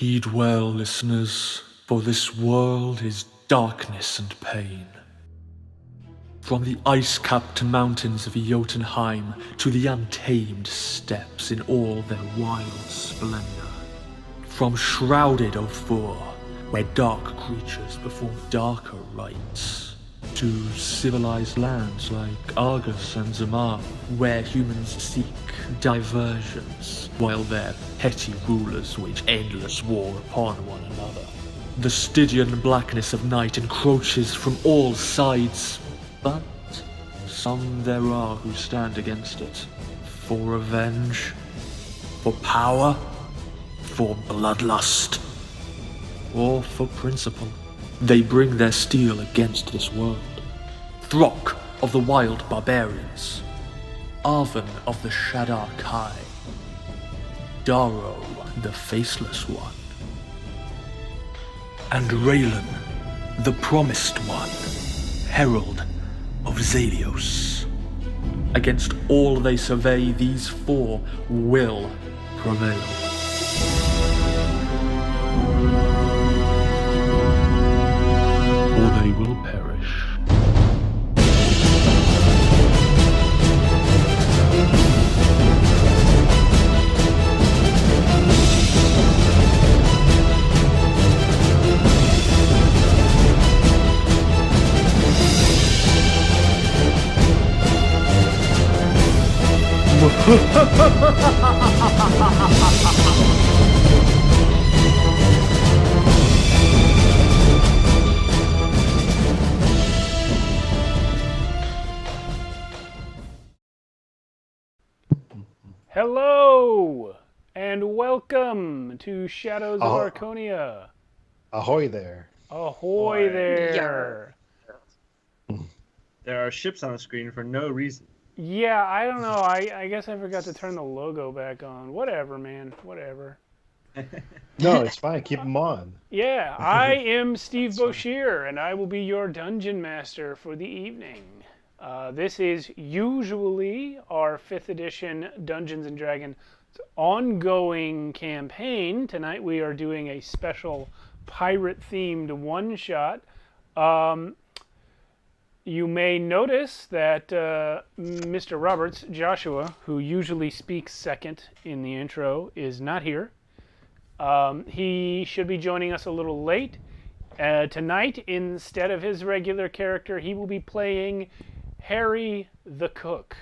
Heed well, listeners, for this world is darkness and pain. From the ice-capped mountains of Jotunheim to the untamed steppes in all their wild splendor. From shrouded Ophir, where dark creatures perform darker rites, to civilized lands like Argus and Zamar, where humans seek diversions, while their petty rulers wage endless war upon one another. The Stygian blackness of night encroaches from all sides, but some there are who stand against it. For revenge, for power, for bloodlust, or for principle. They bring their steel against this world. Throk of the wild barbarians, Arven of the Shadar Kai, Daro the Faceless One, and Raylan, the Promised One, Herald of Zalios. Against all they survey, these four will prevail. Or they will perish. Hello, and welcome to Shadows of Archonia. Ahoy there. Ahoy there. There are ships on the screen for no reason. Yeah, I don't know. I guess I forgot to turn the logo back on. Whatever, man. Whatever. No, it's fine. Keep them on. Yeah, I am Steve Boshear, and I will be your dungeon master for the evening. This is usually our 5th edition Dungeons & Dragons ongoing campaign. Tonight we are doing a special pirate-themed one-shot. You may notice that Mr. Roberts, Joshua, who usually speaks second in the intro, is not here. He should be joining us a little late. Tonight, instead of his regular character, he will be playing Harry the Cook.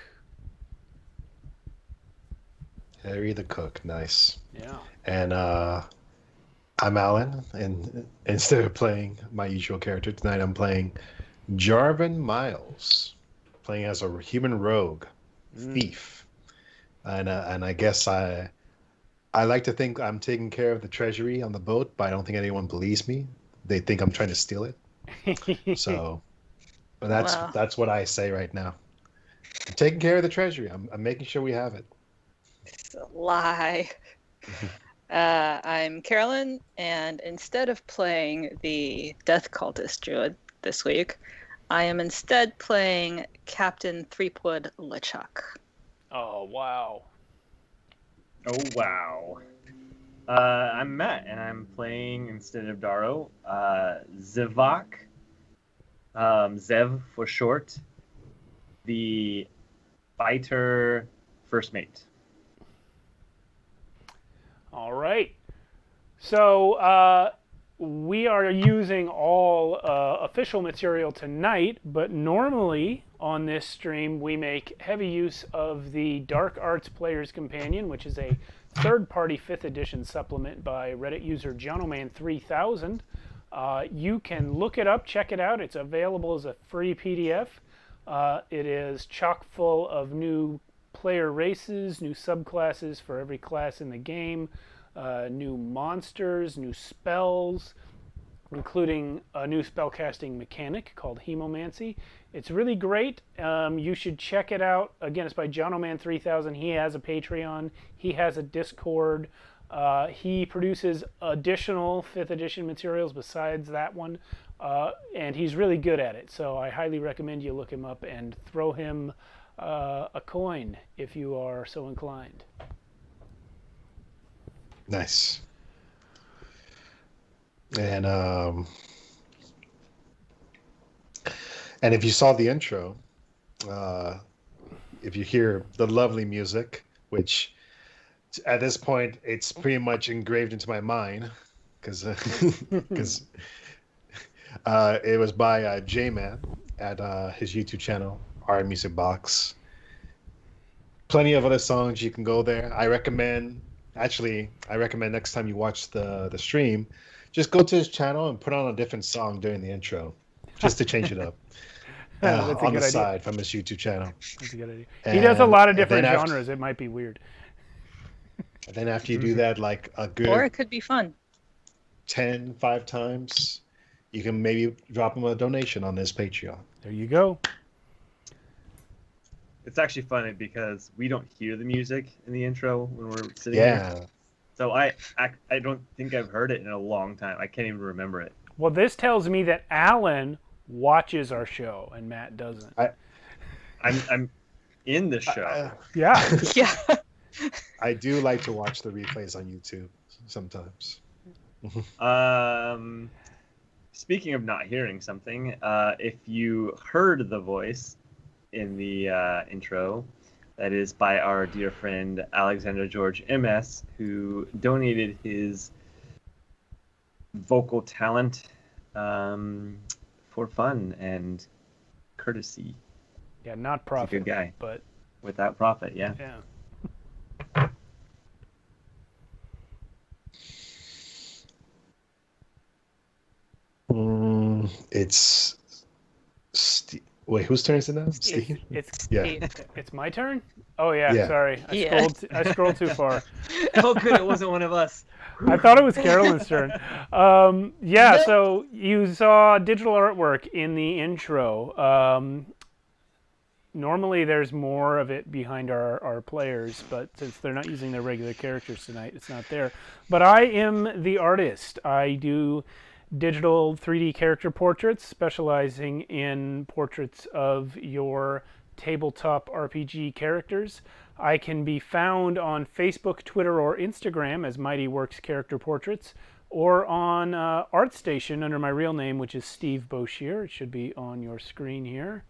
Harry the Cook, nice. Yeah. And I'm Alan, and instead of playing my usual character tonight, I'm playing Jarvan Miles, playing as a human rogue, thief. And I guess I like to think I'm taking care of the treasury on the boat, but I don't think anyone believes me. They think I'm trying to steal it. So, but that's what I say right now. I'm taking care of the treasury. I'm making sure we have it. It's a lie. I'm Carolynn, and instead of playing the Death Cultist Druid this week, I am instead playing Captain Threepwood LeChuck. Oh, wow. Oh, wow. I'm Matt, and I'm playing, instead of Daro, Zevak, Zev for short, the fighter first mate. All right. So we are using all official material tonight, but normally on this stream we make heavy use of the Dark Arts Player's Companion, which is a third-party 5th edition supplement by Reddit user JonoMan3000. You can look it up, check it out. It's available as a free PDF. It is chock full of new player races, new subclasses for every class in the game, new monsters, new spells, including a new spellcasting mechanic called Hemomancy. It's really great. You should check it out. Again, it's by JonoMan3000. He has a Patreon. He has a Discord. He produces additional 5th edition materials besides that one, and he's really good at it. So I highly recommend you look him up and throw him a coin if you are so inclined. Nice. And if you saw the intro, if you hear the lovely music, which at this point it's pretty much engraved into my mind, because it was by Gimenez at his YouTube channel, OurMusicBox. Plenty of other songs, you can go there. I recommend next time you watch the stream, just go to his channel and put on a different song during the intro, just to change it up. That's a On good the idea. side from his YouTube channel. That's a good idea. He does a lot of different then genres. It might be weird. And then after you do that, like a Or good it could be fun. 5 times, you can maybe drop him a donation on his Patreon. There you go. It's actually funny because we don't hear the music in the intro when we're sitting Yeah. here. So I don't think I've heard it in a long time. I can't even remember it. Well, this tells me that Alan watches our show and Matt doesn't. I'm in the show. Yeah. Yeah. I do like to watch the replays on YouTube sometimes. Speaking of not hearing something, if you heard the voice in the intro, that is by our dear friend Alexander George M.S, who donated his vocal talent for fun and courtesy. Yeah, not He's a profit. good guy. But Without profit, yeah. yeah. It's wait, whose turn is it now? Steve? It's Yeah. it's my turn? Oh yeah, Yeah. sorry. Yeah. I scrolled too far. Oh, good, it wasn't one of us. I thought it was Carolynn's turn. Yeah, so you saw digital artwork in the intro. Normally there's more of it behind our players, but since they're not using their regular characters tonight, it's not there. But I am the artist. I do digital 3D character portraits, specializing in portraits of your tabletop RPG characters. I can be found on Facebook, Twitter, or Instagram as Mighty Works Character Portraits, or on ArtStation under my real name, which is Steve Boshear. It should be on your screen here.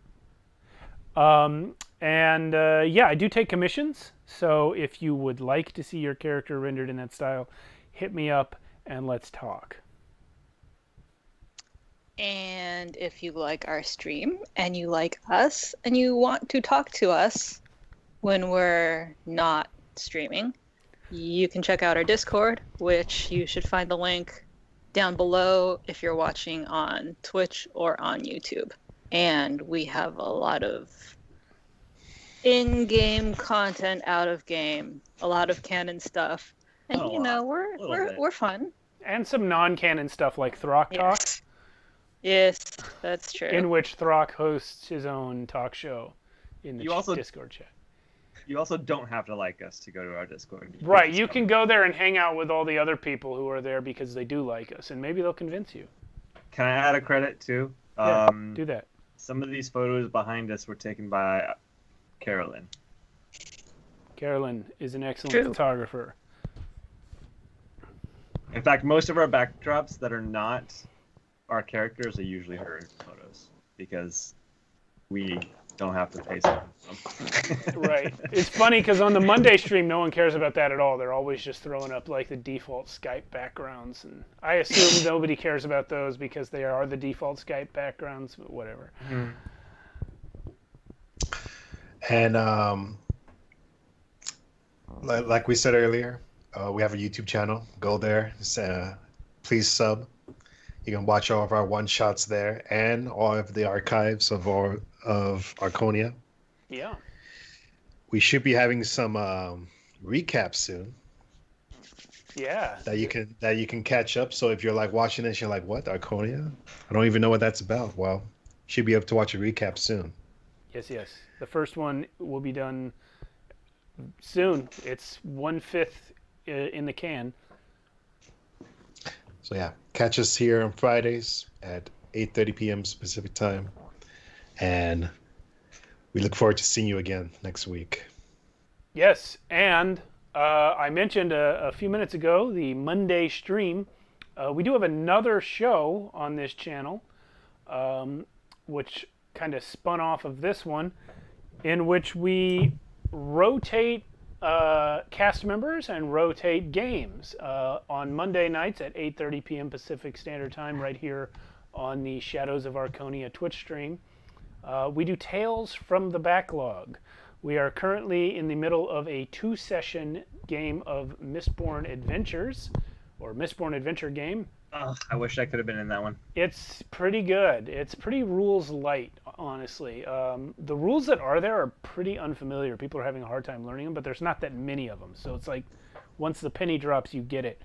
Yeah, I do take commissions, so if you would like to see your character rendered in that style, hit me up and let's talk. And if you like our stream and you like us and you want to talk to us when we're not streaming, you can check out our Discord, which you should find the link down below if you're watching on Twitch or on YouTube. And we have a lot of in-game content, out of game, a lot of canon stuff. And we're fun. And some non-canon stuff like Throck Talk, Yes, that's true. in which Throck hosts his own talk show in the Discord chat. You also don't have to like us to go to our Discord. Right, you can go there and hang out with all the other people who are there because they do like us, and maybe they'll convince you. Can I add a credit too? Yeah, do that. Some of these photos behind us were taken by Carolynn. Carolynn is an excellent True. photographer. In fact, most of our backdrops that are not our characters are usually her photos because we don't have to pay someone. Right. It's funny because on the Monday stream, no one cares about that at all. They're always just throwing up like the default Skype backgrounds, and I assume nobody cares about those because they are the default Skype backgrounds. But whatever. Mhm. And like we said earlier, we have a YouTube channel. Go there. Please sub. You can watch all of our one-shots there and all of the archives of Archonia. Yeah. We should be having some recaps soon Yeah. that you can catch up. So if you're like watching this, you're like, "What, Archonia? I don't even know what that's about." Well, you should be able to watch a recap soon. Yes, yes. The first one will be done soon. It's 1/5 in the can. So yeah, catch us here on Fridays at 8:30 p.m. Pacific time, and we look forward to seeing you again next week. Yes, and I mentioned a few minutes ago the Monday stream. We do have another show on this channel, which kind of spun off of this one, in which we rotate cast members and rotate games on Monday nights at 8:30 p.m. Pacific Standard Time, right here on the Shadows of Archonia Twitch stream. We do Tales from the Backlog. We are currently in the middle of a 2-session game of Mistborn Adventures, or Mistborn Adventure game. Oh, I wish I could have been in that one. It's pretty good. It's pretty rules light, honestly. The rules that are there are pretty unfamiliar. People are having a hard time learning them, but there's not that many of them. So it's like, once the penny drops, you get it.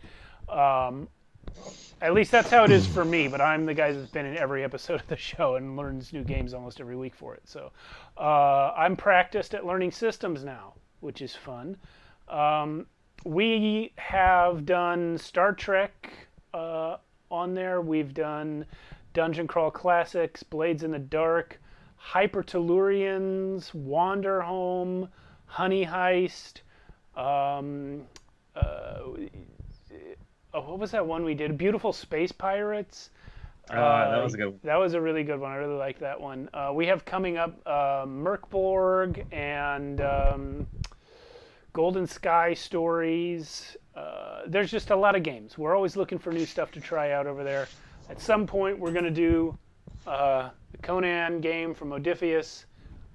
At least that's how it is for me, but I'm the guy that's been in every episode of the show and learns new games almost every week for it. So I'm practiced at learning systems now, which is fun. We have done Star Trek on there. We've done Dungeon Crawl Classics, Blades in the Dark, Hyper Tellurians, Wanderhome, Honey Heist. What was that one we did? Beautiful Space Pirates. That was a good one. That was a really good one. I really like that one. We have coming up Merkborg and Golden Sky Stories. There's just a lot of games. We're always looking for new stuff to try out over there. At some point, we're going to do the Conan game from Odysseus,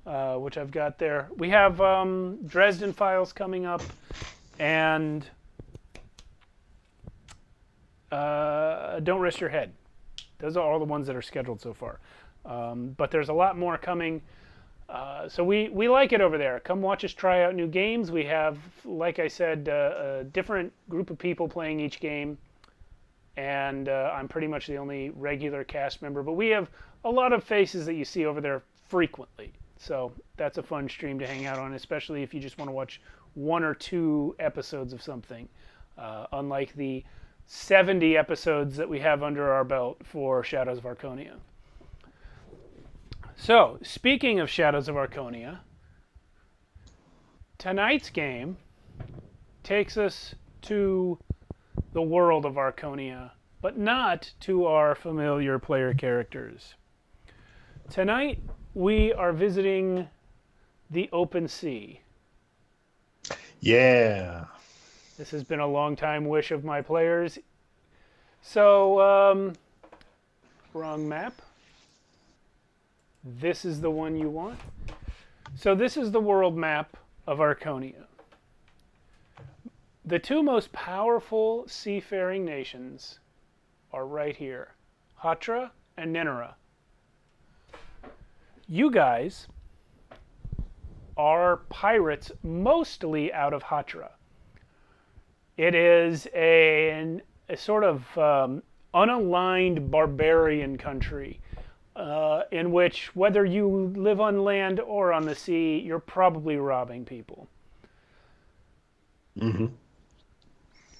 which I've got there. We have Dresden Files coming up, and Don't Rest Your Head. Those are all the ones that are scheduled so far. But there's a lot more coming. So we like it over there. Come watch us try out new games. We have, like I said, a different group of people playing each game. And I'm pretty much the only regular cast member. But we have a lot of faces that you see over there frequently. So that's a fun stream to hang out on, especially if you just want to watch 1 or 2 episodes of something. Unlike the 70 episodes that we have under our belt for Shadows of Archonia. So, speaking of Shadows of Archonia, tonight's game takes us to the world of Archonia, but not to our familiar player characters. Tonight, we are visiting the open sea. Yeah. This has been a long time wish of my players. So, wrong map. This is the one you want. So this is the world map of Archonia. The 2 most powerful seafaring nations are right here. Hatraa and Ninira. You guys are pirates mostly out of Hatraa. It is a sort of unaligned barbarian country in which, whether you live on land or on the sea, you're probably robbing people. Mm-hmm.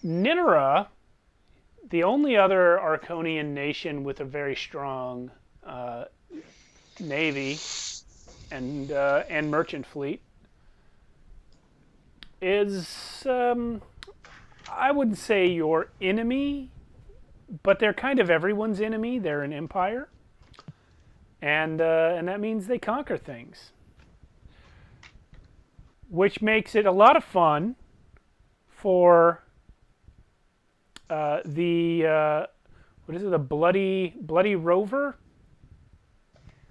Ninira, the only other Archonian nation with a very strong navy and merchant fleet, is I wouldn't say your enemy, but they're kind of everyone's enemy. They're an empire, and that means they conquer things, which makes it a lot of fun for the what is it? The bloody rover.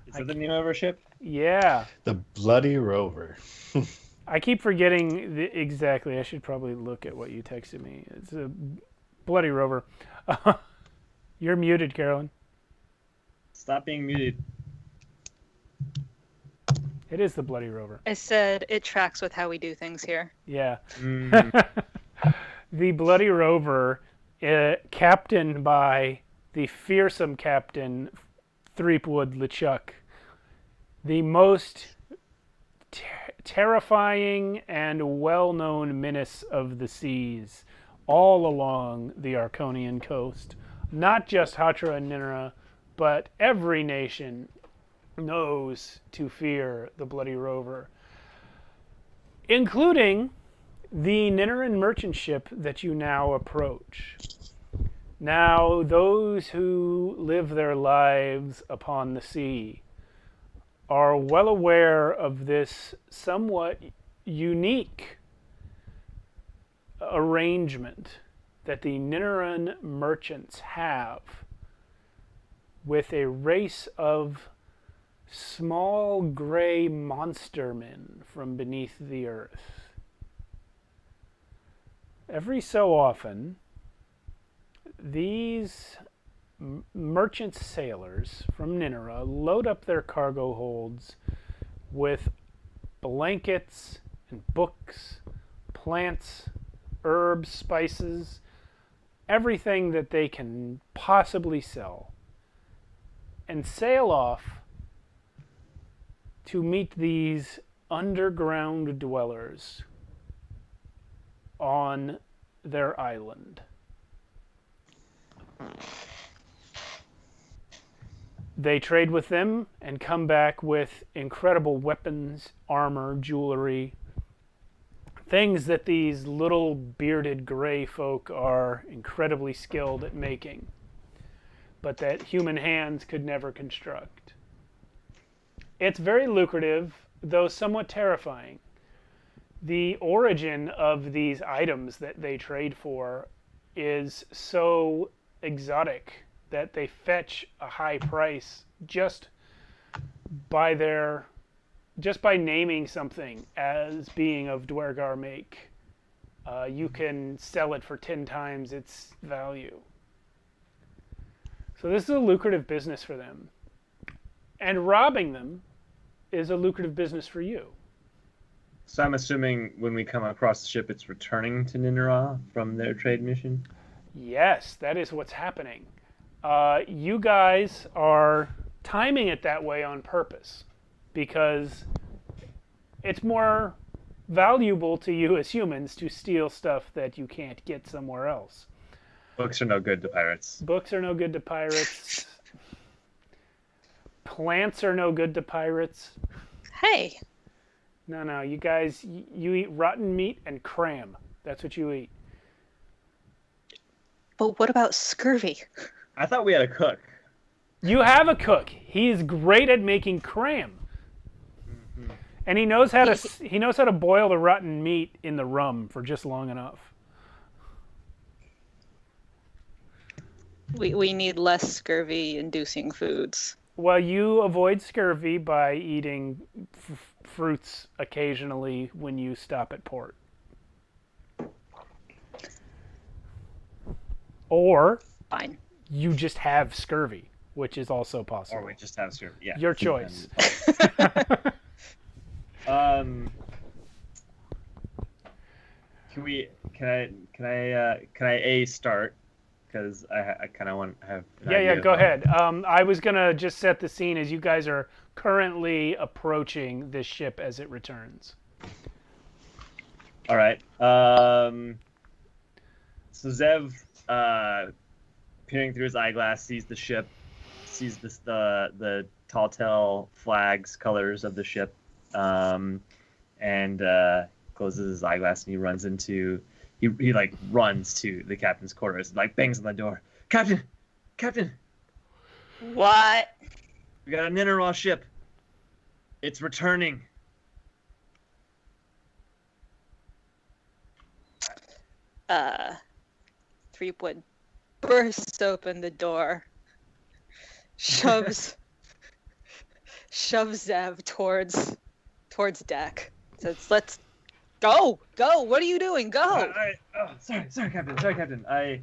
Is that the name of our ship? Yeah. The Bloody Rover. I keep forgetting exactly. I should probably look at what you texted me. It's a Bloody Rover. You're muted, Carolynn. Stop being muted. It is the Bloody Rover. I said it tracks with how we do things here. Yeah. Mm. The Bloody Rover, captained by the fearsome captain Threepwood LeChuck, the most terrifying and well-known menace of the seas all along the Archonian coast. Not just Hatraa and Ninira, but every nation knows to fear the Bloody Rover, including the Niniran merchant ship that you now approach. Now, those who live their lives upon the sea are well aware of this somewhat unique arrangement that the Ninaran merchants have with a race of small gray monster men from beneath the earth. Every so often, these merchant sailors from Ninara load up their cargo holds with blankets and books, plants, herbs, spices, everything that they can possibly sell, and sail off to meet these underground dwellers on their island. They trade with them and come back with incredible weapons, armor, jewelry, things that these little bearded gray folk are incredibly skilled at making, but that human hands could never construct. It's very lucrative, though somewhat terrifying. The origin of these items that they trade for is so exotic that they fetch a high price just by naming something as being of Dwergar make. You can sell it for 10 times its value. So this is a lucrative business for them. And robbing them is a lucrative business for you. So I'm assuming when we come across the ship, it's returning to Ninara from their trade mission? Yes, that is what's happening. You guys are timing it that way on purpose because it's more valuable to you as humans to steal stuff that you can't get somewhere else. Books are no good to pirates. Books are no good to pirates. Plants are no good to pirates. Hey, No, you guys, you eat rotten meat and cram. That's what you eat. but what about scurvy? I thought we had a cook. You have a cook. He's great at making cram. Mm-hmm. And he knows how to boil the rotten meat in the rum for just long enough. We need less scurvy-inducing foods. Well, you avoid scurvy by eating fruits occasionally when you stop at port. Or Fine. you just have scurvy, which is also possible. Or we just have syrup. Yeah. Your choice. Can I start? Because I kind of want to have. Yeah, go ahead. I was gonna just set the scene as you guys are currently approaching this ship as it returns. All right. So Zev, peering through his eyeglass, sees the ship, sees the tall tale flags, colors of the ship, and closes his eyeglass and he runs into. He like runs to the captain's quarters and like bangs on the door. Captain! What? We got a Ninara ship. It's returning. Threepwood bursts open the door, shoves Zev towards deck. Says, "Let's go. What are you doing? Go." Sorry, Captain. I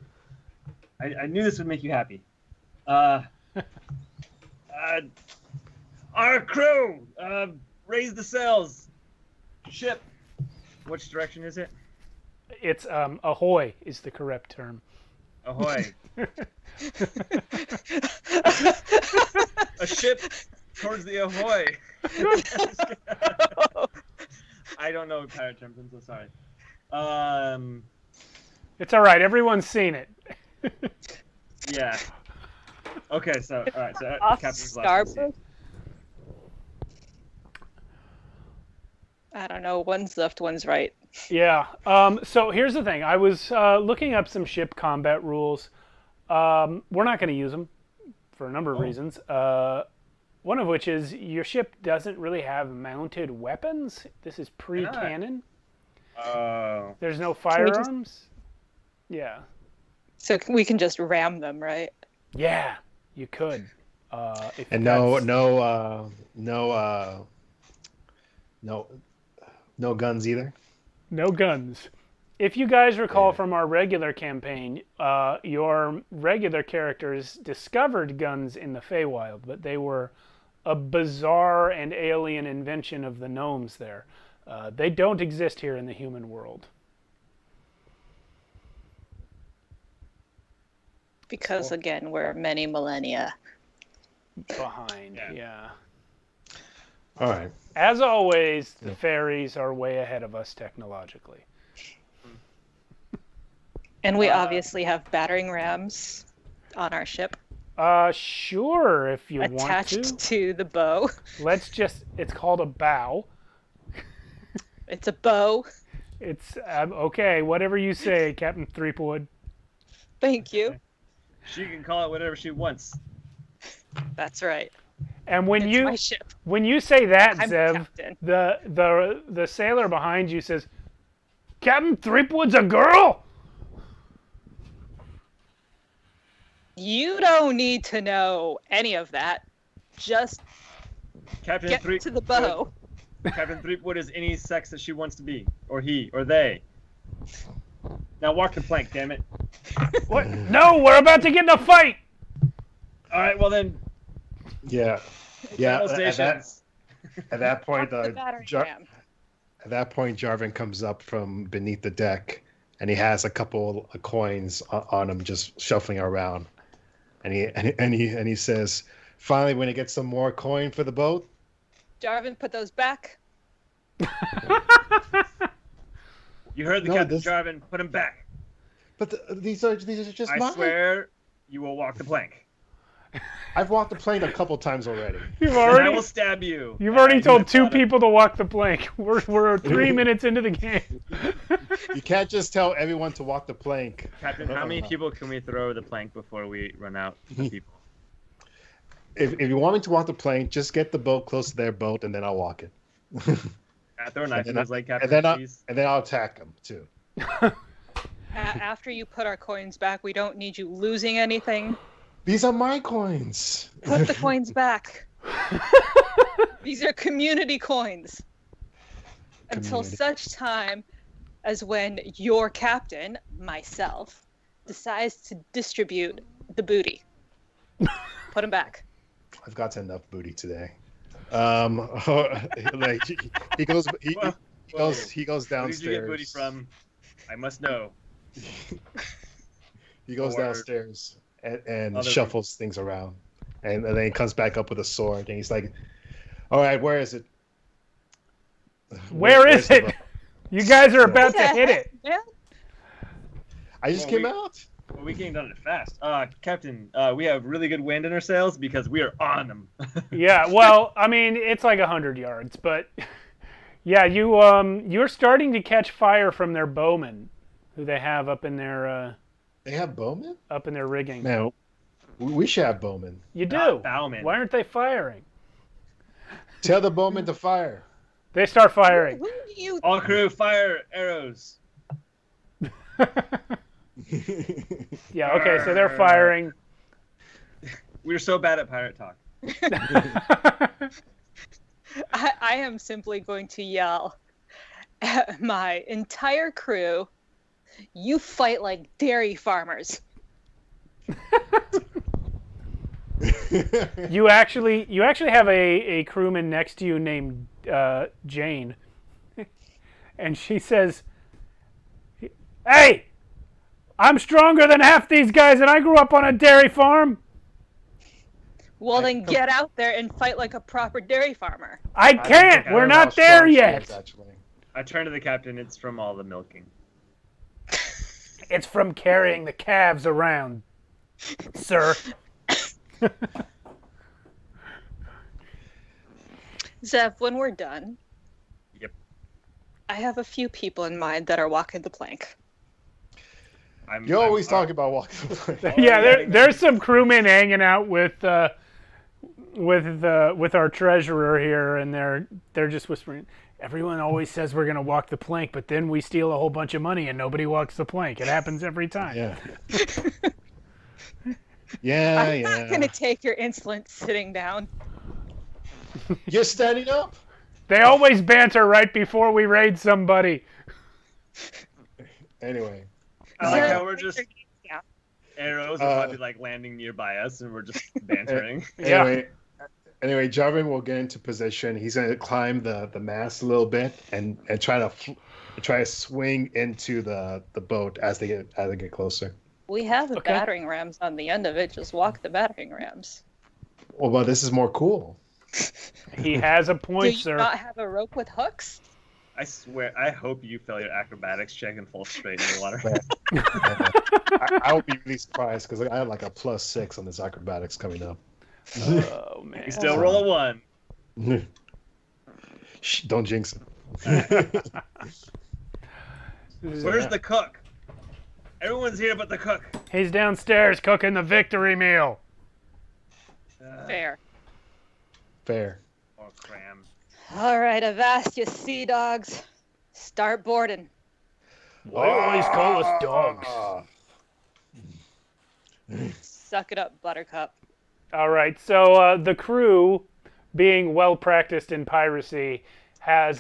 knew this would make you happy. Our crew, raise the sails. Ship. Which direction is it? It's ahoy is the correct term. Ahoy. A ship towards the ahoy. I don't know pirate terms. I'm so sorry. It's all right. Everyone's seen it. Yeah. Okay, so all right, so Off Captain's starboard. I don't know. One's left, one's right. Yeah. So here's the thing. I was looking up some ship combat rules. We're not going to use them for a number of reasons. One of which is your ship doesn't really have mounted weapons. This is pre-cannon. Oh. There's no we just- firearms. Yeah. So we can just ram them, right? Yeah, you could. If And that's- no guns either. No guns. If you guys recall from our regular campaign, your regular characters discovered guns in the Feywild, but they were a bizarre and alien invention of the gnomes there. They don't exist here in the human world. Because again, we're many millennia. Behind, yeah. All right. As always, the fairies are way ahead of us technologically. And we obviously have battering rams on our ship Sure, if you want attached to. to the bow. It's called a bow. It's a bow. It's, okay, whatever you say, Captain Threepwood. Thank you. She can call it whatever she wants. That's right. And when It's my ship. you say that, I'm Zev, captain. the sailor behind you says, Captain Threepwood's a girl? You don't need to know any of that. Just Captain get to the bow. Captain Threepwood is any sex that she wants to be, or he, or they. Now walk the plank, damn it. What? No, we're about to get in a fight! All right, well then. Yeah. Yeah. Battle stations. At that point, Up the battering ram. at that point, Jarvan comes up from beneath the deck, and he has a couple of coins on him, just shuffling around, and he says, "Finally, when I get some more coin for the boat." Jarvan, put those back. You heard the No, Captain this- Jarvan. Put him back. But these are just I mine. swear, you will walk the plank. I've walked the plane a couple times already. You've And I already will stab you. You've already And told you two thought of- people to walk the plank. We're 3 minutes into the game. You can't just tell everyone to walk the plank. Captain, how many people can we throw the plank before we run out of people? If you want me to walk the plank, just get the boat close to their boat, and then I'll walk it. I throw a knife in then his leg, and Captain, then please. I'll attack them too. After you put our coins back, we don't need you losing anything. These are my coins. Put the coins back. These are community coins. Until Community. such time as when your captain, myself, decides to distribute the booty. Put them back. I've got enough booty today. Like he goes Whoa. he goes Where downstairs. did you get booty from? I must know. He goes Or- downstairs and Other shuffles things around, and then he comes back up with a sword, and he's like, "All right, where is it? Where Where's is the it? boat?" You guys are about to What the hit heck, it. man? I just Well, came we- out. Well, we getting done it fast. Captain, we have really good wind in our sails because we are on them. Yeah, well, I mean, it's like 100 yards, but yeah, you're starting to catch fire from their bowmen, who they have up in their They have bowmen. rigging. No, we should have bowmen. You do. Not bowmen. Why aren't they firing? Tell the bowmen to fire. They start firing. Who do you All crew, fire arrows. Yeah, okay, so they're firing. We're so bad at pirate talk. I am simply going to yell at my entire crew, you fight like dairy farmers. You actually have a crewman next to you named Jane, and she says, "Hey, I'm stronger than half these guys, and I grew up on a dairy farm. Well, then get out there and fight like a proper dairy farmer. I can't. I We're don't know how not there strong she yet. is, actually. I turn to the captain. It's from all the milking. It's from carrying the calves around, sir." Zev, when we're done, Yep. I have a few people in mind that are walking the plank. You always talk about walking the plank. Yeah, there's some crewmen hanging out with our treasurer here, and they're just whispering. Everyone always says we're gonna walk the plank, but then we steal a whole bunch of money and nobody walks the plank. It happens every time. Yeah. I'm not gonna take your insolence sitting down. You're standing up. They always banter right before we raid somebody. Anyway. I like how we're just arrows are probably like landing nearby us, and we're just bantering. Anyway, Jarvan will get into position. He's going to climb the mast a little bit and try to swing into the boat as they get closer. We have the battering rams on the end of it. Just walk the battering rams. Well, this is more cool. He has a point, Do you sir. not have a rope with hooks? I swear, I hope you fail your acrobatics check and fall straight in the water. I would be really surprised because I have like a +6 on this acrobatics coming up. Oh man! You still roll a 1. Shh, don't jinx it. Where's the cook? Everyone's here but the cook. He's downstairs cooking the victory meal. Fair. Or cram. All right, Avast, you sea dogs. Start boarding. Why do you always call us dogs? Suck it up, Buttercup. All right, so the crew, being well practiced in piracy, has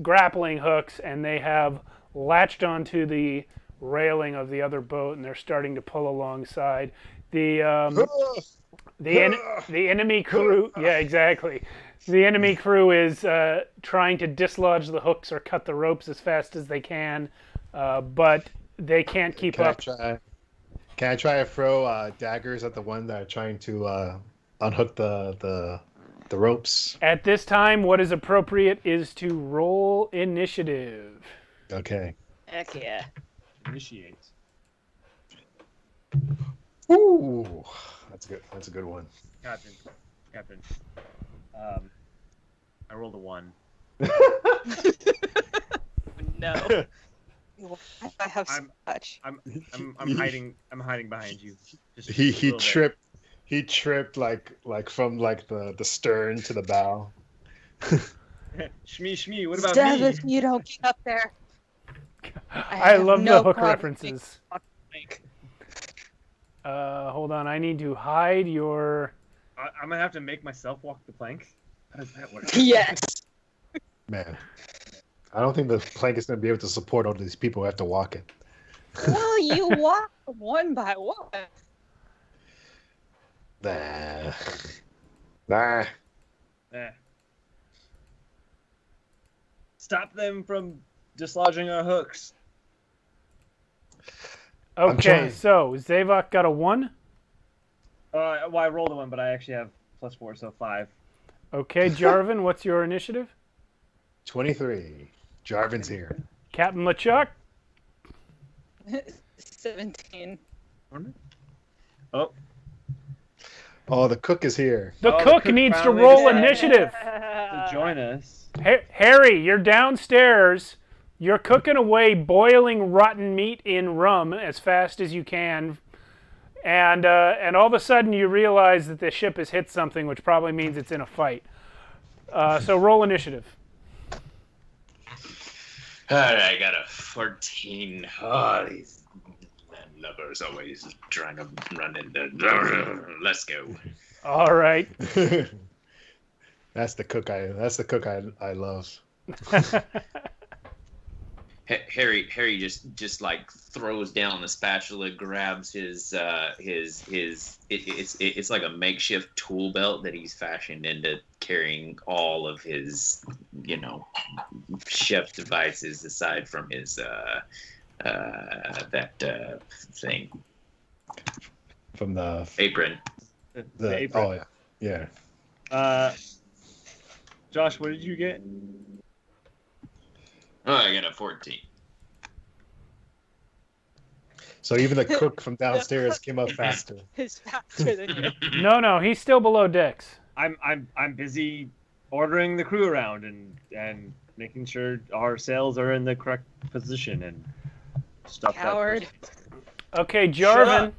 grappling hooks, and they have latched onto the railing of the other boat, and they're starting to pull alongside. The enemy crew, yeah, exactly. The enemy crew is trying to dislodge the hooks or cut the ropes as fast as they can, but they can't keep up. Can I try to throw daggers at the one that are trying to unhook the ropes? At this time, what is appropriate is to roll initiative. Okay. Heck yeah. Initiate. Ooh, that's good. That's a good one. Captain. I rolled a 1. No. I have so much. I'm hiding. I'm hiding behind you. Just a He little bit. tripped. He tripped like from like the stern to the bow. Shmee. What about Deb, me? if you don't get up there. I have love no the hook problem references. Hold on, I need to hide your... I'm gonna have to make myself walk the plank. How does that work? Yes. Man, I don't think the plank is going to be able to support all these people who have to walk it. Well, you walk one by one. Nah. Eh. Stop them from dislodging our hooks. Okay, trying. so Zavok got a 1. Well, I rolled a 1, but I actually have +4, so 5. Okay, Jarvan, what's your initiative? 23. Jarvan's here. Captain LeChuck? 17. Oh, the cook is here. The Oh, the cook cook needs to finally roll decided. initiative. To join us. Harry, you're downstairs. You're cooking away boiling rotten meat in rum as fast as you can. And all of a sudden you realize that the ship has hit something, which probably means it's in a fight. So roll initiative. All right, I got a 14. Oh, these lovers always trying to run into. Let's go. All right. That's the cook I love. Harry just like throws down the spatula, grabs his it's like a makeshift tool belt that he's fashioned into carrying all of his chef devices aside from his thing From the apron. The apron. Oh yeah. Josh, what did you get? Oh, I got a 14. So even the cook from downstairs came up faster. Is faster than you. No, he's still below Dex. I'm busy ordering the crew around and making sure our sails are in the correct position and stuff. Coward. Okay, Jarvan.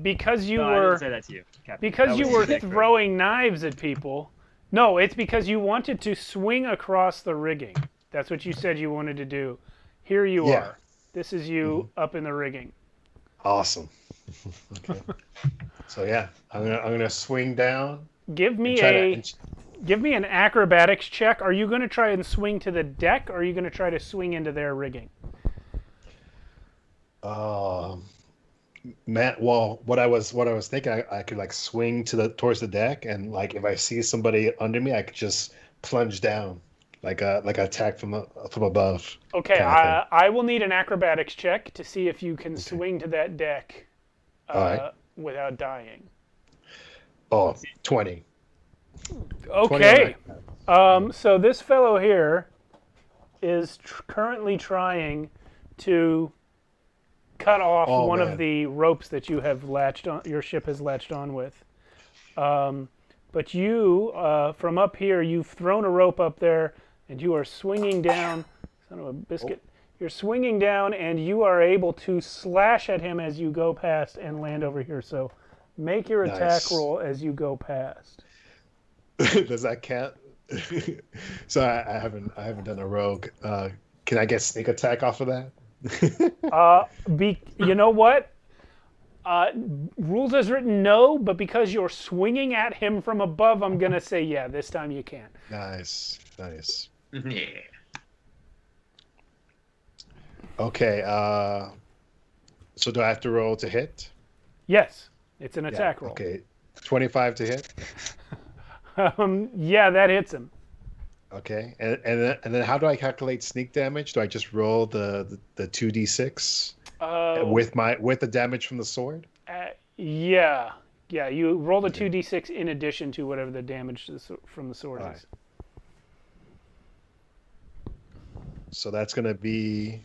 Because you No, I were didn't say that to you, Captain. because That you was were Nick, right? throwing knives at people. No, it's because you wanted to swing across the rigging. That's what you said you wanted to do. Here you Yeah. are. This is you up in the rigging. Awesome. Okay. So yeah, I'm gonna swing down. Give And me try give me an acrobatics check. Are you going to try and swing to the deck, or are you going to try to swing into their rigging? Matt. Well, what I was thinking, I could like swing towards the deck, and like if I see somebody under me, I could just plunge down, like a attack from above. Okay, kind of thing. I will need an acrobatics check to see if you can swing to that deck All right. without dying. Oh, 20. Okay. 20. So this fellow here is currently trying to cut off one man. of the ropes that you have latched on. Your ship has latched on with. But you, from up here, you've thrown a rope up there, and you are swinging down. Son of a biscuit. You're swinging down, and you are able to slash at him as you go past and land over here. So make your attack Nice. roll as you go past. Does that count? So I haven't done a rogue. Can I get sneak attack off of that? You know what? Rules as written, no, but because you're swinging at him from above, I'm going to say, yeah, this time you can. Nice. Yeah. Okay. So do I have to roll to hit? Yes, it's an attack roll. Okay. 25 to hit. Yeah, that hits him. Okay. And then how do I calculate sneak damage? Do I just roll the 2d6 with the damage from the sword? Yeah. You roll the 2d6 in addition to whatever the damage from the sword All is. So that's going to be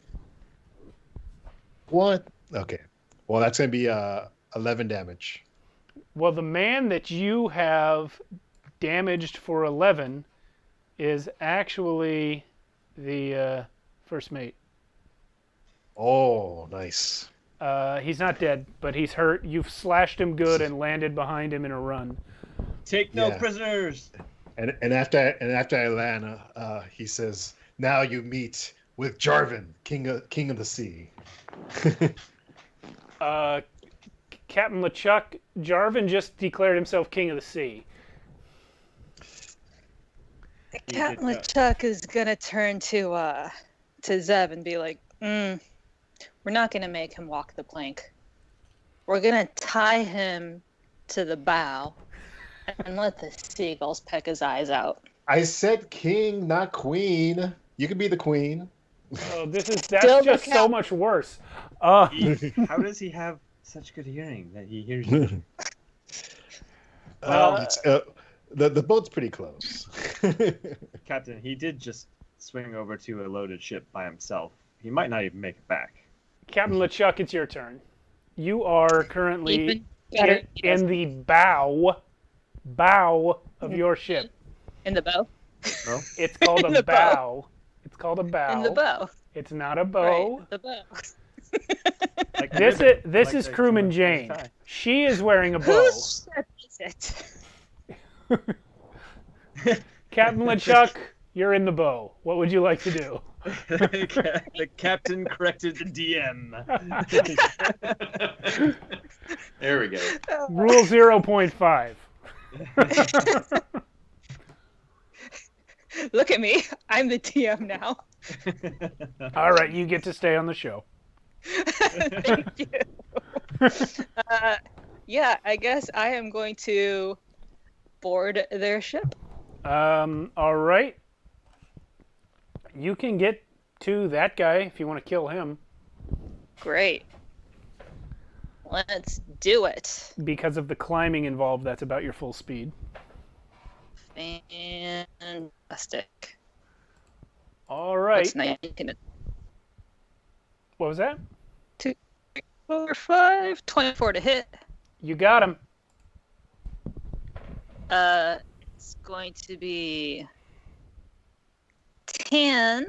what? Okay. Well, that's going to be 11 damage. Well, the man that you have damaged for 11 is actually the first mate. Oh, nice. He's not dead, but he's hurt. You've slashed him good and landed behind him in a run. Take no Yeah. prisoners. And after I land, he says, "Now you meet with Jarvan, king of the sea." Captain LeChuck, Jarvan just declared himself king of the sea. Captain LeChuck is gonna turn to Zeb and be like, "We're not gonna make him walk the plank. We're gonna tie him to the bow and let the seagulls peck his eyes out." I said king, not queen. You can be the queen. Oh, that's Still just the so much worse. How does he have such good hearing that he hears you? The boat's pretty close. Captain, he did just swing over to a loaded ship by himself. He might not even make it back. Captain LeChuck, it's your turn. You are currently Even better, in the bow of your ship. in the bow. No? It's called In a the bow. bow. It's called a bow. In the bow. It's not a bow. Right, the bow. Like This ribbon, this like is the crewman Gimenez Jane. tie. She is wearing a bow. Whose ship is it? Captain LeChuck, you're in the bow. What would you like to do? The captain corrected the DM. There we go. Rule 0.5. Look at me. I'm the TM now. All right, you get to stay on the show. Thank you. Yeah, I guess I am going to board their ship. All right. You can get to that guy if you want to kill him. Great. Let's do it. Because of the climbing involved, that's about your full speed. Fantastic. All right. What's 19? What was that? 2, 4, 5, 24 to hit. You got him. It's going to be 10.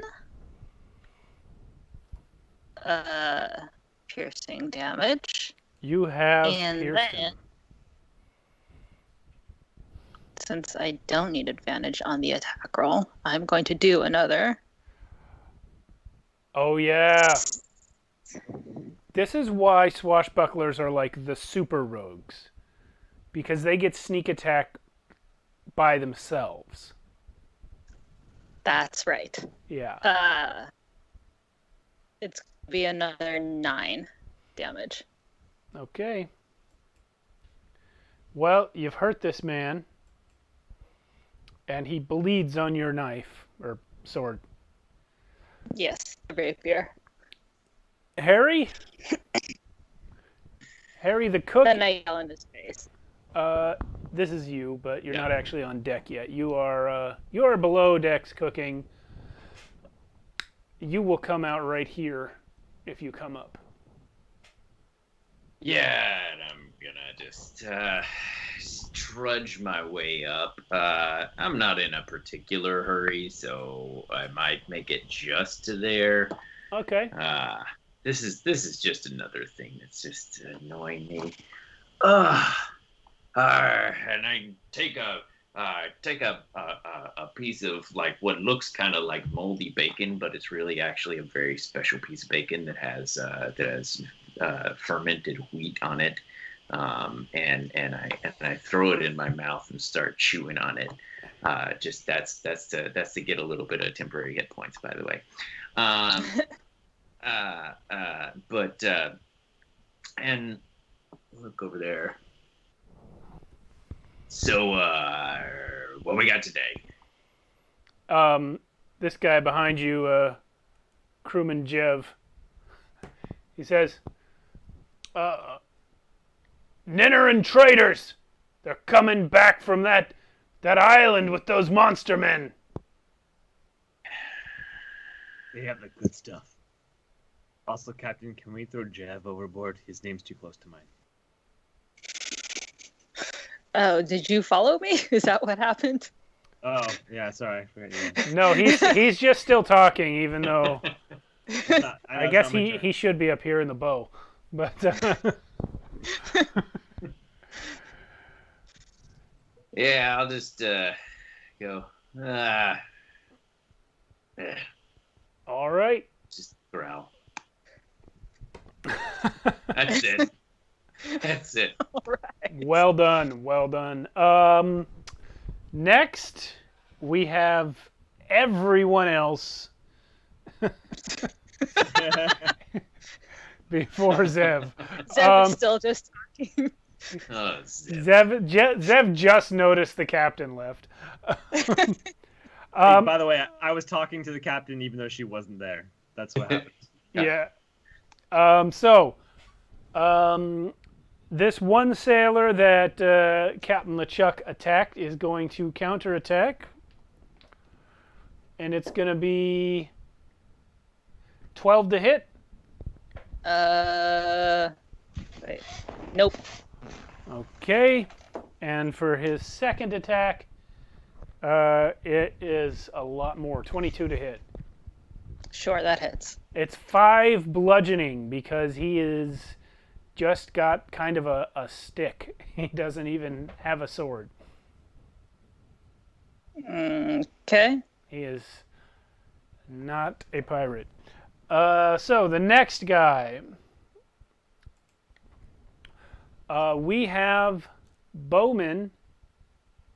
piercing damage. You have And pierced then, him. since I don't need advantage on the attack roll, I'm going to do another. Oh, yeah. This is why swashbucklers are like the super rogues. Because they get sneak attack by themselves. That's right. Yeah. It's going to be another 9 damage. Okay. Well, you've hurt this man. And he bleeds on your knife. Or sword. Yes, rapier. Harry? Harry the cook? Then I yell in his face. This is you, but you're Yeah. not actually on deck yet. You are below decks cooking. You will come out right here if you come up. Yeah, and I'm gonna just trudge my way up. I'm not in a particular hurry, so I might make it just to there. Okay. This is just another thing that's just annoying me. And I take a piece of like what looks kind of like moldy bacon, but it's really actually a very special piece of bacon that has fermented wheat on it, and I throw it in my mouth and start chewing on it. Just that's to get a little bit of temporary hit points, by the way. And look over there. So, what we got today? This guy behind you, crewman Jev, he says, Ninnerin traitors! They're coming back from that island with those monster men. They have the good stuff. Also, Captain, can we throw Jav overboard? His name's too close to mine. Oh, did you follow me? Is that what happened? Oh, yeah, sorry. I forgot your name. No, he's just still talking, even though I know guess it's not my turn. he should be up here in the bow. But Yeah, I'll just go. all right. Just growl. That's it. That's it. All right. Well done. Well done. Next, we have everyone else before Zev. Zeb is still just talking. Oh, zip. Zev just noticed the captain left. Hey, by the way, I was talking to the captain even though she wasn't there. That's what happened. Yeah. This one sailor that Captain LeChuck attacked is going to counterattack. And it's going to be 12 to hit. Wait. Nope. Okay. And for his second attack, it is a lot more. 22 to hit. Sure, that hits. It's 5 bludgeoning because he is just got kind of a stick. He doesn't even have a sword. Okay. He is not a pirate. So the next guy, we have bowmen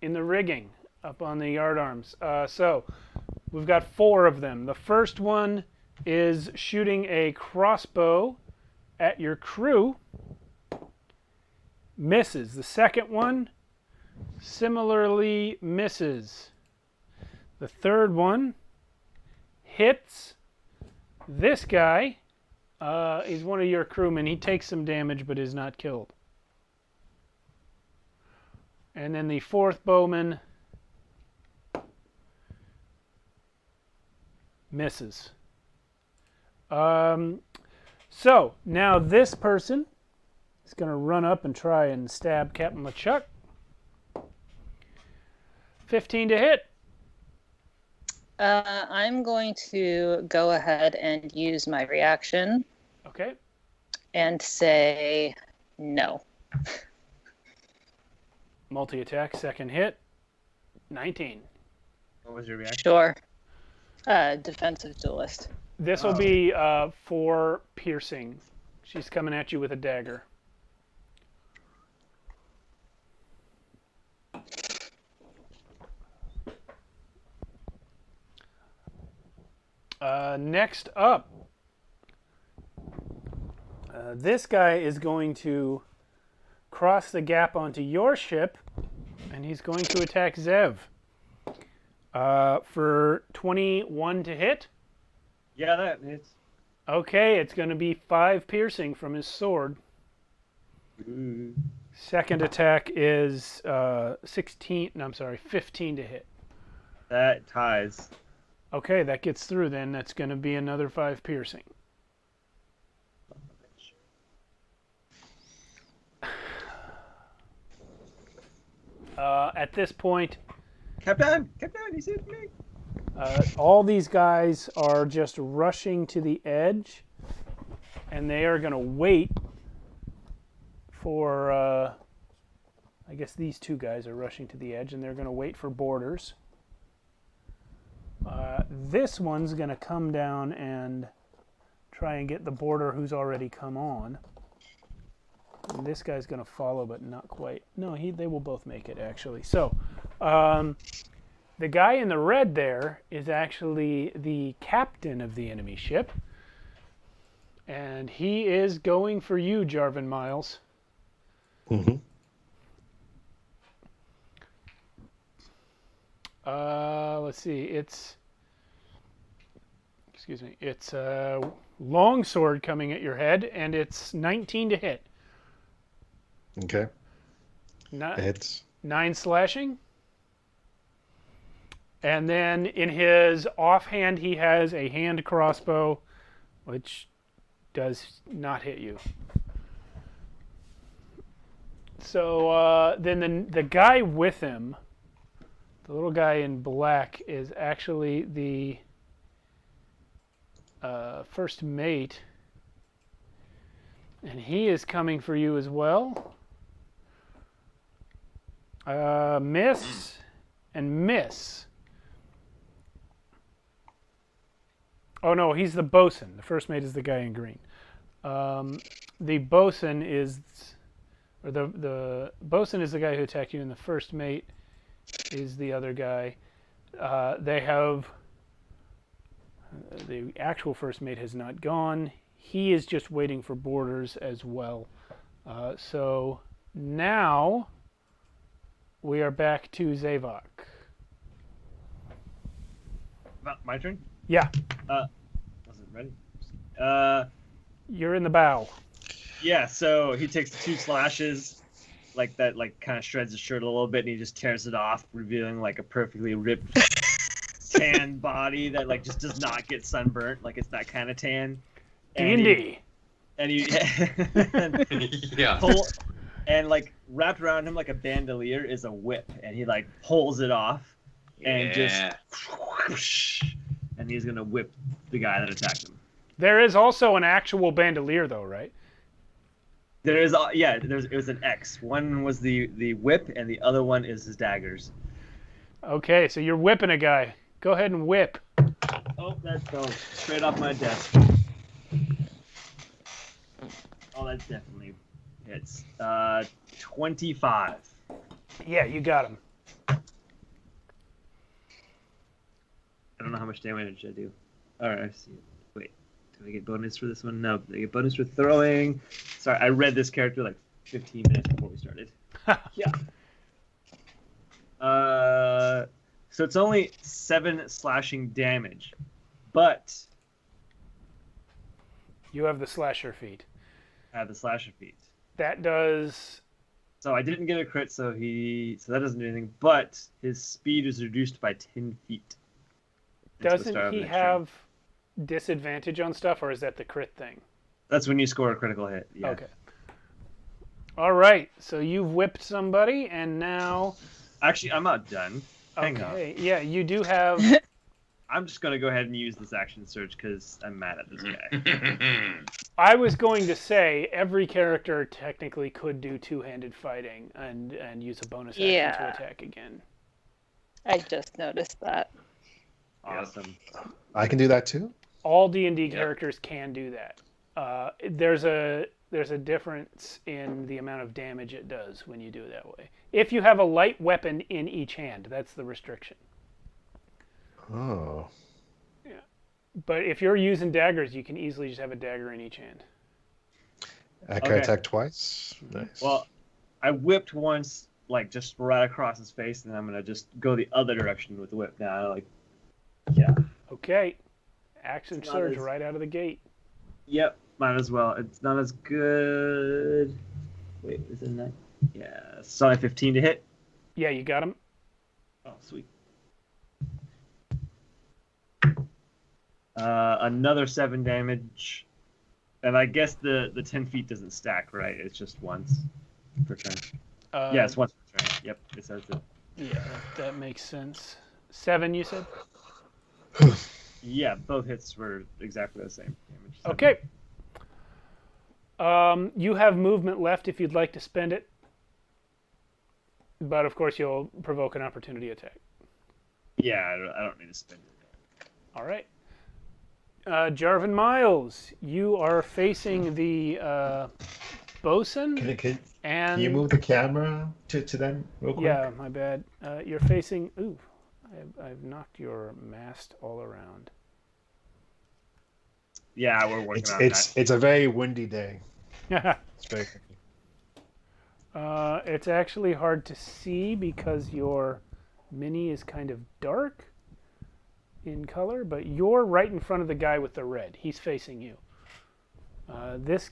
in the rigging up on the yardarms. So we've got 4 of them. The first one is shooting a crossbow at your crew. Misses. The second one similarly misses. The third one hits this guy. He's one of your crewmen. He takes some damage but is not killed. And then the fourth bowman misses. So now this person is going to run up and try and stab Captain LeChuck. 15 to hit. I'm going to go ahead and use my reaction Okay. and say no. Multi-attack, second hit, 19. What was your reaction? Sure. Defensive duelist. This will be 4 piercing. She's coming at you with a dagger. Next up, this guy is going to cross the gap onto your ship, and he's going to attack Zev. For 21 to hit. Yeah, that hits. Okay, it's going to be 5 piercing from his sword. Ooh. Second attack is 15 to hit. That ties. Okay, that gets through then. That's going to be another 5 piercing. At this point, Captain, he's hit me. all these guys are just rushing to the edge, and they are going to wait for, I guess these 2 guys are rushing to the edge, and they're going to wait for borders. This one's going to come down and try and get the border who's already come on. And this guy's going to follow, but not quite. No, they will both make it, actually. So, the guy in the red there is actually the captain of the enemy ship. And he is going for you, Jarvan Miles. Mm-hmm. Let's see. It's longsword coming at your head, and it's 19 to hit. Okay. It hits. 9 slashing. And then in his offhand, he has a hand crossbow, which does not hit you. So then the guy with him, the little guy in black, is actually the first mate. And he is coming for you as well. Miss and miss. Oh no, he's the bosun. The first mate is the guy in green. The bosun is, or the bosun is the guy who attacked you, and the first mate is the other guy. They have, the actual first mate has not gone. He is just waiting for borders as well. So now we are back to Zavok. My turn? Yeah. Wasn't ready. You're in the bow. Yeah, so he takes 2 slashes, like that, like kind of shreds his shirt a little bit, and he just tears it off, revealing like a perfectly ripped tan body that like just does not get sunburnt, like it's that kind of tan. D&D. And he Yeah. and like wrapped around him like a bandolier is a whip, and he like pulls it off and just and he's gonna whip the guy that attacked him. There is also an actual bandolier, though, right? There is, it was an X. One was the whip, and the other one is his daggers. Okay, so you're whipping a guy. Go ahead and whip. Oh, that fell straight off my desk. Oh, that definitely hits. 25. Yeah, you got him. I don't know how much damage I do. Alright, I see it. Wait, do I get bonus for this one? No, I get bonus for throwing. Sorry, I read this character like 15 minutes before we started. Yeah. So it's only 7 slashing damage, but You have the slasher feat. I have the slasher feat. That does... So I didn't get a crit, so that doesn't do anything. But his speed is reduced by 10 feet. Doesn't he have disadvantage on stuff, or is that the crit thing? That's when you score a critical hit. Yeah. Okay. All right, so you've whipped somebody, and now... Actually, I'm not done. Hang on. Okay, yeah, you do have... I'm just gonna go ahead and use this action surge because I'm mad at this guy. I was going to say every character technically could do two-handed fighting and use a bonus action to attack again. I just noticed that. Awesome. I can do that too. All D&D characters can do that. There's a difference in the amount of damage it does when you do it that way. If you have a light weapon in each hand, that's the restriction. Oh. Yeah. But if you're using daggers, you can easily just have a dagger in each hand. I can attack twice. Nice. Well, I whipped once, like just right across his face, and I'm gonna just go the other direction with the whip now. Like, yeah. Okay. Action surge right out of the gate. Yep, might as well. It's not as good. Wait, is it not? Yeah, it's only 15 to hit. Yeah, you got him. Oh, sweet. Another 7 damage. And I guess the 10 feet doesn't stack, right? It's just once per turn. Yeah, it's once per turn. Yep, it says it. Yeah, that makes sense. 7, you said? Yeah, both hits were exactly the same damage. 7. Okay. You have movement left if you'd like to spend it. But, of course, you'll provoke an opportunity attack. Yeah, I don't need to spend it. All right. Jarvan Miles, you are facing the bosun. Can you move the camera to them real quick? Yeah, my bad. You're facing... Ooh, I've knocked your mast all around. Yeah, we're working on that. It's a very windy day. It's very windy. It's actually hard to see because your mini is kind of dark in color, but you're right in front of the guy with the red. He's facing you. This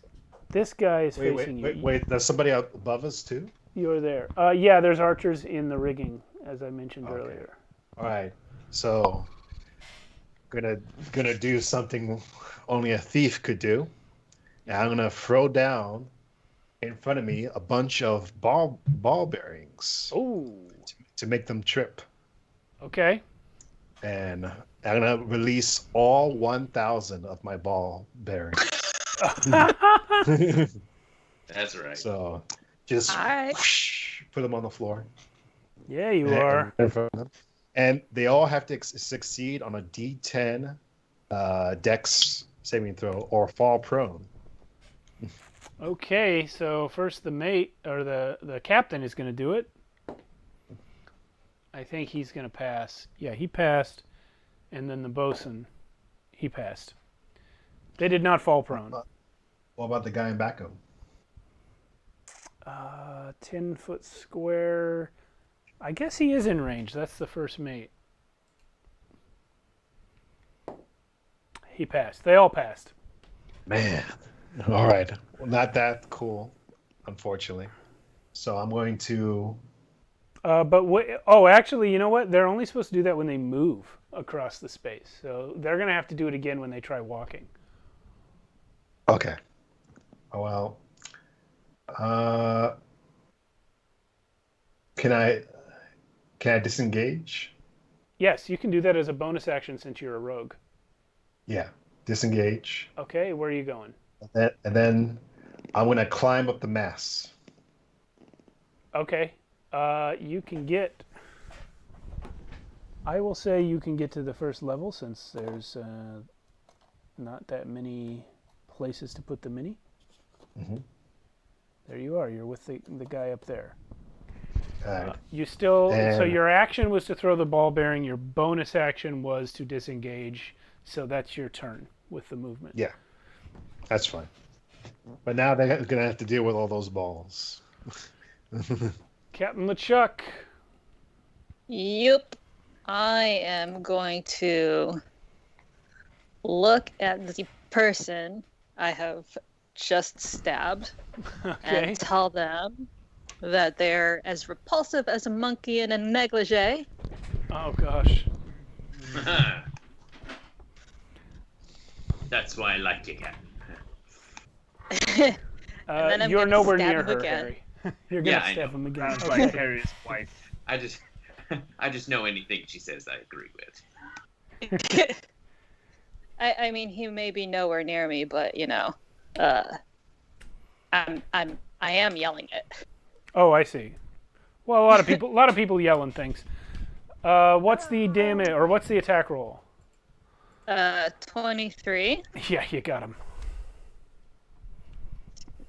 guy is facing you. Wait, there's somebody up above us too? You're there. Yeah, there's archers in the rigging, as I mentioned earlier. All right, so gonna do something only a thief could do. And I'm gonna throw down in front of me a bunch of ball bearings. Oh. To make them trip. Okay. And I'm gonna release all 1,000 of my ball bearings. That's right. So just whoosh, put them on the floor. Yeah, you are. And they all have to succeed on a D10 Dex saving throw or fall prone. Okay, so first the mate or the captain is going to do it. I think he's going to pass. Yeah, he passed. And then the bosun, he passed. They did not fall prone. What about the guy in back of him? 10-foot square. I guess he is in range. That's the first mate. He passed. They all passed. Man. All right. Well, not that cool, unfortunately. So I'm going to... actually, you know what? They're only supposed to do that when they move across the space. So they're going to have to do it again when they try walking. Okay. Oh, well. Can I disengage? Yes, you can do that as a bonus action since you're a rogue. Yeah. Disengage. Okay, where are you going? And then I'm going to climb up the mast. Okay. You can get... I will say you can get to the first level since there's not that many places to put the mini. Mm-hmm. There you are. You're with the guy up there. You still... So your action was to throw the ball bearing. Your bonus action was to disengage. So that's your turn with the movement. Yeah. That's fine. But now they're going to have to deal with all those balls. Captain LeChuck. Yep. I am going to look at the person I have just stabbed and tell them that they're as repulsive as a monkey in a negligee. Oh, gosh. That's why I like you, Captain. You're nowhere near her, Harry. You're going to stab him again. Sounds like Harry's wife. I just know anything she says I agree with. I mean, he may be nowhere near me, but I am yelling it. Oh, I see. Well, a lot of people yelling things. What's the damage or what's the attack roll? 23. Yeah, you got him.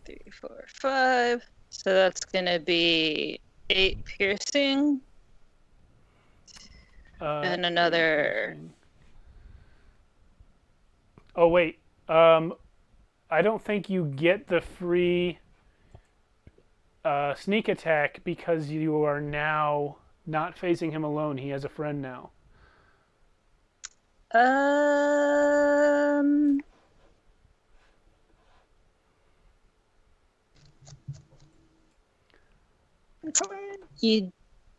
3, 4, 5. So that's gonna be 8 piercing. And another. Oh wait, I don't think you get the free sneak attack because you are now not facing him alone. He has a friend now. You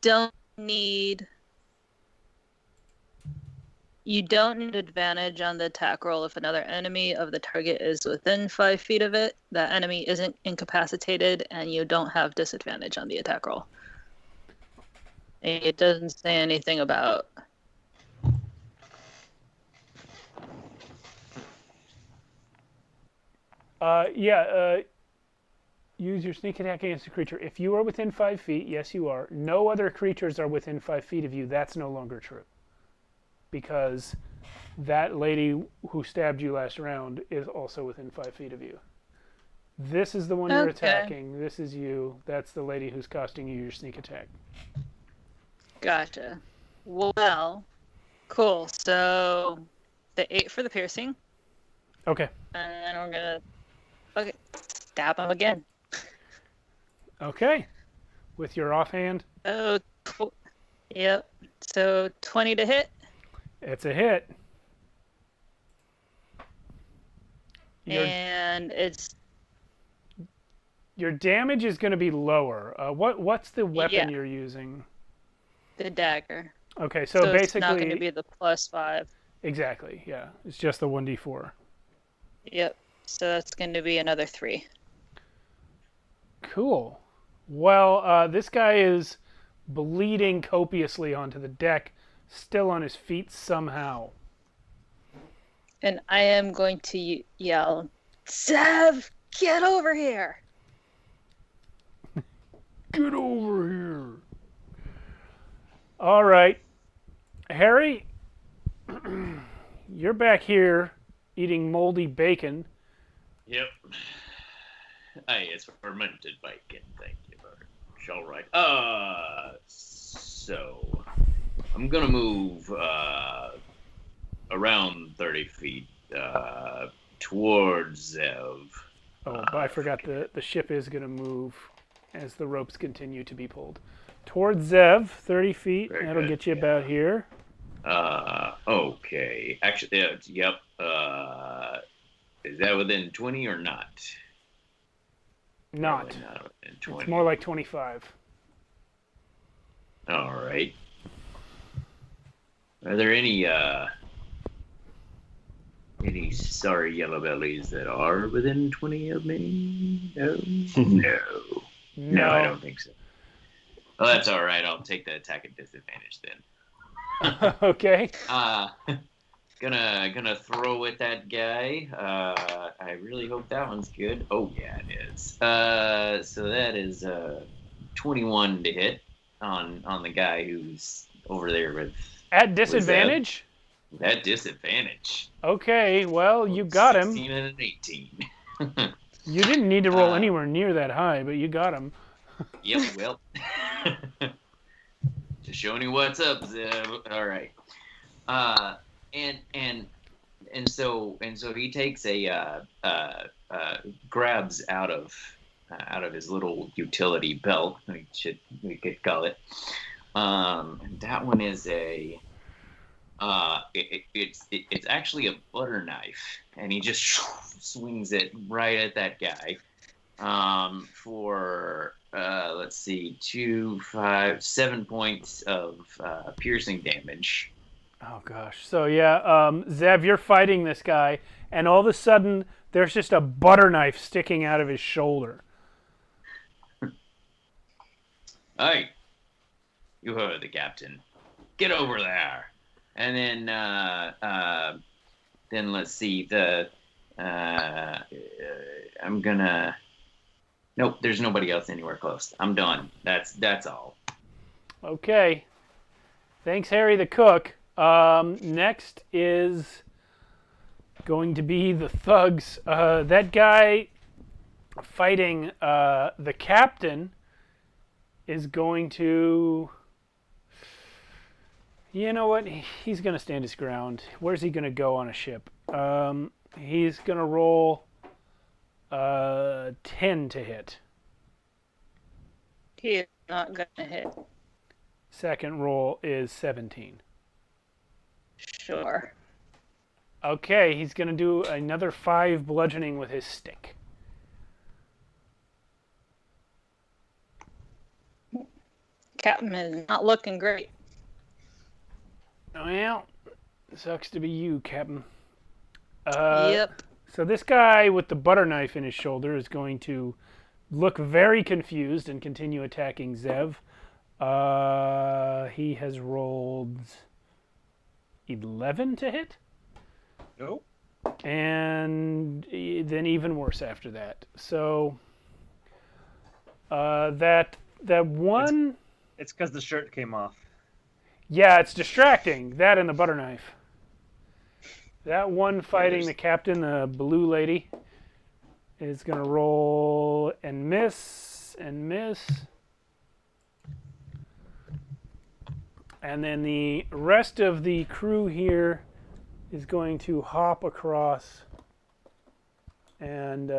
don't need advantage on the attack roll if another enemy of the target is within 5 feet of it. That enemy isn't incapacitated, and you don't have disadvantage on the attack roll. It doesn't say anything about. Use your sneak attack against a creature. If you are within 5 feet, yes, you are. No other creatures are within 5 feet of you. That's no longer true. Because that lady who stabbed you last round is also within 5 feet of you. This is the one you're attacking. This is you. That's the lady who's costing you your sneak attack. Gotcha. Well, cool. So the 8 for the piercing. Okay. And then we're gonna stab him again. Okay. With your offhand. Oh, yep. So 20 to hit. It's a hit. And your damage is going to be lower. What's the weapon you're using? The dagger. Okay, so basically it's not going to be the +5. Exactly. Yeah, it's just the 1d4. Yep. So that's going to be another 3. Cool. Well, this guy is bleeding copiously onto the deck, still on his feet somehow. And I am going to yell, "Zev, get over here!" Get over here. All right. Harry, you're back here eating moldy bacon. Yep. Aye, it's fermented bacon. Thank you, Bert. All right. So I'm gonna move around 30 feet towards Zev. Oh, but I forgot the ship is gonna move as the ropes continue to be pulled. Towards Zev, 30 feet. Very That'll good, get you yeah. about here. Okay. Actually, yep. Is that within 20 or not? Not. Probably not within 20. It's more like 25. All right. Are there any sorry yellow bellies that are within 20 of me? No. No, I don't think so. Well, that's all right. I'll take the attack at disadvantage then. Okay. Gonna throw at that guy. I really hope that one's good. Oh yeah, it is. So that is 21 to hit on the guy who's over there with. At disadvantage? At disadvantage. Okay, well, you got him. 16 and an 18. You didn't need to roll anywhere near that high, but you got him. Yep, well. Just showing you what's up, Zeb. All right. And so he takes grabs out of his little utility belt, we could call it. And that one is it's actually a butter knife, and he just swings it right at that guy. For let's see, 2, 5, 7 points of piercing damage. Oh gosh. So yeah, Zev, you're fighting this guy, and all of a sudden there's just a butter knife sticking out of his shoulder. Hey, you heard the captain. Get over there. And then let's see I'm gonna. Nope, there's nobody else anywhere close. I'm done. That's all. Okay. Thanks, Harry the cook. Next is going to be the thugs. That guy fighting the captain is going to... You know what? He's going to stand his ground. Where's he going to go on a ship? He's going to roll 10 to hit. He is not going to hit. Second roll is 17. Sure. Okay, he's going to do another 5 bludgeoning with his stick. Captain is not looking great. Well, sucks to be you, Captain. Yep. So this guy with the butter knife in his shoulder is going to look very confused and continue attacking Zev. He has rolled 11 to hit. Nope. And then even worse after that. So that one... It's because the shirt came off. Yeah, it's distracting. That and the butter knife. That one fighting the captain, the blue lady, is going to roll and miss and miss. And then the rest of the crew here is going to hop across and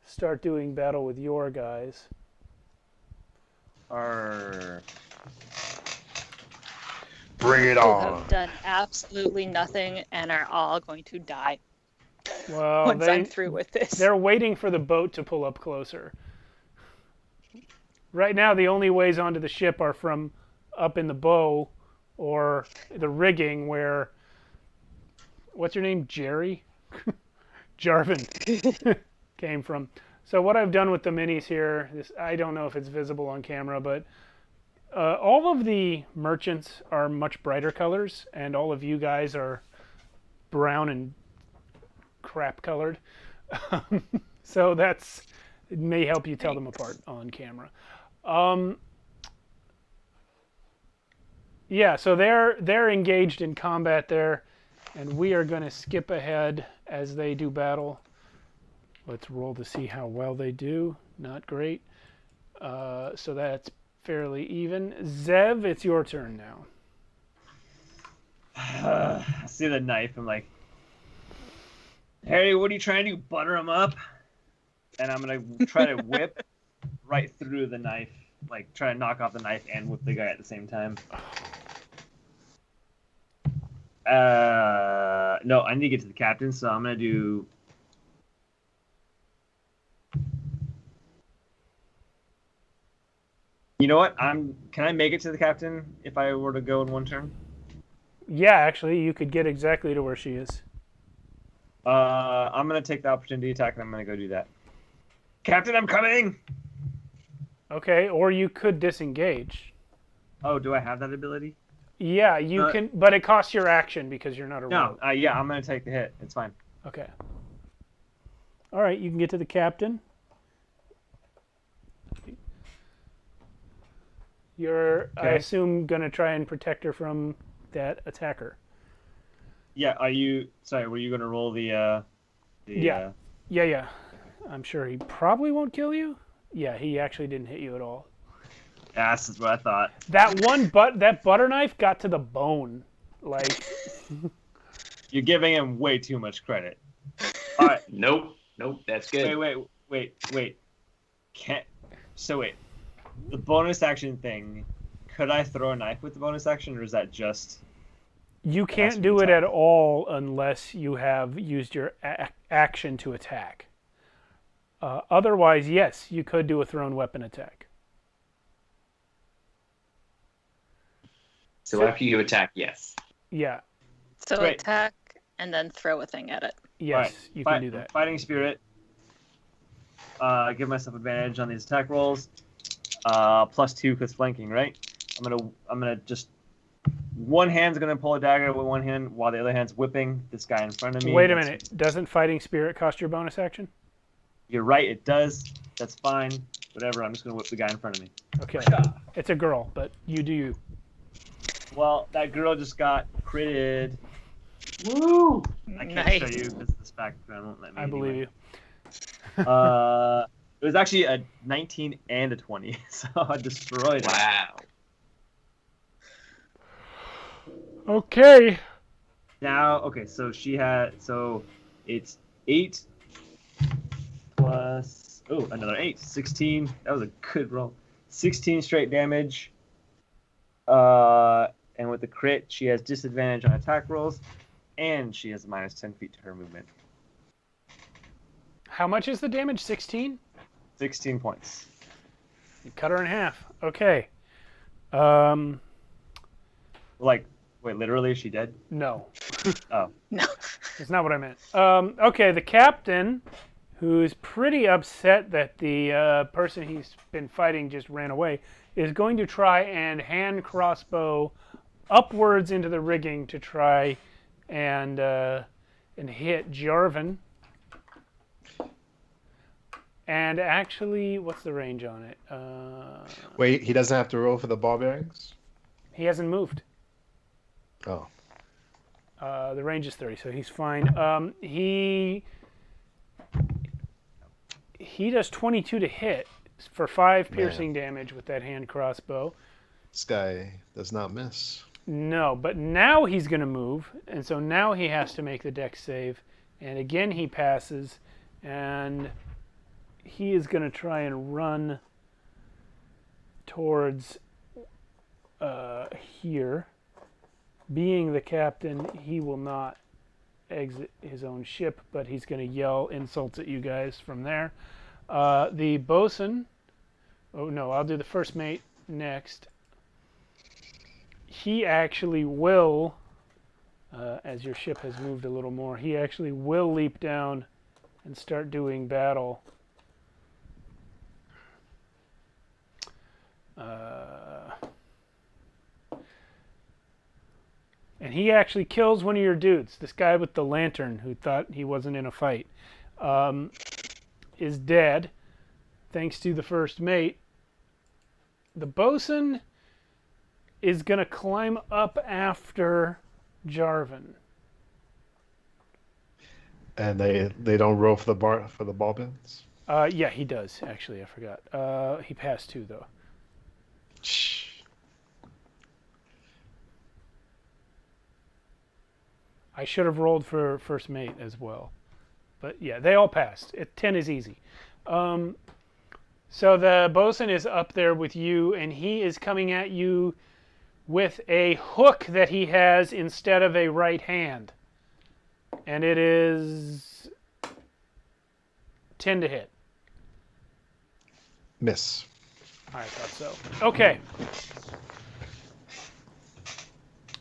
start doing battle with your guys. Bring it Who on. have done absolutely nothing and are all going to die Well, once I'm through with this. they're waiting for the boat to pull up closer. Right now, the only ways onto the ship are from up in the bow or the rigging where... What's your name? Jerry? Jarvan came from. So what I've done with the minis here, I don't know if it's visible on camera, but all of the merchants are much brighter colors, and all of you guys are brown and crap colored. So it may help you tell them apart on camera. Yeah, so they're engaged in combat there, and we are going to skip ahead as they do battle. Let's roll to see how well they do. Not great. So that's fairly even. Zev, it's your turn now. I see the knife. I'm like, Harry, what are you trying to do? Butter him up? And I'm going to try to whip right through the knife. Like, try to knock off the knife and whip the guy at the same time. No, I need to get to the captain, so I'm going to do... You know what? Can I make it to the captain if I were to go in one turn? Yeah, actually, you could get exactly to where she is. I'm going to take the opportunity attack, and I'm going to go do that. Captain, I'm coming! Okay, or you could disengage. Oh, do I have that ability? Yeah, you can, but it costs your action because you're not a No, rogue. yeah, I'm going to take the hit. It's fine. Okay. All right, you can get to the captain. You're, I assume, going to try and protect her from that attacker. Yeah, were you going to roll the Yeah. I'm sure he probably won't kill you. Yeah, he actually didn't hit you at all. Yeah, that's what I thought. That butter knife got to the bone. Like, You're giving him way too much credit. All right. Nope, that's good. Wait. Wait. The bonus action thing, could I throw a knife with the bonus action, or is that just... you can't do it at all unless you have used your action to attack. Otherwise, yes, you could do a thrown weapon attack. So after you attack, yes. Yeah. So Great. attack and then throw a thing at it. Yes, Right. you can do that. Fighting spirit. Give myself advantage on these attack rolls. +2 because flanking, right? I'm gonna just one hand's gonna pull a dagger with one hand, while the other hand's whipping this guy in front of me. Wait a minute. Doesn't Fighting Spirit cost your bonus action? You're right, it does. That's fine. Whatever. I'm just gonna whip the guy in front of me. Okay. It's a girl, but you do you. Well, that girl just got critted. Woo! I can't Nice. show you because the background won't let me. I believe you. It was actually a 19 and a 20, so I destroyed it. Wow. Okay. Now, okay, so it's 8 plus, another 8, 16. That was a good roll. 16 straight damage. And with the crit, she has disadvantage on attack rolls, and she has minus 10 feet to her movement. How much is the damage? 16? 16 points. You cut her in half. Okay. Like, wait, literally, is she dead? No. Oh. No. That's not what I meant. Okay, the captain, who's pretty upset that the person he's been fighting just ran away, is going to try and hand crossbow upwards into the rigging to try and hit Jarvan. And actually, what's the range on it? Wait, he doesn't have to roll for the ball bearings? He hasn't moved. Oh. The range is 30, so he's fine. He does 22 to hit for 5 piercing damage with that hand crossbow. This guy does not miss. No, but now he's going to move, and so now he has to make the dex save. And again, he passes, and he is going to try and run towards here. Being the captain, he will not exit his own ship, but he's going to yell insults at you guys from there. The bosun, oh no, I'll do the first mate next. He actually will, as your ship has moved a little more, he actually will leap down and start doing battle. And he actually kills one of your dudes. This guy with the lantern who thought he wasn't in a fight is dead, thanks to the first mate. The bosun is going to climb up after Jarvan. And they don't roll for the ball bearings? Yeah, he does, actually. I forgot. He passed 2, though. Shh. I should have rolled for first mate as well. But yeah, they all passed. 10 is easy. So the bosun is up there with you, and he is coming at you with a hook that he has instead of a right hand. And it is 10 to hit. Miss. I thought so. Okay.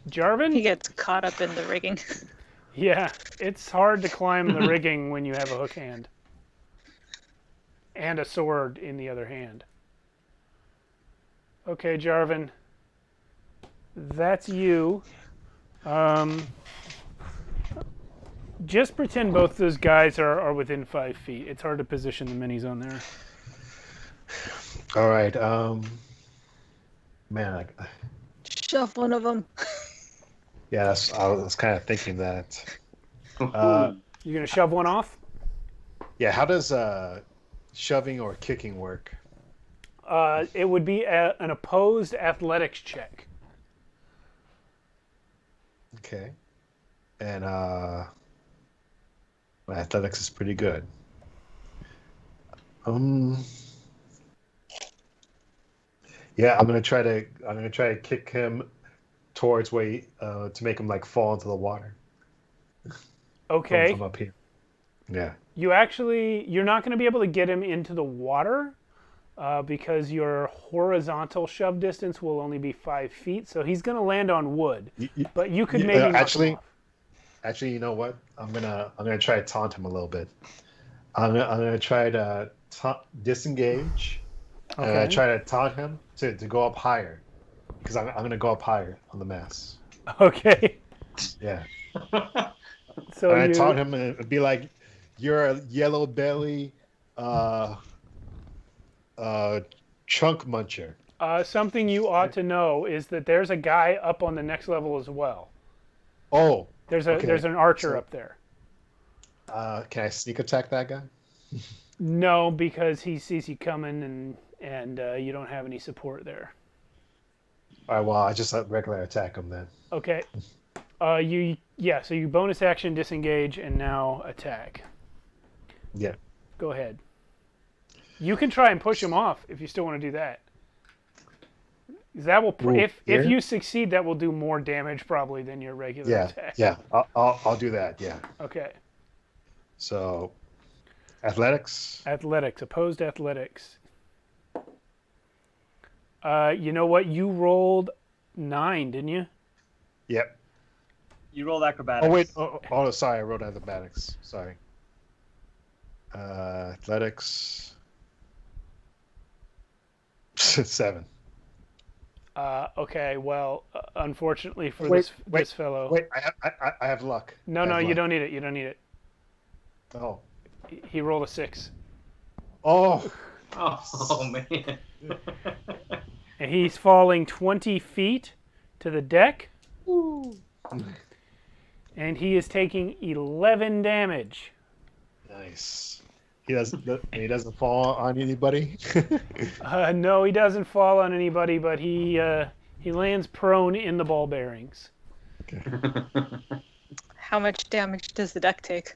Jarvan? He gets caught up in the rigging. Yeah, it's hard to climb the rigging when you have a hook hand. And a sword in the other hand. Okay, Jarvan. That's you. Just pretend both those guys are within 5 feet. It's hard to position the minis on there. All right. Man, Shove one of them. yeah, I was kind of thinking that. You gonna shove one off? Yeah, how does shoving or kicking work? It would be an opposed athletics check. Okay. And my athletics is pretty good. Yeah, I'm gonna try to kick him towards where to make him like fall into the water. Okay. From up here. Yeah. You're not going to be able to get him into the water because your horizontal shove distance will only be 5 feet. So he's going to land on wood. But you could maybe knock him off. Actually, you know what? I'm gonna try to taunt him a little bit. I'm gonna try to disengage. Okay. And I try to taunt him to go up higher, because I'm gonna go up higher on the mast. Okay. Yeah. So And I you taught him it'd be like, you're a yellow belly, chunk muncher. something you ought to know is that there's a guy up on the next level as well. Oh. There's Okay. an archer So- up there. Can I sneak attack that guy? No, because he sees you coming and you don't have any support there. All right. Well, I just regular attack him then. Okay. So you bonus action disengage and now attack. Yeah. Go ahead. You can try and push him off if you still want to do that. 'Cause that will if you succeed, that will do more damage probably than your regular attack. Yeah. I'll do that. Yeah. Okay. So, athletics. Opposed athletics. You know what? You rolled 9, didn't you? Yep. You rolled acrobatics. Oh wait. Oh, sorry. I wrote acrobatics. Sorry. Athletics. 7. Okay. Well, unfortunately for Wait, this fellow. Wait. I have luck. No, you don't need it. You don't need it. Oh. He rolled a 6. Oh. Oh man. And he's falling 20 feet to the deck. And he is taking 11 damage. Nice. He doesn't fall on anybody. No, he doesn't fall on anybody, but he lands prone in the ball bearings. Okay. How much damage does the deck take?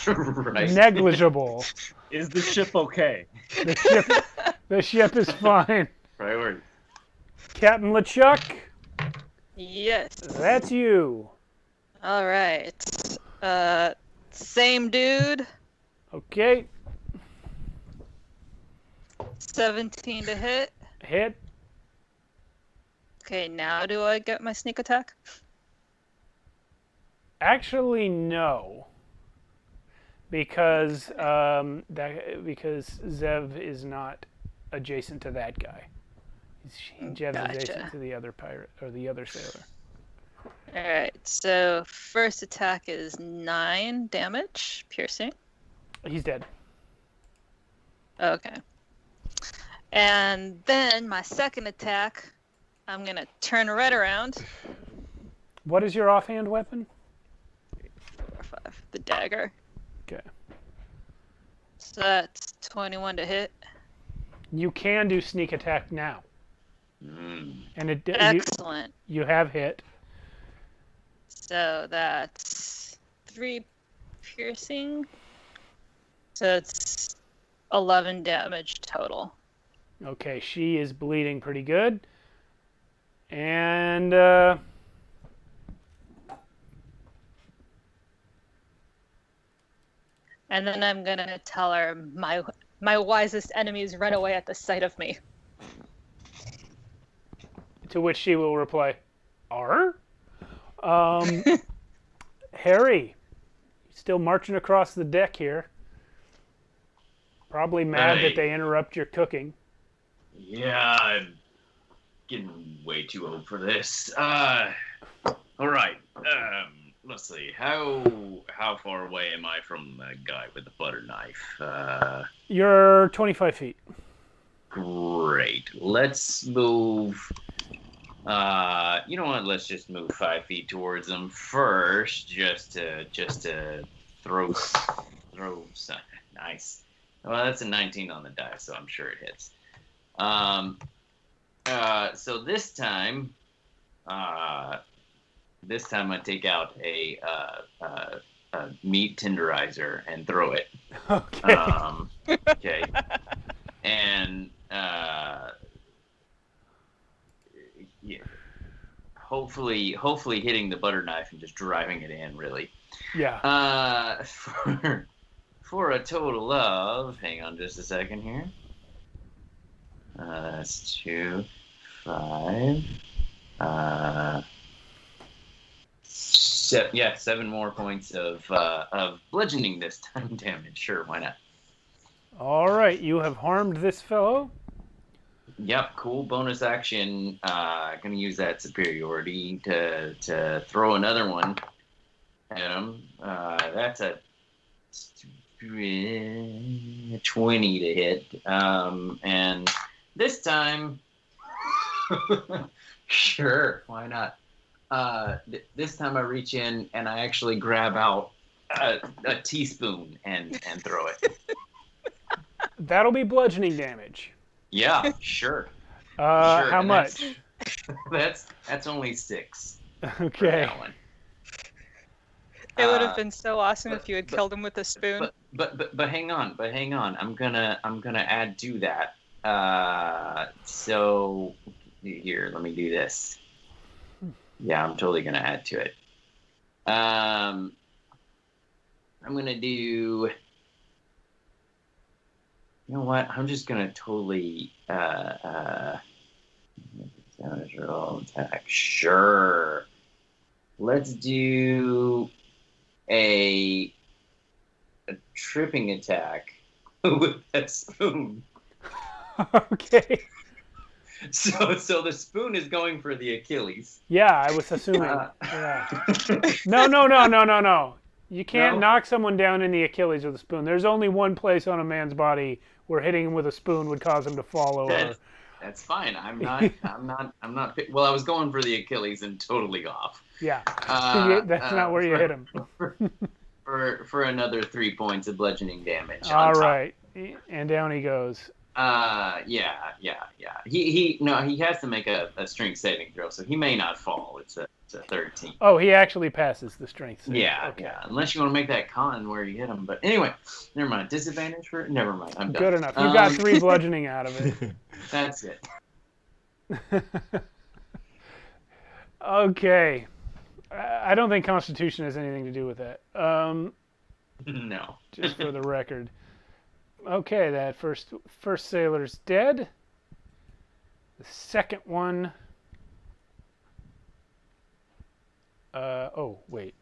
Right. Negligible. Is the ship okay? The ship is fine. Priority. Captain LeChuck, Yes. that's you. All right. Same dude. Okay, 17 to hit. hit. Okay, now do I get my sneak attack? Actually, no. Because Zev is not adjacent to that guy. Jev's Gotcha. adjacent to the other pirate or the other sailor. All right. So first attack is 9 damage, piercing. He's dead. Okay. And then my second attack, I'm gonna turn right around. What is your offhand weapon? 4, 5. The dagger. Okay. So that's 21 to hit. You can do sneak attack now, and Excellent. you have hit. So that's 3 piercing. So it's 11 damage total. Okay, she is bleeding pretty good, and And then I'm gonna tell her my wisest enemies run away at the sight of me. to which she will reply, "Arr?" Harry, still marching across the deck here. Probably mad that Hey. they interrupt your cooking. Yeah, I'm getting way too old for this. All right. Let's see. How far away am I from the guy with the butter knife? You're 25 feet. Great. Let's move. You know what? Let's just move 5 feet towards him first, just to throw. Nice. Well, that's a 19 on the die, so I'm sure it hits. So this time I take out a meat tenderizer and throw it. Okay. Okay. And yeah, hopefully hitting the butter knife and just driving it in, really. Yeah. For a total of, hang on just a second here. That's 2, 5. 7 more points of bludgeoning this time damage. Sure, why not? All right, you have harmed this fellow. Yep, cool bonus action. Gonna use that superiority to throw another one at him. That's a 20 to hit. And this time, sure, why not? This time I reach in and I actually grab out a teaspoon and throw it. That'll be bludgeoning damage. Yeah, sure. Sure, How and much? That's only 6. For Okay. that one. It would have been so awesome if you had killed him with a spoon. But hang on. I'm gonna add to that. So here, let me do this. Yeah, I'm totally gonna add to it. I'm gonna do. You know what? I'm just gonna totally roll attack. Sure. Let's do a tripping attack with that spoon. Okay. So the spoon is going for the Achilles. Yeah, I was assuming. Yeah. No. You can't knock someone down in the Achilles with a spoon. There's only one place on a man's body where hitting him with a spoon would cause him to fall over. That's fine. I'm not. Well, I was going for the Achilles and totally off. Yeah. That's not where you hit him. For another 3 points of bludgeoning damage. All right. And down he goes. Yeah. He has to make a strength saving throw, so he may not fall. It's a 13. Oh, he actually passes the strength save. Yeah, Okay. yeah. Unless you want to make that con where you hit him. But anyway, never mind. Disadvantage for it? Never mind. I'm done. Good enough. You got 3 bludgeoning out of it. That's it. Okay. I don't think Constitution has anything to do with that. No. Just for the record. Okay, that first sailor's dead. The second one. Oh, wait.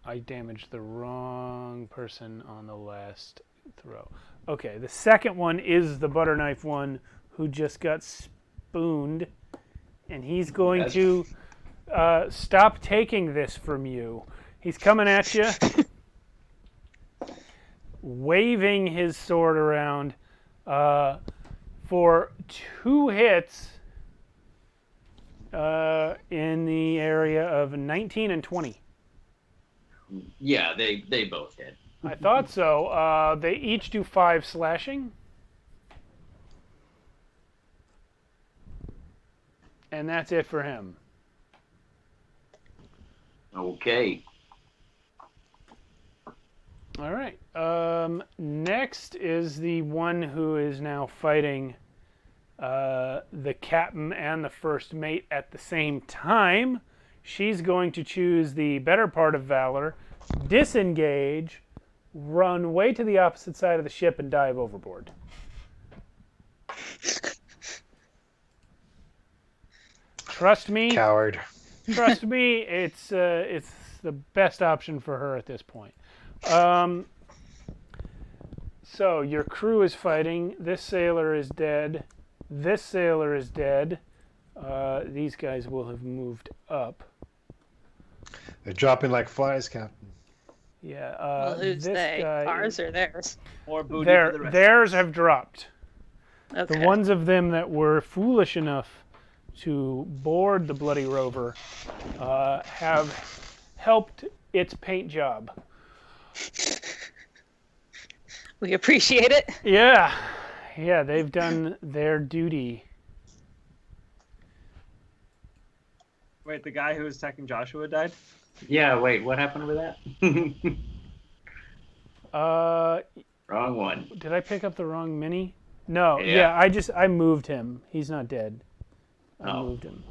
I damaged the wrong person on the last throw. Okay, the second one is the butter knife one who just got spooned. And he's going to stop taking this from you. He's coming at you, waving his sword around for 2 hits in the area of 19 and 20. Yeah, they both hit. I thought so. They each do 5 slashing. And that's it for him. Okay. All right. Next is the one who is now fighting the captain and the first mate at the same time. She's going to choose the better part of valor, disengage, run way to the opposite side of the ship, and dive overboard. Trust me. Coward. Trust me, it's the best option for her at this point. So your crew is fighting. This sailor is dead. This sailor is dead. These guys will have moved up. They're dropping like flies, Captain. Yeah. Well, who's this they? guy Ours or theirs? More booty for the rest. Theirs have dropped. Okay. The ones of them that were foolish enough to board the Bloody Rover have helped its paint job. We appreciate it. Yeah, they've done their duty. Wait, the guy who was attacking Joshua died? Yeah, wait, what happened with that? Wrong one. Did I pick up the wrong mini? No, Yeah. I moved him. He's not dead. I Oh. moved him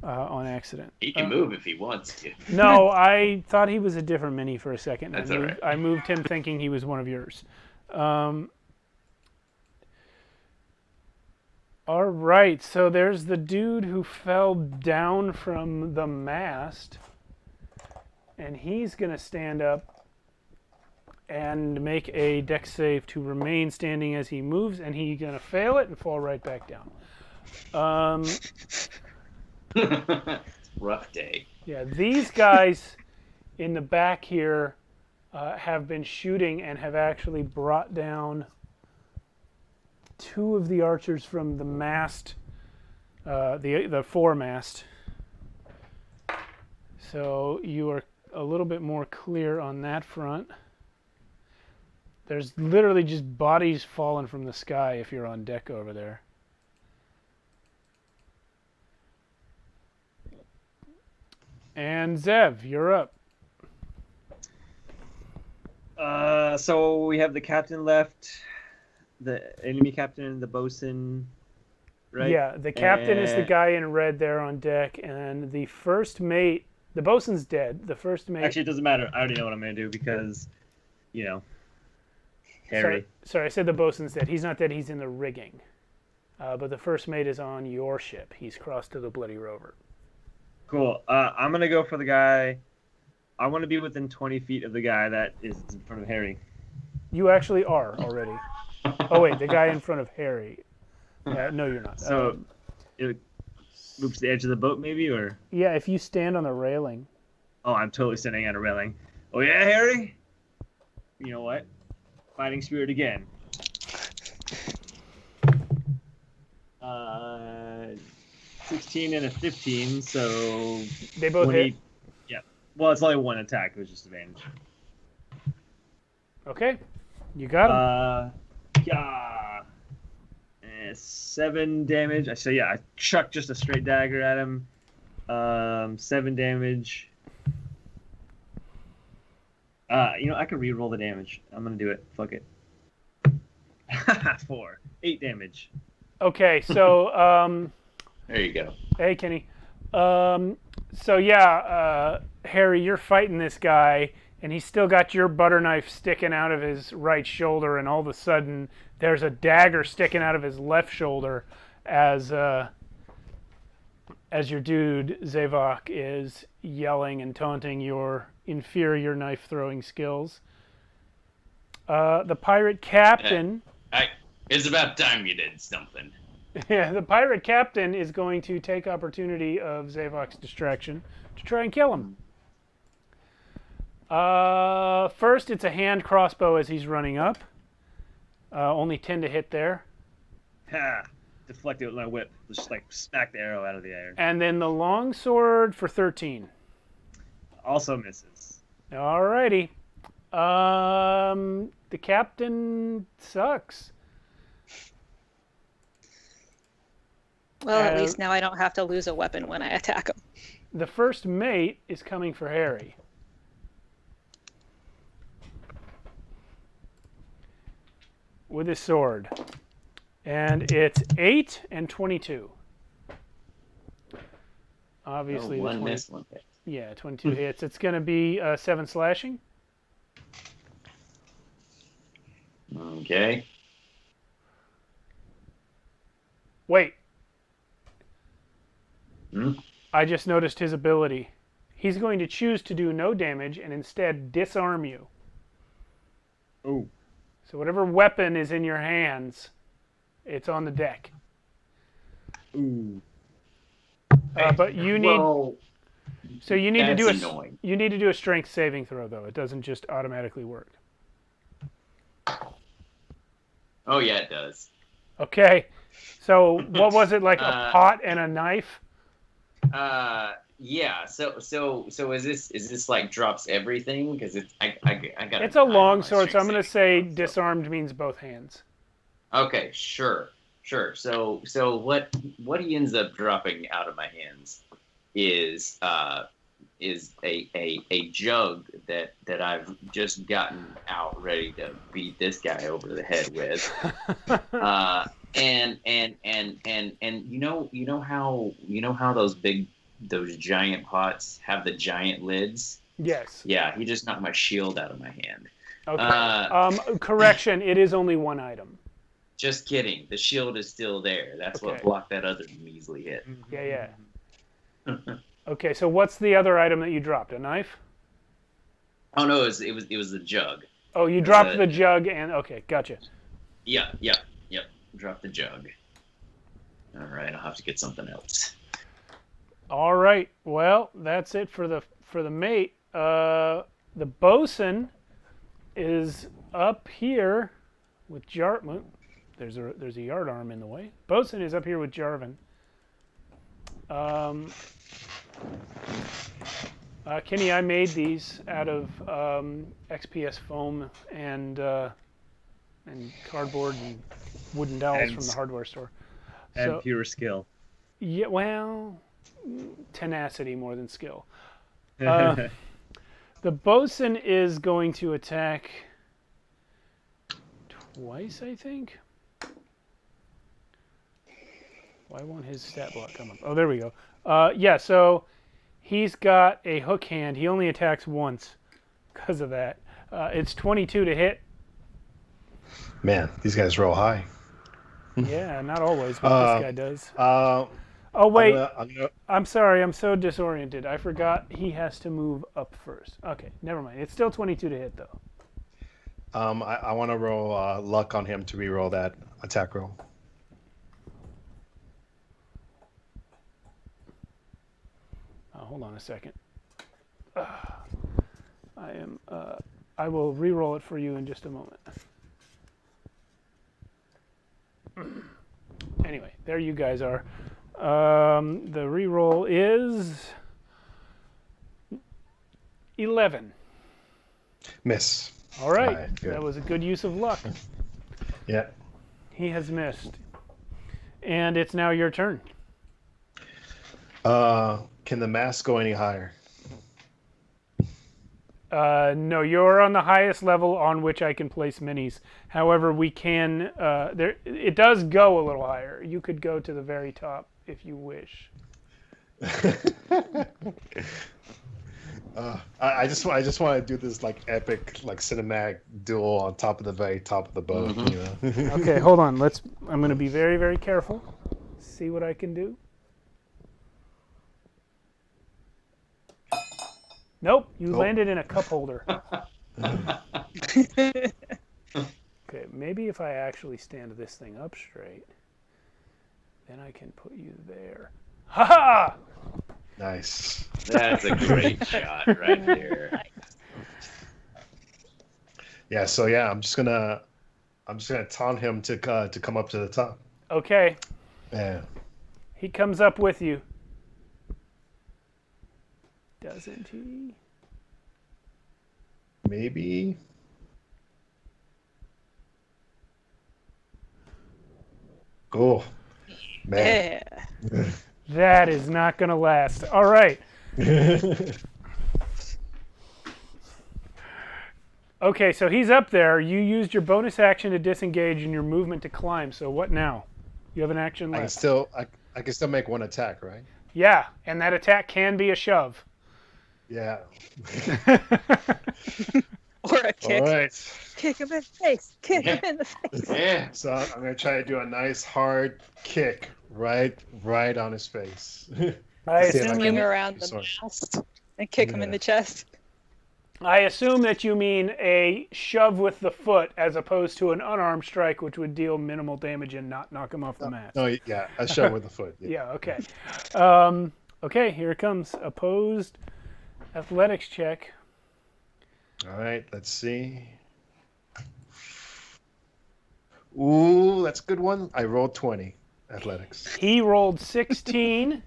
on accident. He can move if he wants to. No, I thought he was a different mini for a second. That's I all moved, right. I moved him thinking he was one of yours. All right, so there's the dude who fell down from the mast, and he's going to stand up and make a dex save to remain standing as he moves, and he's going to fail it and fall right back down. Rough day. Yeah, these guys in the back here have been shooting and have actually brought down 2 of the archers from the mast, the foremast. So you are a little bit more clear on that front. There's literally just bodies falling from the sky if you're on deck over there. And Zev, you're up. So we have the captain left, the enemy captain, the bosun, right? Yeah, the captain is the guy in red there on deck, and the first mate, the bosun's dead. The first mate. Actually, it doesn't matter. I already know what I'm going to do because, Harry. Sorry, I said the bosun's dead. He's not dead. He's in the rigging. But the first mate is on your ship. He's crossed to the Bloody Rover. Cool. I'm going to go for the guy. I want to be within 20 feet of the guy that is in front of Harry. You actually are already. Oh, wait, the guy in front of Harry. No, you're not. So it moves to the edge of the boat, maybe? Or yeah, if you stand on the railing. Oh, I'm totally standing on a railing. Oh, yeah, Harry? You know what? Fighting spirit again. 16 and a 15, so... They both hit? Yeah. Well, it's only one attack. It was just advantage. Okay. You got him. Yeah. 7 damage. I chucked just a straight dagger at him. 7 damage. I can re-roll the damage. I'm gonna do it. Fuck it. 4. 8 damage. Okay, so There you go. hey Kenny. Harry, you're fighting this guy, and he's still got your butter knife sticking out of his right shoulder, and all of a sudden there's a dagger sticking out of his left shoulder as your dude Zavok is yelling and taunting your inferior knife throwing skills. The pirate captain. It's about time you did something. Yeah, the pirate captain is going to take opportunity of Zavok's distraction to try and kill him. First, it's a hand crossbow as he's running up. Only 10 to hit there. Ha! Deflect it with my whip. Just smack the arrow out of the air. And then the long sword for 13. Also misses. Alrighty. The captain sucks. Well, at least now I don't have to lose a weapon when I attack him. The first mate is coming for Harry. With his sword. And it's 8 and 22. Obviously, one miss, one hit. Yeah, 22 hits. It's going to be 7 slashing. Okay. Wait. Hmm? I just noticed his ability. He's going to choose to do no damage and instead disarm you. Oh. So whatever weapon is in your hands, it's on the deck. Ooh. But you need. Well, so you need to do annoying. You need to do a strength saving throw though. It doesn't just automatically work. Oh yeah, it does. Okay. So what was it, like a pot and a knife? Yeah. So is this like drops everything? Because it's I got. It's a long sword, so I'm going to say disarmed means both hands. Okay, sure. So what he ends up dropping out of my hands is a jug that I've just gotten out ready to beat this guy over the head with. And you know how those giant pots have the giant lids? Yes. Yeah, he just knocked my shield out of my hand. Okay. Correction, it is only one item. Just kidding. The shield is still there. That's Okay. what blocked that other measly hit. Yeah. Okay, so what's the other item that you dropped? A knife? Oh no, it was the jug. Oh, you dropped the jug and okay, gotcha. Yep. Drop the jug. All right, I'll have to get something else. All right. Well, that's it for the mate. The bosun is up here with Jarvan. There's a yard arm in the way. Bosun is up here with Jarvan. Kenny, I made these out of XPS foam and cardboard and wooden dowels from the hardware store. And pure skill. Yeah, well, tenacity more than skill. The bosun is going to attack twice, I think. Why won't his stat block come up? Oh, there we go. Yeah, so he's got a hook hand. He only attacks once because of that. It's 22 to hit. Man, these guys roll high. Yeah, not always, but this guy does. Oh wait, I'm sorry, I'm so disoriented. I forgot he has to move up first. Okay, never mind. It's still 22 to hit, though. I want to roll luck on him to re-roll that attack roll. Hold on a second. I will re-roll it for you in just a moment. Anyway, there you guys are. The re-roll is 11. Miss. All right. That was a good use of luck. Yeah. He has missed. And it's now your turn. Can the mask go any higher? No, you're on the highest level on which I can place minis. However, we can. It does go a little higher. You could go to the very top if you wish. I just want to do this like epic, like cinematic duel on top of the very top of the boat. Mm-hmm. You know? Okay, hold on. I'm going to be very, very careful. See what I can do. Nope, you landed in a cup holder. Okay, maybe if I actually stand this thing up straight, then I can put you there. Ha ha! Nice. That's a great shot right there. Yeah. So yeah, I'm just gonna taunt him to come up to the top. Okay. Yeah. He comes up with you. Doesn't he? Maybe. Oh, man. Yeah. That is not going to last. All right. Okay, so he's up there. You used your bonus action to disengage and your movement to climb. So what now? You have an action left. I can still make one attack, right? Yeah, and that attack can be a shove. Yeah. Or a kick. All right. Kick him in the face. Kick him in the face. Yeah. So I'm gonna try to do a nice hard kick right on his face. I See if assume I Swing can- around the Sorry. mast and kick him in the chest. that you mean a shove with the foot as opposed to an unarmed strike, which would deal minimal damage and not knock him off the mast. No, yeah, a shove with the foot. Yeah. Yeah, okay. Okay, here it comes. Opposed athletics check. All right, let's see. Ooh, that's a good one. I rolled 20 athletics. He rolled 16.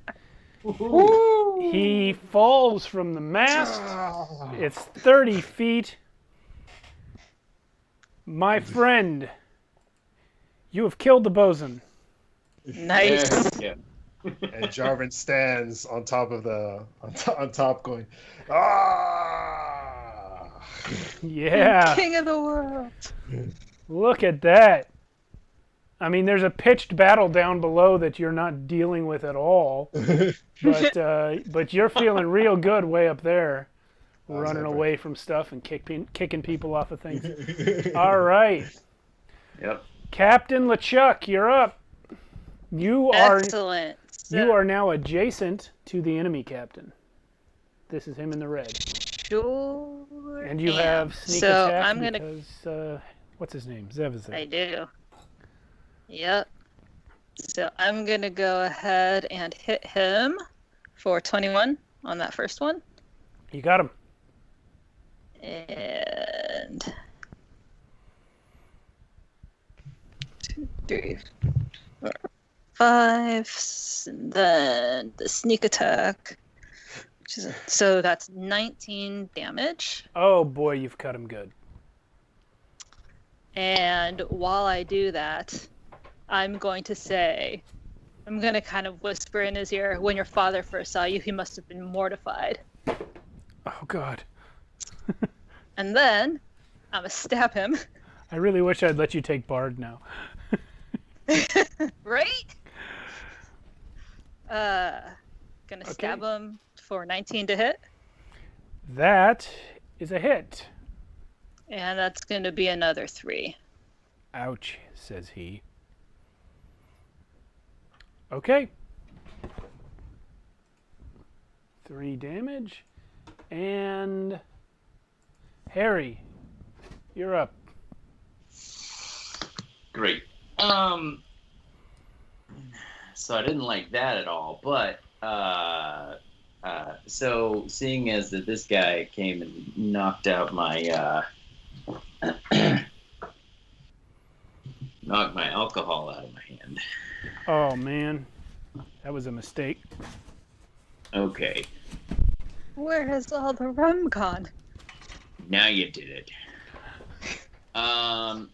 He falls from the mast. It's 30 feet. My friend, you have killed the bosun. Nice. Yeah. And Jarvan stands on top of on top going, ah! Yeah. King of the world. Look at that. I mean, there's a pitched battle down below that you're not dealing with at all. But you're feeling real good way up there, running away from stuff and kicking people off of things. All right. Yep. Captain LeChuck, you're up. Excellent. You are now adjacent to the enemy captain. This is him in the red. Sure. And you have sneak So attack I'm gonna. because, what's his name? Zev is there. I do. Yep. So I'm going to go ahead and hit him for 21 on that first one. You got him. And 2, 3, 4, 5. And then the sneak attack. So that's 19 damage. Oh boy, you've cut him good. And while I do that, I'm going to kind of whisper in his ear, when your father first saw you, he must have been mortified. Oh God. And then I'm going to stab him. I really wish I'd let you take Bard now. Right? Gonna stab him for 19 to hit. That is a hit. And that's going to be another 3. Ouch, says he. Okay. 3 damage. And Harry, you're up. Great. So I didn't like that at all, but so seeing as that this guy came and knocked out my knocked my alcohol out of my hand. Oh man, that was a mistake. Okay, Where has all the rum gone? now you did it. And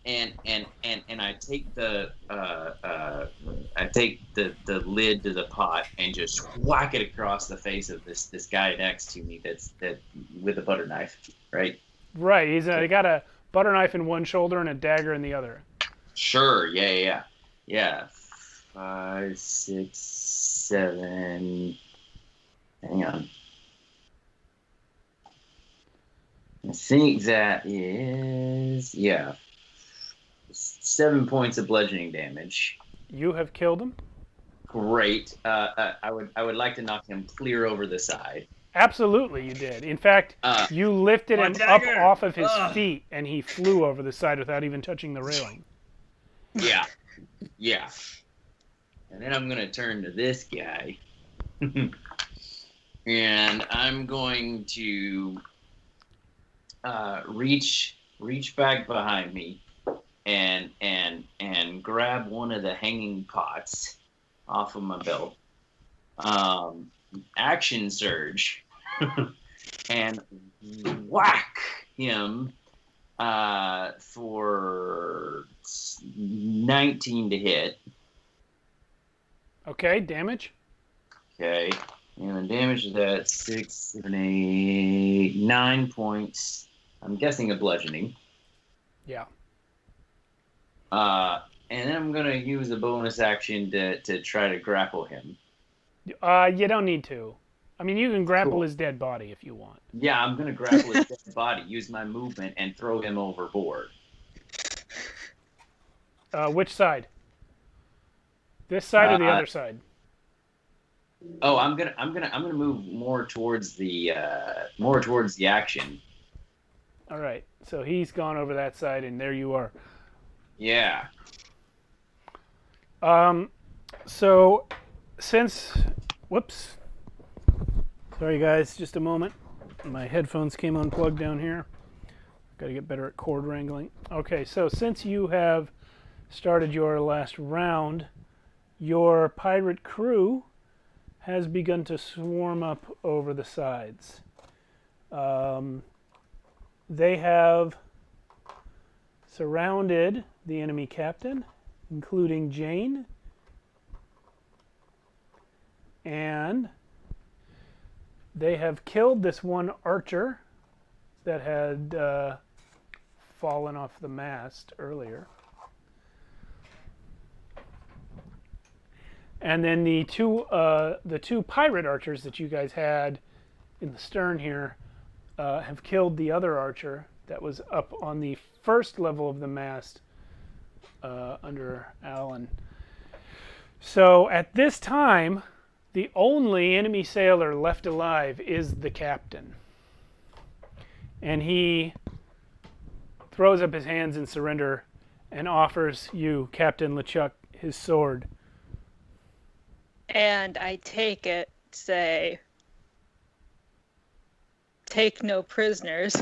I take the the lid to the pot and just whack it across the face of this guy next to me that with a butter knife, right? Right, he got a butter knife in one shoulder and a dagger in the other. Sure, yeah. 5, 6, 7. Hang on. I think that is 7 points of bludgeoning damage. You have killed him? Great. I would like to knock him clear over the side. Absolutely, you did. In fact, you lifted him up dagger! off of his feet, and he flew over the side without even touching the railing. Yeah. And then I'm going to turn to this guy. And I'm going to reach back behind me and grab one of the hanging pots off of my belt. Action surge. And whack him for 19 to hit. Okay, damage? Okay. And the damage is at 6, 7, 8, 9 points. I'm guessing a bludgeoning. Yeah. And then I'm going to use a bonus action to try to grapple him. You don't need to. I mean, you can grapple Cool. his dead body if you want. Yeah, I'm going to grapple his dead body, use my movement, and throw him overboard. Which side? This side or the other side? Oh, I'm gonna move more towards the action. All right. So he's gone over that side, and there you are. Yeah. So since, whoops. Sorry guys, just a moment. My headphones came unplugged down here. Got to get better at cord wrangling. Okay, so since you have started your last round, your pirate crew has begun to swarm up over the sides. They have surrounded the enemy captain, including Jane, and they have killed this one archer that had fallen off the mast earlier. And then the two pirate archers that you guys had in the stern here have killed the other archer that was up on the first level of the mast under Alan. So at this time, the only enemy sailor left alive is the captain. And he throws up his hands in surrender and offers you, Captain LeChuck, his sword And I take it, say, take no prisoners.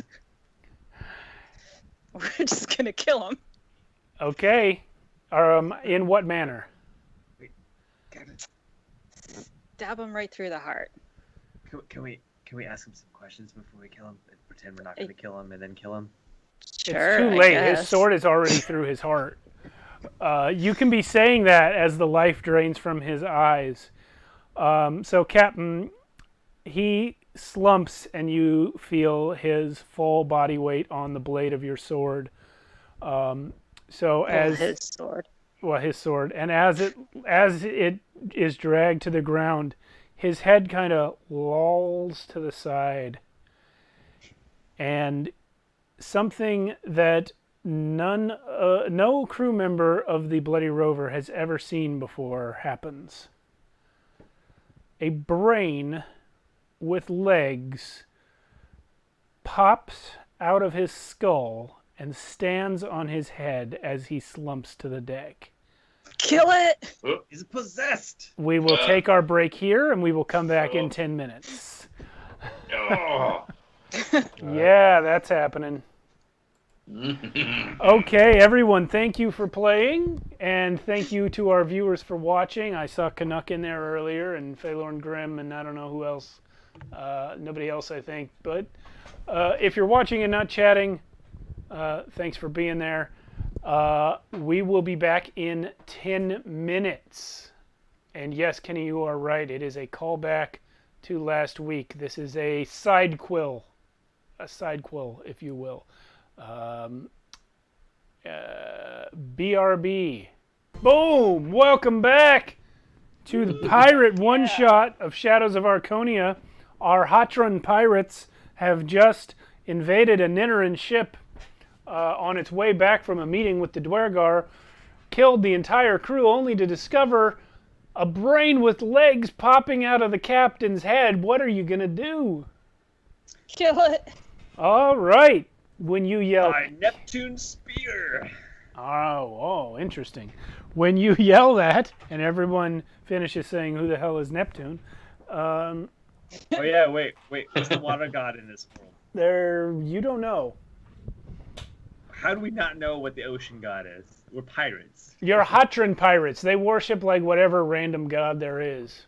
We're just gonna kill him. Okay. In what manner? Stab him right through the heart. Can we ask him some questions before we kill him? And pretend we're not going to kill him and then kill him? Sure, It's too I late. guess. His sword is already through his heart. You can be saying that as the life drains from his eyes. So, Captain, he slumps and you feel his full body weight on the blade of your sword. His sword. Well, his sword, and as it is dragged to the ground, his head kind of lolls to the side, and something that no crew member of the Bloody Rover has ever seen before happens. A brain with legs pops out of his skull and stands on his head as he slumps to the deck. Kill it! He's possessed! We will take our break here, and we will come back in 10 minutes. Yeah, that's happening. Okay, everyone, thank you for playing, and thank you to our viewers for watching. I saw Canuck in there earlier, and Phalorn Grimm, and I don't know who else. Nobody else, I think. But if you're watching and not chatting, thanks for being there. We will be back in 10 minutes. And yes, Kenny, you are right. It is a callback to last week. This is a side quill, if you will. BRB. Boom! Welcome back to the pirate one-shot of Shadows of Archonia. Our Hatraa pirates have just invaded a Ninneran ship on its way back from a meeting with the Dwergar, killed the entire crew only to discover a brain with legs popping out of the captain's head. What are you going to do? Kill it! All right. When you yell... My Neptune spear! Oh, interesting. When you yell that, and everyone finishes saying, who the hell is Neptune? Oh yeah, wait. What's the water god in this world? You don't know. How do we not know what the ocean god is? We're pirates. You're Hatraa pirates. They worship like whatever random god there is.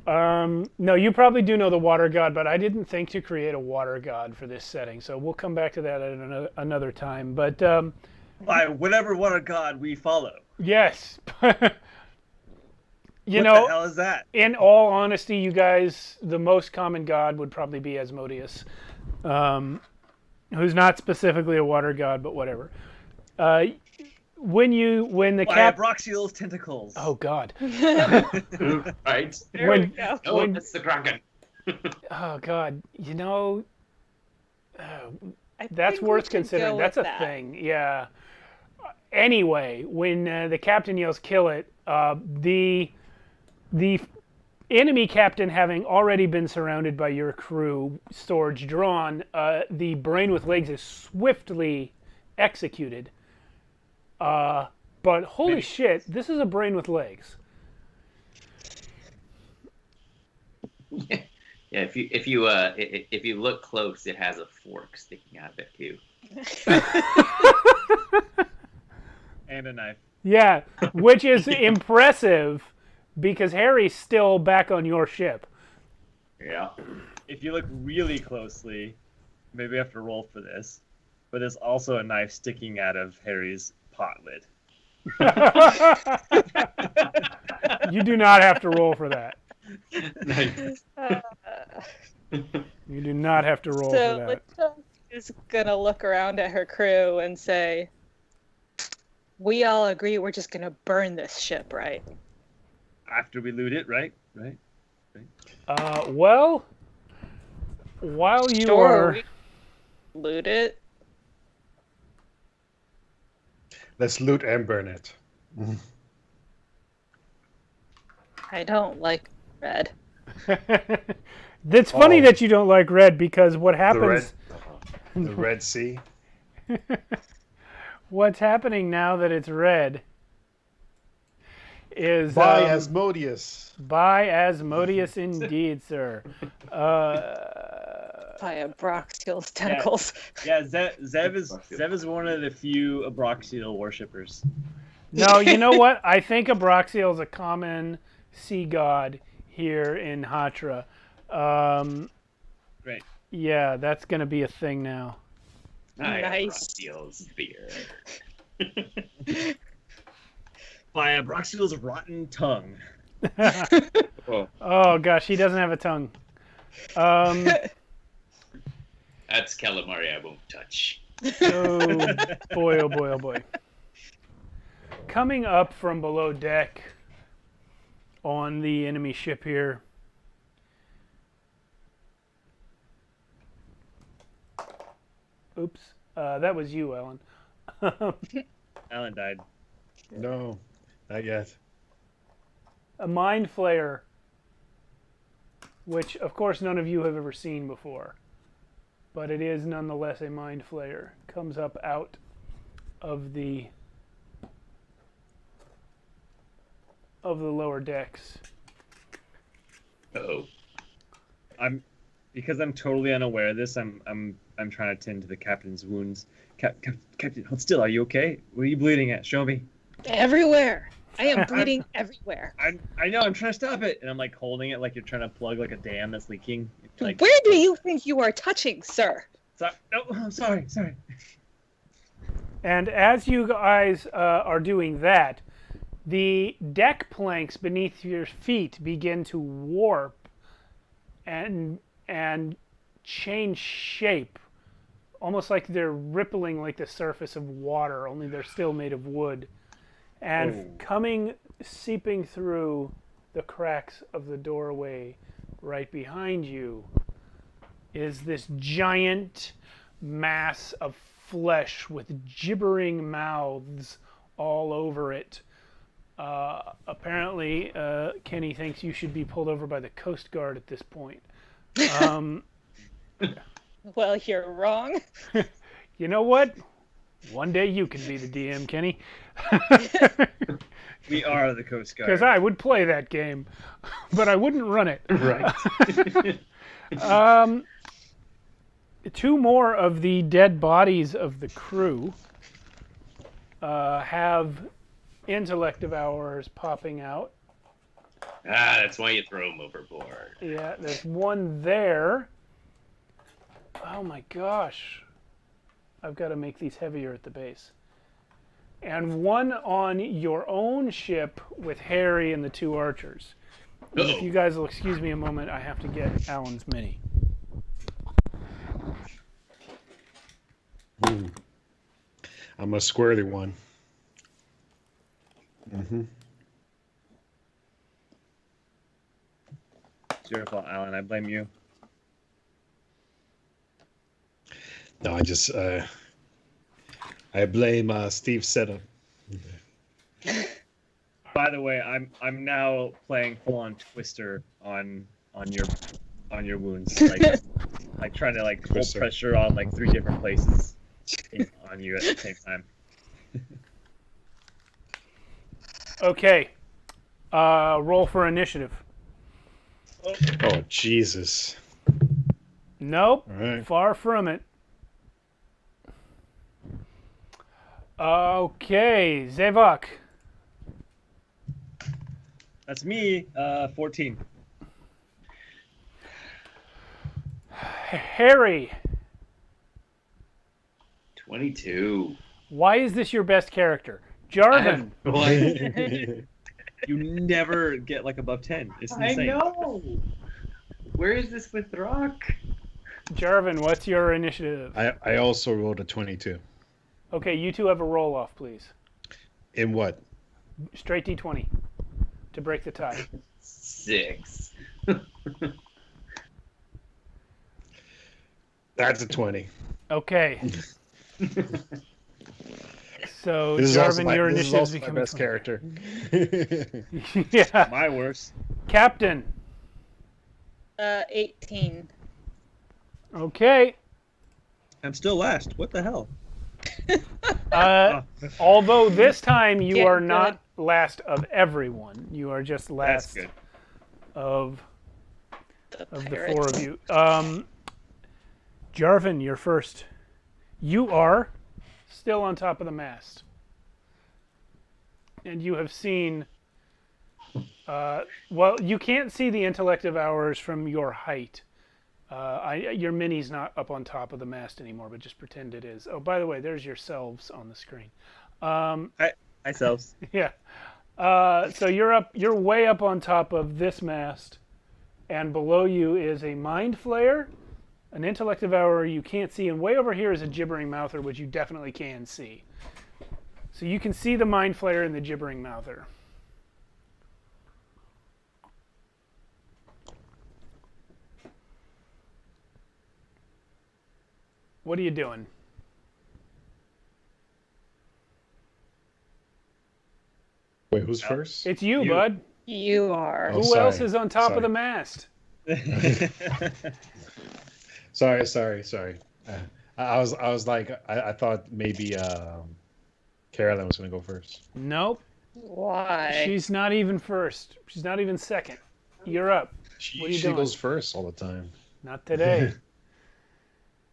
No, you probably do know the water god, but I didn't think to create a water god for this setting, so we'll come back to that at another time. But by whatever water god we follow. Yes. What the hell is that? In all honesty, you guys, the most common god would probably be Asmodeus. Who's not specifically a water god, but whatever. When the Abraxial's tentacles. Oh God. Right. There we go. Oh, that's the Kraken. Oh God. I That's think we worth should considering. go That's a with that. thing. Yeah. Anyway, when the captain yells "kill it," the enemy captain, having already been surrounded by your crew, swords drawn, the brain with legs is swiftly executed. But holy shit, this is a brain with legs. Yeah, if you look close, it has a fork sticking out of it too. And a knife. Yeah, which is impressive because Harry's still back on your ship. Yeah. If you look really closely, maybe I have to roll for this, but there's also a knife sticking out of Harry's pot lid. You do not have to roll for that. Nice. You do not have to roll for So that. Lita is gonna look around at her crew and say, "We all agree we're just gonna burn this ship, right?" After we loot it, right? Right. Well, while you Sure, are... we loot it. Let's loot and burn it. I don't like red. It's funny Oh. that you don't like red because what happens... The Red Sea. What's happening now that it's red is By Asmodeus. by Asmodeus indeed, sir. By Abraxial's tentacles. Yeah, Zev is one of the few Abraxial worshippers. No, you know what? I think Abraxial is a common sea god here in Hatraa. Great. Yeah, that's going to be a thing now. Nice. Abraxial's beer. By Abraxial's rotten tongue. Oh, gosh, he doesn't have a tongue. That's calamari I won't touch. Oh, boy, oh, boy, oh, boy. Coming up from below deck on the enemy ship here. Oops. That was you, Ellen. Alan died. No, not yet. A mind flayer, which, of course, none of you have ever seen before. But it is nonetheless a mind flayer. Comes up out of the lower decks. Oh. Because I'm totally unaware of this. I'm trying to tend to the captain's wounds. Captain, hold still. Are you okay? Where are you bleeding at? Show me. Everywhere. I am bleeding everywhere. I know. I'm trying to stop it, and I'm like holding it like you're trying to plug like a dam that's leaking. Like, Where do you think you are touching, sir? No, I'm sorry. And as you guys are doing that, the deck planks beneath your feet begin to warp and change shape, almost like they're rippling like the surface of water, only they're still made of wood. And seeping through the cracks of the doorway right behind you is this giant mass of flesh with gibbering mouths all over it. Apparently, Kenny thinks you should be pulled over by the Coast Guard at this point. Well, you're wrong. You know what? One day you can be the DM, Kenny. We are the Coast Guard. Because I would play that game, but I wouldn't run it. Right. Two more of the dead bodies of the crew have intellect devourers popping out. That's why you throw them overboard. Yeah, there's one there. Oh my gosh. I've got to make these heavier at the base. And one on your own ship with Harry and the two archers. And if you guys will excuse me a moment, I have to get Alan's mini. I'm a squirrely one. Mm-hmm. It's your fault, Alan. I blame you. No, I blame Steve Setup. By the way, I'm now playing full-on Twister on your wounds, like trying to like hold Twister. pressure on like 3 different places on you at the same time. Okay. Roll for initiative. Oh, Jesus. Nope. All right. Far from it. Okay, Zevok. That's me. 14. Harry. 22. Why is this your best character? Jarvan. You never get like above 10. It's insane. I know. Where is this with Rock? Jarvan, what's your initiative? I also rolled a 22. Okay, you two have a roll off, please. In what? Straight D20 to break the tie. 6. That's a 20. Okay. So, This is also Jarvan, your this is initiative also my becomes best 20. character. Yeah. My worst. Captain. 18. Okay. I'm still last. What the hell? Although this time you Yeah, are not last of everyone. You are just last That's good. of The the pirates. four of you. Jarvan, you're first. You are still on top of the mast. And you have seen... well, you can't see the intellect of ours from your height. Your mini's not up on top of the mast anymore, but just pretend it is. Oh, by the way, there's yourselves on the screen. Hi, selves. Yeah. So you're way up on top of this mast, and below you is a mind flayer, an intellect devourer you can't see, and way over here is a gibbering mouther, which you definitely can see. So you can see the mind flayer and the gibbering mouther. What are you doing? Wait, who's first? It's you, You. bud. You are. Oh, Who else sorry. is on top of Sorry. the mast? Sorry. I was like, I thought maybe Carolyn was gonna go first. Nope. Why? She's not even first. She's not even second. You're up. She, What are you she doing? goes first all the time. Not today.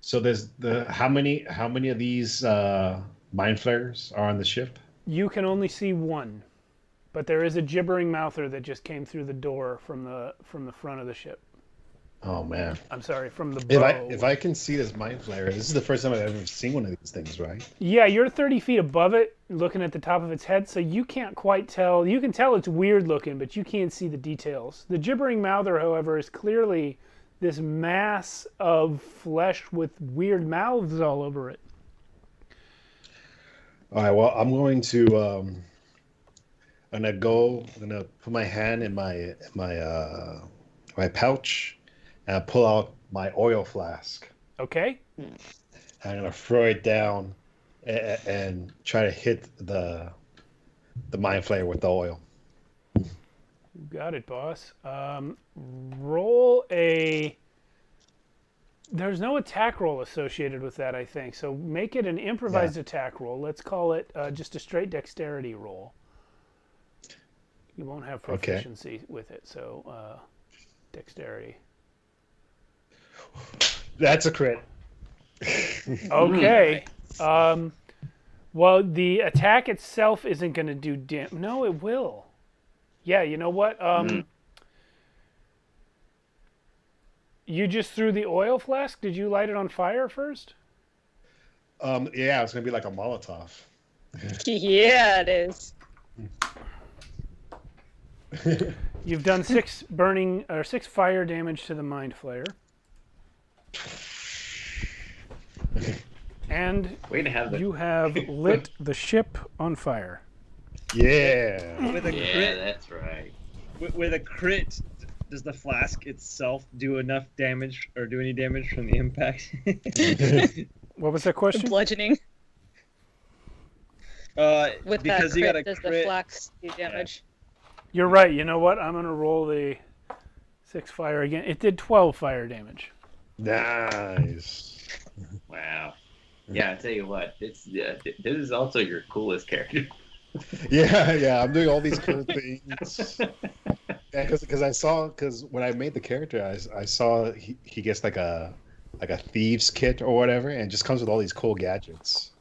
So there's how many of these mind flayers are on the ship? You can only see one, but there is a gibbering mouther that just came through the door from the front of the ship. Oh man! I'm sorry, from the bow. If I can see this mind flayer, this is the first time I've ever seen one of these things, right? Yeah, you're 30 feet above it, looking at the top of its head, so you can't quite tell. You can tell it's weird looking, but you can't see the details. The gibbering mouther, however, is clearly this mass of flesh with weird mouths all over it. All right. Well, I'm going to I'm gonna put my hand in my pouch and pull out my oil flask. Okay? I'm gonna throw it down and try to hit the mind flayer with the oil. You got it, boss. Roll a... There's no attack roll associated with that, I think. So make it an improvised attack roll. Let's call it just a straight dexterity roll. You won't have proficiency with it, so dexterity. That's a crit. Okay. Well, the attack itself isn't going to do No, it will. Yeah, you know what? You just threw the oil flask? Did you light it on fire first? Yeah, it's gonna be like a Molotov. Yeah, it is. You've done 6 fire damage to the mind flayer. And Way to have the you have lit the ship on fire. Yeah. With a Yeah, crit, that's right. with a crit, does the flask itself do enough damage or do any damage from the impact? What was that question? Bludgeoning. With because that you got crit, a does the crit. flax do damage? You're right. You know what? I'm going to roll the 6 fire again. It did 12 fire damage. Nice. Wow. Yeah, I tell you what, it's this is also your coolest character. Yeah. I'm doing all these cool things. Yeah, because when I made the character, I saw he gets like a thieves kit or whatever, and it just comes with all these cool gadgets.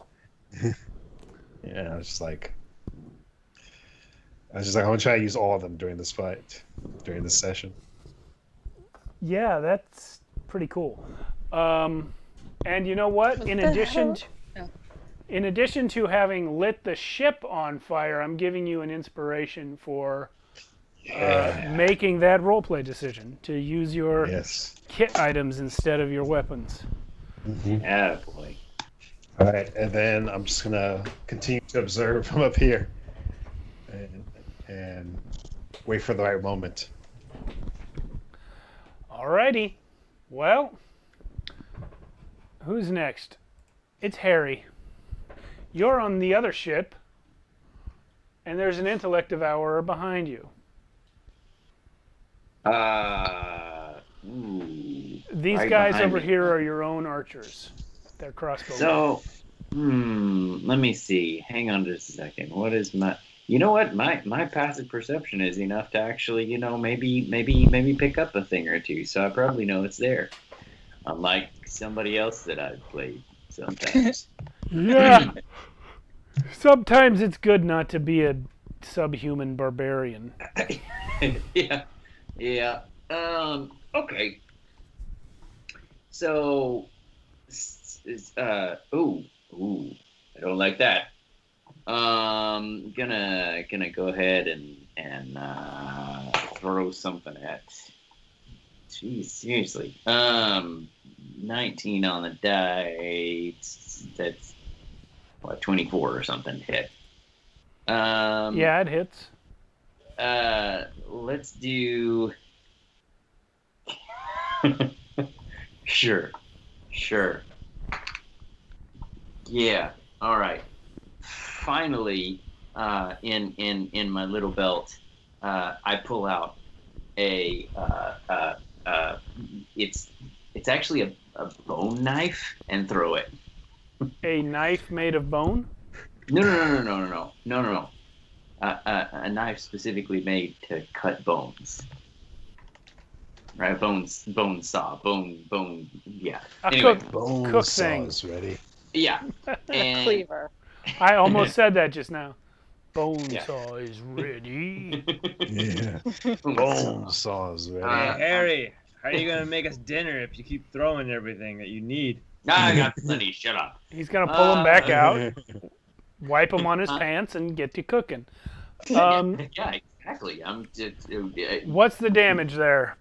Yeah, I was just like, I'm gonna try to use all of them during this fight, during this session. Yeah, that's pretty cool. And you know what? What In the addition, hell? to, No. in addition to having lit the ship on fire, I'm giving you an inspiration for making that roleplay decision to use your Yes. kit items instead of your weapons. Ah, boy. All right, and then I'm just gonna continue to observe from up here, and wait for the right moment. Alrighty. Well, who's next? It's Harry. You're on the other ship, and there's an intellect devourer behind you. These Right guys behind over me. here are your own archers. They're crossbow. So, let me see. Hang on just a second. What is my... You know what? My passive perception is enough to actually, maybe pick up a thing or two. So I probably know it's there. Unlike somebody else that I've played sometimes. Yeah. Sometimes it's good not to be a subhuman barbarian. Yeah. Yeah. Okay. So, ooh, I don't like that. Gonna go ahead and throw something at. Jeez, seriously. 19 on the die. That's what, 24 or something to hit. Yeah, it hits. Let's do. Sure. Yeah. All right. Finally, in my little belt, I pull out it's actually a bone knife and throw it. A knife made of bone? No. A knife specifically made to cut bones. Right, bone saw, bone. Yeah. Anyway, Bone cook saws things. ready. yeah. And Cleaver. I almost said that just now. Bone Yeah. saw is ready. Yeah. Bone saws ready. Hey, Harry, how are you gonna make us dinner if you keep throwing everything that you need? I got plenty. Shut up. He's gonna pull him back out, wipe him on his pants, and get to cooking. Yeah, exactly. I'm just What's the damage there?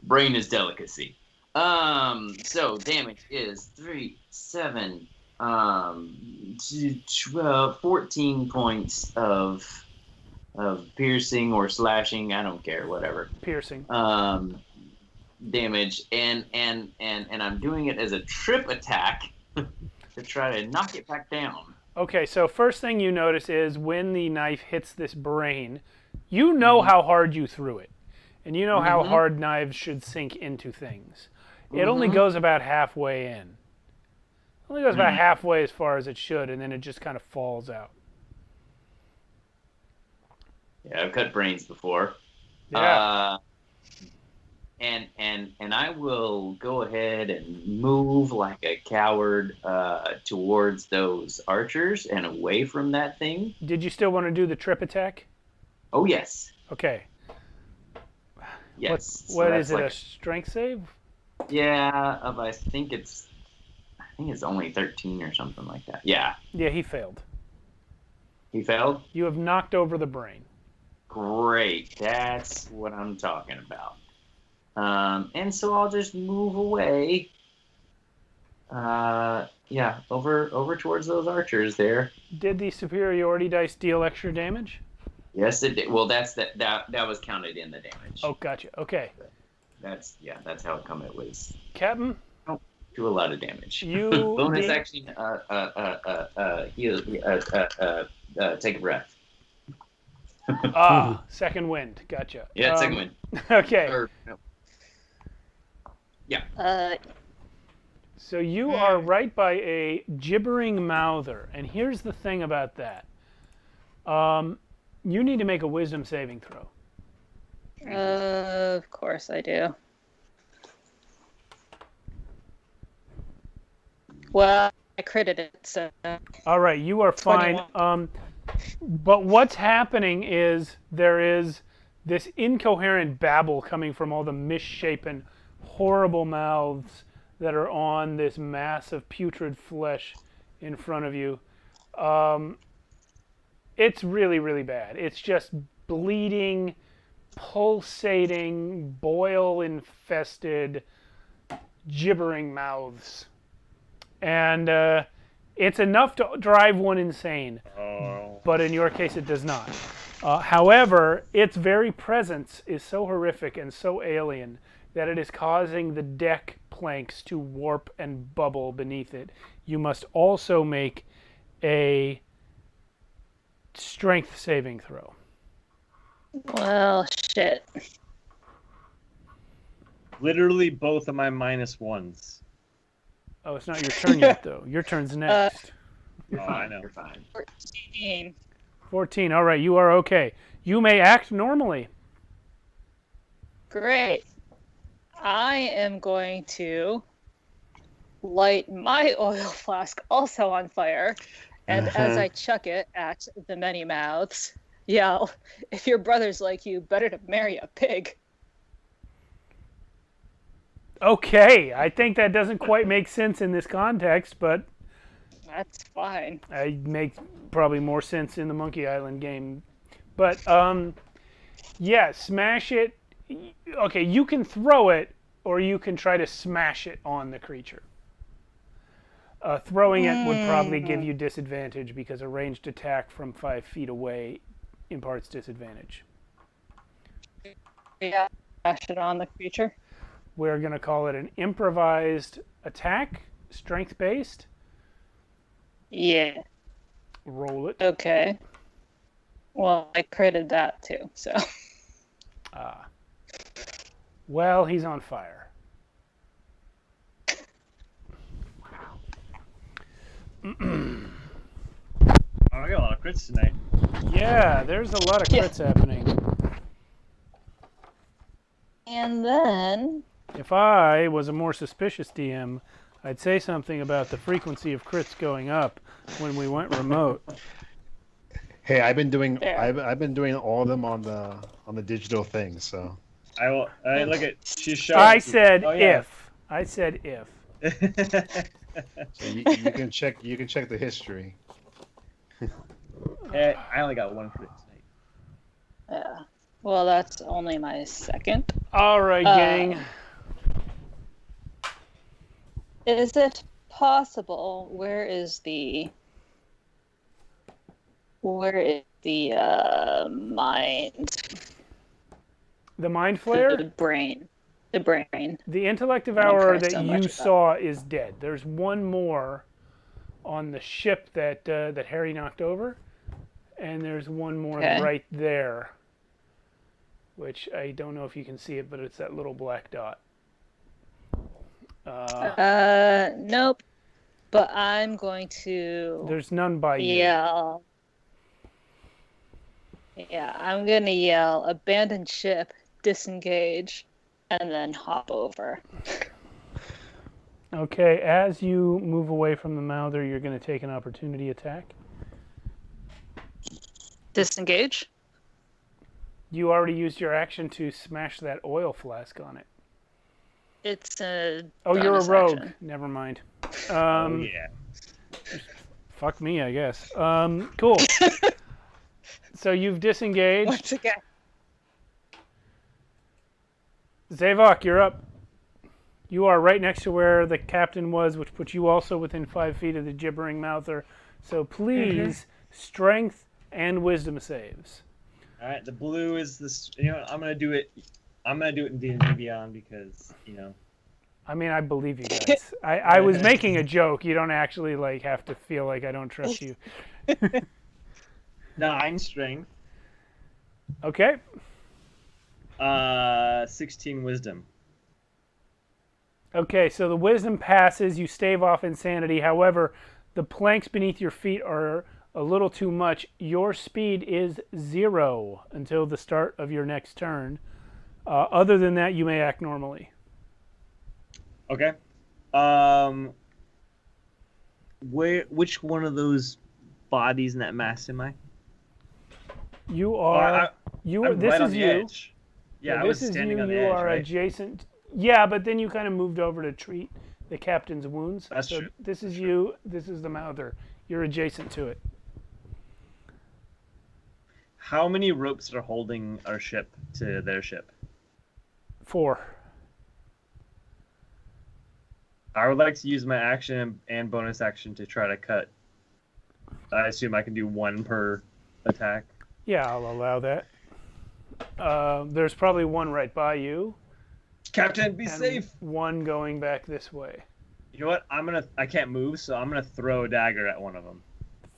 brain is delicacy. So damage is 3, 7, 12, 14 points of piercing or slashing. I don't care, whatever. Piercing. Damage, and I'm doing it as a trip attack to try to knock it back down. Okay, so first thing you notice is when the knife hits this brain, you know how hard you threw it. And you know how hard knives should sink into things. It only goes about halfway in. It only goes about halfway as far as it should, and then it just kind of falls out. Yeah, I've cut brains before. Yeah. And I will go ahead and move like a coward towards those archers and away from that thing. Did you still want to do the trip attack? Oh yes, Okay. yes. What is it? A strength save? Yeah, I think it's only 13 or something like that. Yeah, Yeah, he failed. he failed. You have knocked over the brain. Great, that's what I'm talking about. And so I'll just move away. Yeah, over towards those archers there. Did the superiority dice deal extra damage? Yes, it did. Well, that was counted in the damage. Oh, gotcha. Okay. That's how come it was. Captain, Do a lot of damage. You bonus did- action. Heal. Take a breath. second wind. Gotcha. Yeah, second one. Okay. Or, no. So you are right by a gibbering mouther, and here's the thing about that. You need to make a wisdom saving throw. Of course I do. Well, I critted it, so All right, you are fine. 21. But what's happening is there is this incoherent babble coming from all the misshapen, horrible mouths that are on this mass of putrid flesh in front of you. It's really, really bad. It's just bleeding, pulsating, boil-infested, gibbering mouths. And it's enough to drive one insane, but in your case it does not. However, its very presence is so horrific and so alien that it is causing the deck planks to warp and bubble beneath it. You must also make a strength saving throw. well, shit. Literally both of my -1s. Oh, it's not your turn yet, though. Your turn's next. You're Oh, fine. I know. You're fine. 14. 14. All right, you are okay. You may act normally. Great. I am going to light my oil flask also on fire, and as I chuck it at the many mouths, yell, "If your brother's like you, better to marry a pig." Okay, I think that doesn't quite make sense in this context, but That's fine. it makes probably more sense in the Monkey Island game. But, yeah, smash it. Okay, you can throw it, or you can try to smash it on the creature. Throwing it would probably give you disadvantage because a ranged attack from 5 feet away imparts disadvantage. Yeah, smash it on the creature. We're going to call it an improvised attack, strength-based. Yeah. Roll it. Okay. Well, I critted that too, so. Well, he's on fire. Oh, I got a lot of crits tonight. Yeah, there's a lot of crits happening. And then If I was a more suspicious DM, I'd say something about the frequency of crits going up when we went remote. Hey, I've been doing There. I've been doing all of them on the digital thing. So I will. I look at. She's showing. I said Oh, yeah. if. I said if. so you can check the history. I only got 1 crit tonight. yeah. Well, that's only my second. All right, gang. Is it possible? Where is the mind? The Mind Flare? The brain. The brain. The Intellect I don't Devourer care that so much you about. saw is dead. There's one more on the ship that that Harry knocked over, and there's one more Okay. right there, which I don't know if you can see it, but it's that little black dot. Nope. But I'm going to There's none by you. yell. Yeah, I'm gonna yell, "Abandoned ship, disengage," and then hop over. Okay, as you move away from the Mouther, you're going to take an opportunity attack. Disengage? You already used your action to smash that oil flask on it. It's a Oh, you're a bonus rogue. action. Never mind. Oh yeah. Fuck me, I guess. Cool. So you've disengaged. Once again. Zavok, you're up. You are right next to where the captain was, which puts you also within 5 feet of the gibbering mouther. So please, strength and wisdom saves. All right. The blue is this. You know, what, I'm gonna do it in D&D Beyond because I mean, I believe you guys. I was making a joke. You don't actually have to feel like I don't trust you. 9 strength. Okay. 16 wisdom. Okay, so the wisdom passes. You stave off insanity. However, the planks beneath your feet are a little too much. Your speed is 0 until the start of your next turn. Other than that, you may act normally. Okay. Which one of those bodies in that mass am I? You are. I'm This right on is the you. edge. Yeah, I was this is standing you. on the You edge, are right? adjacent. Yeah, but then you kind of moved over to treat the captain's wounds. That's so true. This is you. This is the Mouther. You're adjacent to it. How many ropes are holding our ship to their ship? 4. I would like to use my action and bonus action to try to cut. I assume I can do 1 per attack. Yeah, I'll allow that. There's probably one right by you. Captain, be and safe. One going back this way. You know what? I can't move, so I'm gonna throw a dagger at one of them.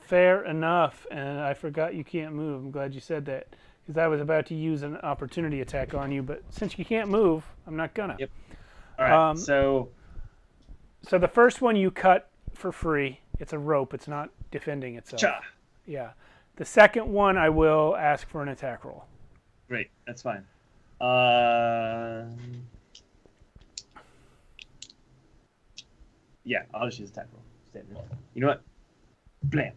Fair enough. And I forgot you can't move. I'm glad you said that. Because I was about to use an opportunity attack on you, but since you can't move, I'm not gonna. Yep. All right. So the first one you cut for free. It's a rope. It's not defending itself. Cha. Yeah. The second one, I will ask for an attack roll. Great, that's fine. Yeah, I'll just use attack roll. Standard. You know what? Blam.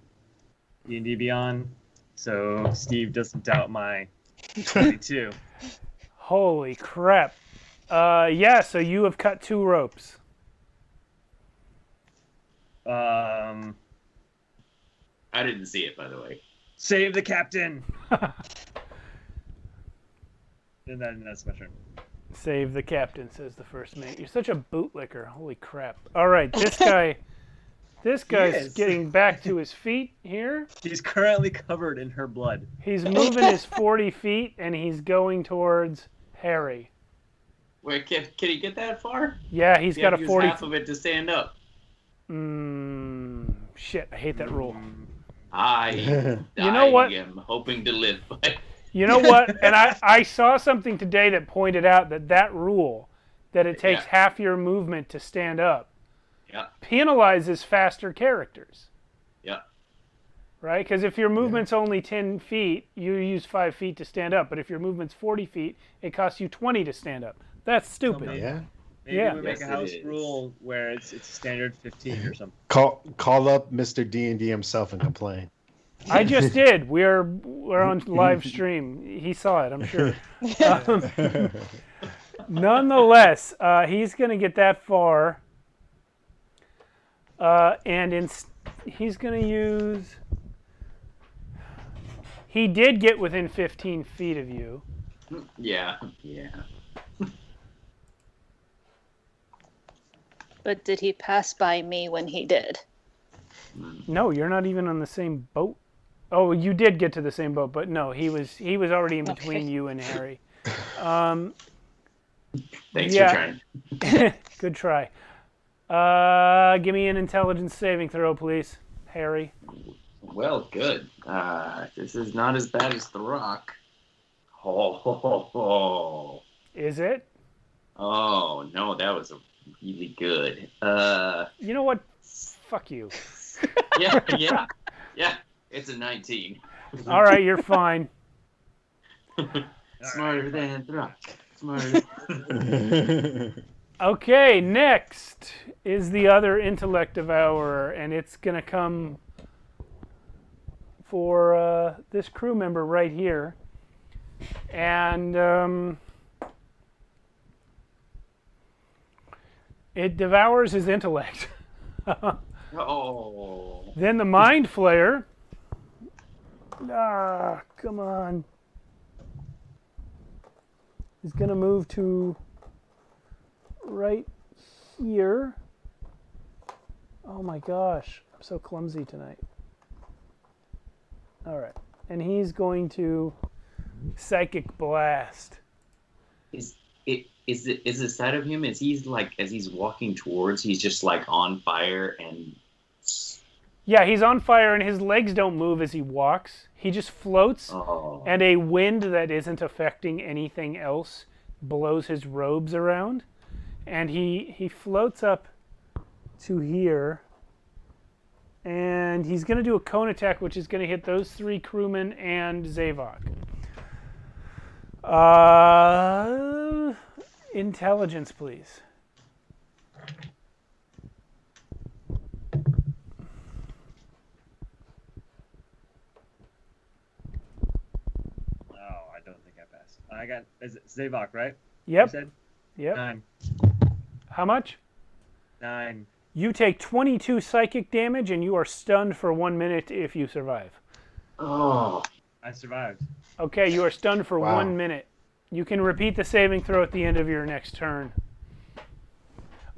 D&D Beyond. So Steve doesn't doubt my 22. Holy crap. Yeah, so you have cut 2 ropes. I didn't see it, by the way. Save the captain. And then that's my turn. Save the captain, says the first mate. You're such a bootlicker. Holy crap. All right, this guy's is. getting back to his feet here. He's currently covered in her blood. He's moving his 40 feet, and he's going towards Harry. Wait, can he get that far? Yeah, he's got a 40. Half of it to stand up. Shit, I hate that rule. I am hoping to live by. You know what? And I saw something today that pointed out that rule, that it takes half your movement to stand up, penalizes faster characters. Yeah. Right? Because if your movement's only 10 feet, you use 5 feet to stand up. But if your movement's 40 feet, it costs you 20 to stand up. That's stupid. Maybe we make a house rule where it's standard 15 or something. Call up Mr. D&D himself and complain. I just did. We're on live stream. He saw it, I'm sure. Nonetheless, he's going to get that far, and he's going to use. He did get within 15 feet of you. Yeah. But did he pass by me when he did? No, you're not even on the same boat. Oh, you did get to the same boat, but no, he was already in between you and Harry. Thanks for trying. Good try. Give me an intelligence saving throw, please, Harry. Well, good. This is not as bad as The Rock. Oh. Is it? Oh, no, that was really good. You know what? Fuck you. Yeah. It's a 19. All right, you're fine. Smarter than The Rock. Smarter. Okay, next is the other intellect devourer, and it's going to come for this crew member right here. And it devours his intellect. Oh. Then the mind flayer. Come on. He's going to move to right here. Oh my gosh, I'm so clumsy tonight. All right, and he's going to psychic blast. Is the side of him as he's walking towards, he's just like on fire and. Yeah, he's on fire and his legs don't move as he walks. He just floats, and a wind that isn't affecting anything else blows his robes around, and he floats up to here, and he's going to do a cone attack, which is going to hit those 3 crewmen and Zavok. Intelligence, please. I got, is it Zavok, right? Yep. You said? Yep. 9. How much? 9. You take 22 psychic damage, and you are stunned for 1 minute if you survive. Oh. I survived. Okay, you are stunned for 1 minute. You can repeat the saving throw at the end of your next turn.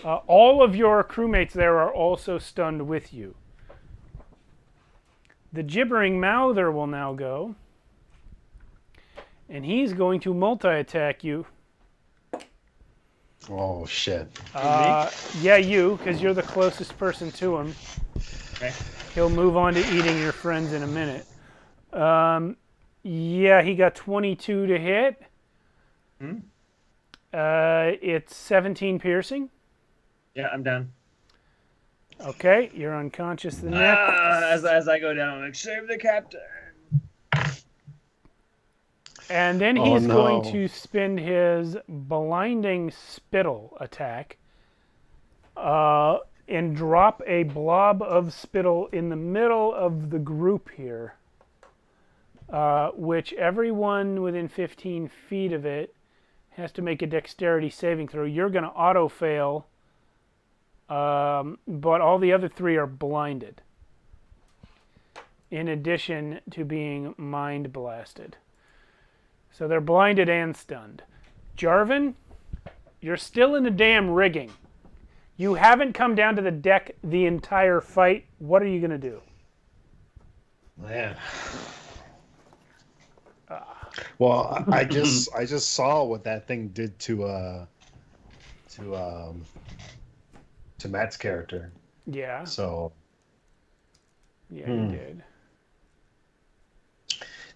All of your crewmates there are also stunned with you. The gibbering mouther will now go. And he's going to multi-attack you. Oh, shit. Yeah, you, because you're the closest person to him. Okay. He'll move on to eating your friends in a minute. Yeah, he got 22 to hit. It's 17 piercing. Yeah, I'm down. Okay, you're unconscious the next. As I go down, I'm like, save the captain. And then Oh, he's going no. to spend his blinding spittle attack and drop a blob of spittle in the middle of the group here, which everyone within 15 feet of it has to make a dexterity saving throw. You're going to auto-fail, but all the other three are blinded, in addition to being mind blasted. So they're blinded and stunned. Jarvan, you're still in the damn rigging. You haven't come down to the deck the entire fight. What are you going to do? Man. Well, I just saw what that thing did to Matt's character. Yeah. So Yeah, you did.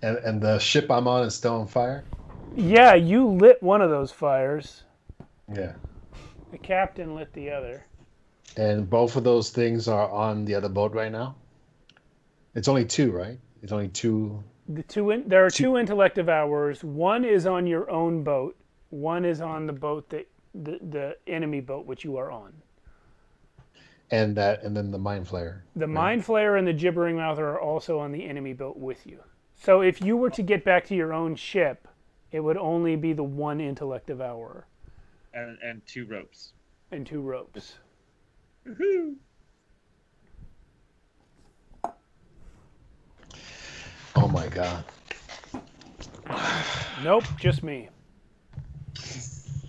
and the ship I'm on is still on fire? Yeah, you lit one of those fires. Yeah. The captain lit the other. And both of those things are on the other boat right now? It's only two, right? It's only two. There are two intellective hours. One is on your own boat. One is on the boat that the enemy boat which you are on. And then the mind flayer. The mind flayer and the gibbering mouth are also on the enemy boat with you. So if you were to get back to your own ship, it would only be the one intellective hour. And 2 ropes. And 2 ropes. Woohoo! Oh my god. Nope, just me.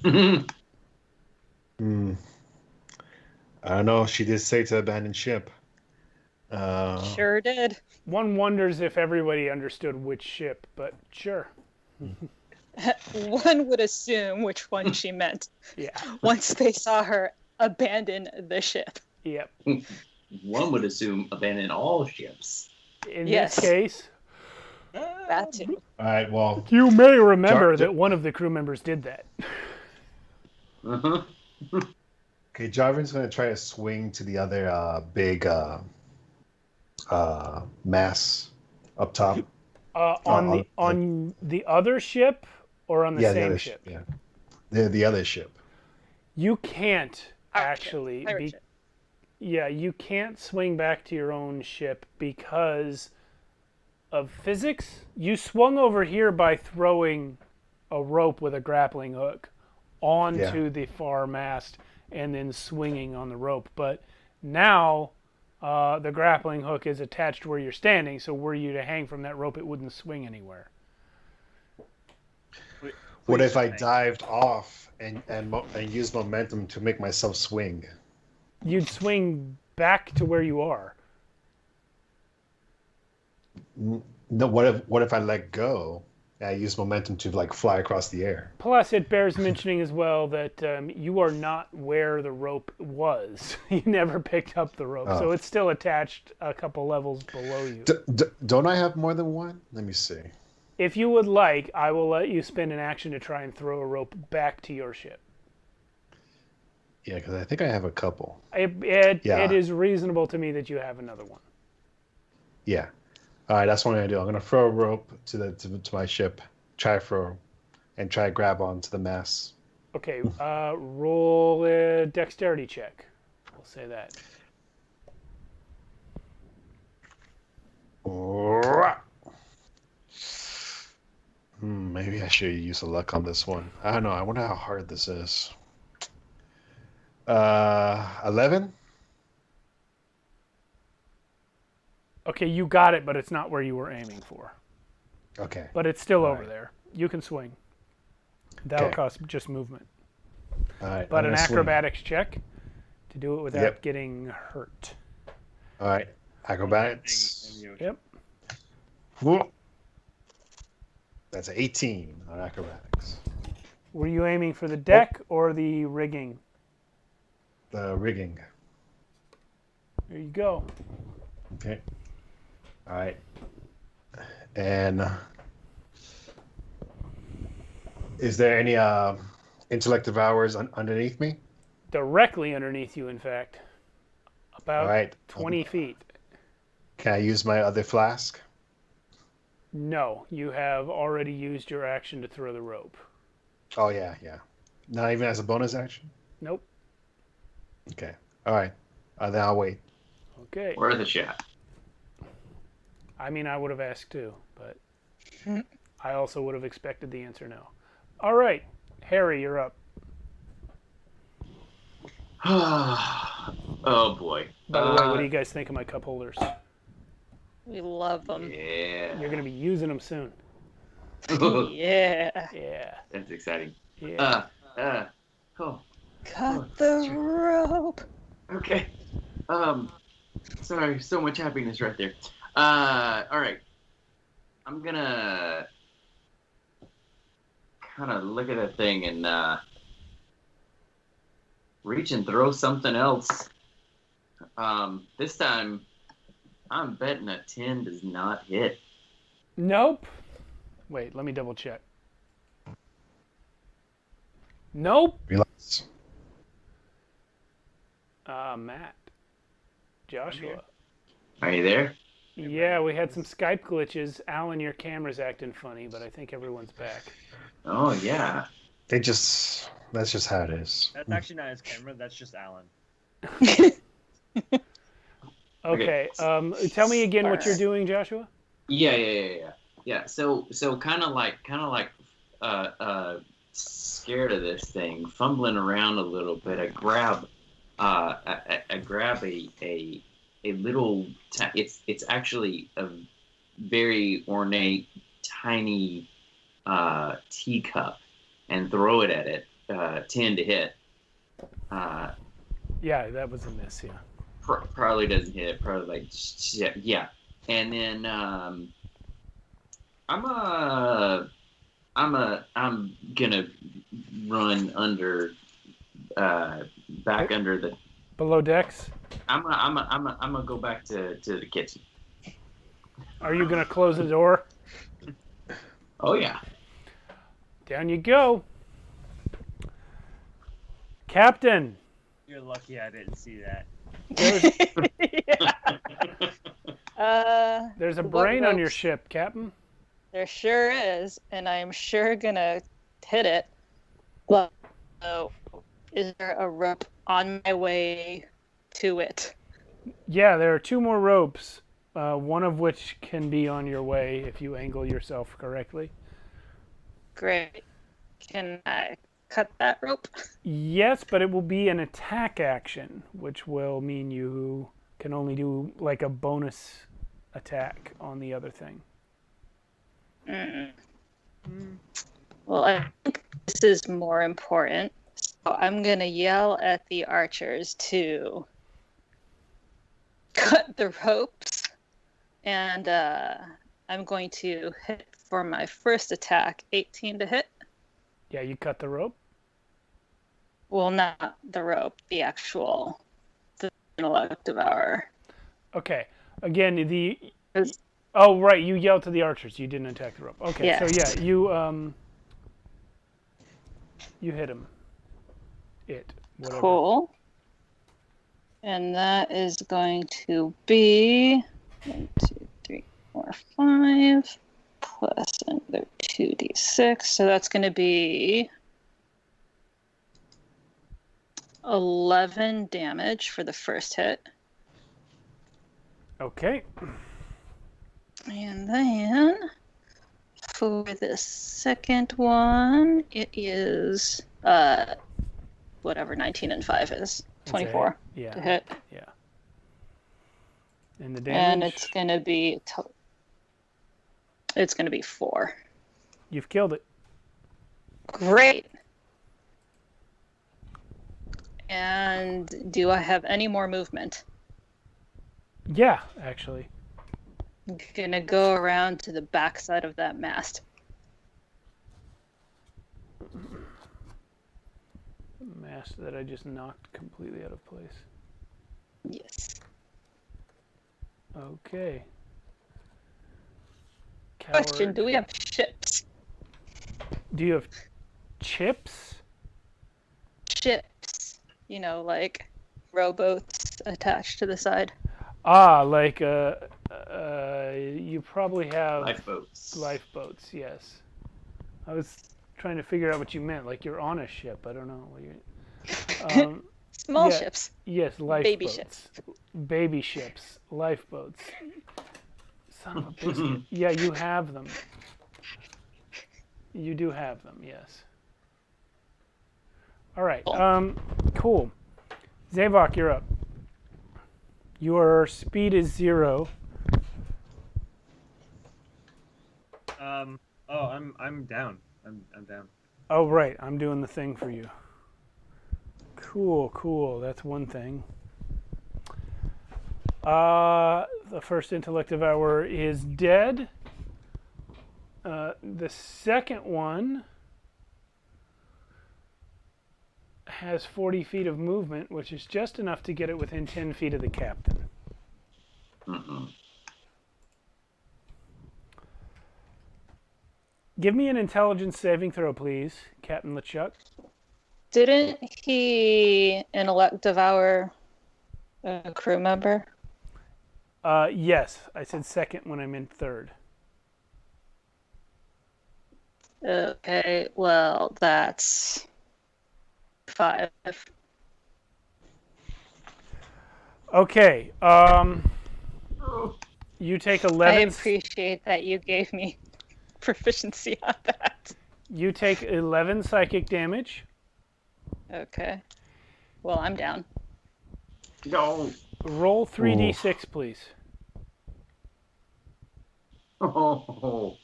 I don't know. She did say to abandon ship. Sure did. One wonders if everybody understood which ship, but sure. One would assume which one she meant Yeah. once they saw her abandon the ship. Yep. One would assume abandon all ships. In Yes. this case, That too. All right. Well, you may remember that one of the crew members did that. Uh-huh. okay. Jarvan's gonna try to swing to the other big mass up top. On the other ship or on the the same other ship? Yeah. The other ship. You can't Pirate ship. actually Pirate ship. Yeah, you can't swing back to your own ship because of physics. You swung over here by throwing a rope with a grappling hook onto the far mast and then swinging on the rope. But now the grappling hook is attached where you're standing, so were you to hang from that rope, it wouldn't swing anywhere. What if I dived off and used momentum to make myself swing? You'd swing back to where you are. No. What if I let go and I use momentum to like fly across the air? Plus, it bears mentioning as well that you are not where the rope was. You never picked up the rope, so it's still attached a couple levels below you. Don't I have more than one? Let me see. If you would like, I will let you spend an action to try and throw a rope back to your ship. Yeah, because I think I have a couple. It is reasonable to me that you have another one. Yeah. All right, that's what I'm gonna do. I'm gonna throw a rope to my ship, try to grab onto the mast. Okay, roll a dexterity check. We'll say that. Maybe I should use a luck on this one. I don't know. I wonder how hard this is. 11. Okay, you got it, but it's not where you were aiming for. Okay. But it's still over right. there. You can swing. That'll Okay. cost just movement. All right. But I'm an gonna swing. acrobatics check to do it without Yep. getting hurt. All right. Acrobatics. Yep. Whoa. That's an 18 on acrobatics. Were you aiming for the deck or the rigging? The rigging. There you go. Okay. All right. And is there any intellective hours underneath me? Directly underneath you, in fact. About All right. 20 feet. Can I use my other flask? No, you have already used your action to throw the rope. Oh, yeah. Not even as a bonus action? Nope. Okay. All right. Then I'll wait. Okay. Worth a shot. I mean, I would have asked too, but I also would have expected the answer no. All right. Harry, you're up. Oh boy. By the way, what do you guys think of my cup holders? We love them. Yeah. You're going to be using them soon. Yeah. Yeah. That's exciting. Yeah. Oh. Cut the rope. Okay. Sorry, so much happiness right there. All right. I'm gonna kind of look at that thing and reach and throw something else. This time, I'm betting a 10 does not hit. Nope. Wait, let me double check. Nope. Relax. Matt. Joshua. Are you there? Yeah, we had some Skype glitches. Alan, your camera's acting funny, but I think everyone's back. Oh yeah. That's just how it is. That's actually not his camera. That's just Alan. Okay. Tell me again what you're doing, Joshua. Yeah. So kind of like scared of this thing, fumbling around a little bit. I grab a little. It's actually a very ornate, tiny teacup, and throw it at it. 10 to hit. Yeah, that was a miss. Yeah. Probably doesn't hit. Probably like yeah. And then I'm gonna run under back under the Below decks. I'm gonna go back to the kitchen. Are you gonna close the door? Oh yeah. Down you go. Captain. You're lucky I didn't see that. There's a what brain on your ropes? ship, Captain. There sure is, and I'm sure gonna hit it. Well, is there a rope on my way to it? Yeah, there are 2 more ropes, one of which can be on your way if you angle yourself correctly. Great. Can I cut that rope? Yes, but it will be an attack action, which will mean you can only do like a bonus attack on the other thing. Well, I think this is more important. So I'm going to yell at the archers to cut the ropes. And I'm going to hit for my first attack, 18 to hit. Yeah, you cut the rope. Well, not the rope, the actual intellect devourer. Okay. Again, oh right, you yelled to the archers. You didn't attack the rope. Okay, Yeah. so yeah, you hit him. Whatever. Cool. And that is going to be 1, 2, 3, 4, 5 plus another 2d6. So that's going to be 11 damage for the first hit. Okay. And then for the second one, it is whatever 19 and 5 is. 24 Yeah. to hit. Yeah. And the damage. And it's gonna be 4. You've killed it. Great. And do I have any more movement? Yeah, actually. I'm gonna go around to the backside of that mast. Mast that I just knocked completely out of place. Yes. Okay. Question: Coward. do we have ships? Do you have chips? Ships. You know, like rowboats attached to the side. Ah, like You probably have Lifeboats. lifeboats. Yes. I was trying to figure out what you meant. Like you're on a ship. I don't know. Small yeah. ships. Yes, lifeboats. Baby ships. Baby ships. Lifeboats. Son of a biscuit. Yeah, you have them. You do have them. Yes. All right. Cool. Zavok, you're up. Your speed is 0. I'm down. I'm down. Oh, right. I'm doing the thing for you. Cool. That's one thing. The first intellective hour is dead. The second one has 40 feet of movement, which is just enough to get it within 10 feet of the captain. Give me an intelligence saving throw, please, Captain LeChuck. Didn't he intellect devour a crew member? Yes, I said second when I meant third. Okay, well, that's 5. Okay, you take 11. I appreciate that you gave me proficiency on that. You take 11 psychic damage. Okay. Well, I'm down. No. Roll 3d6, please. Oh.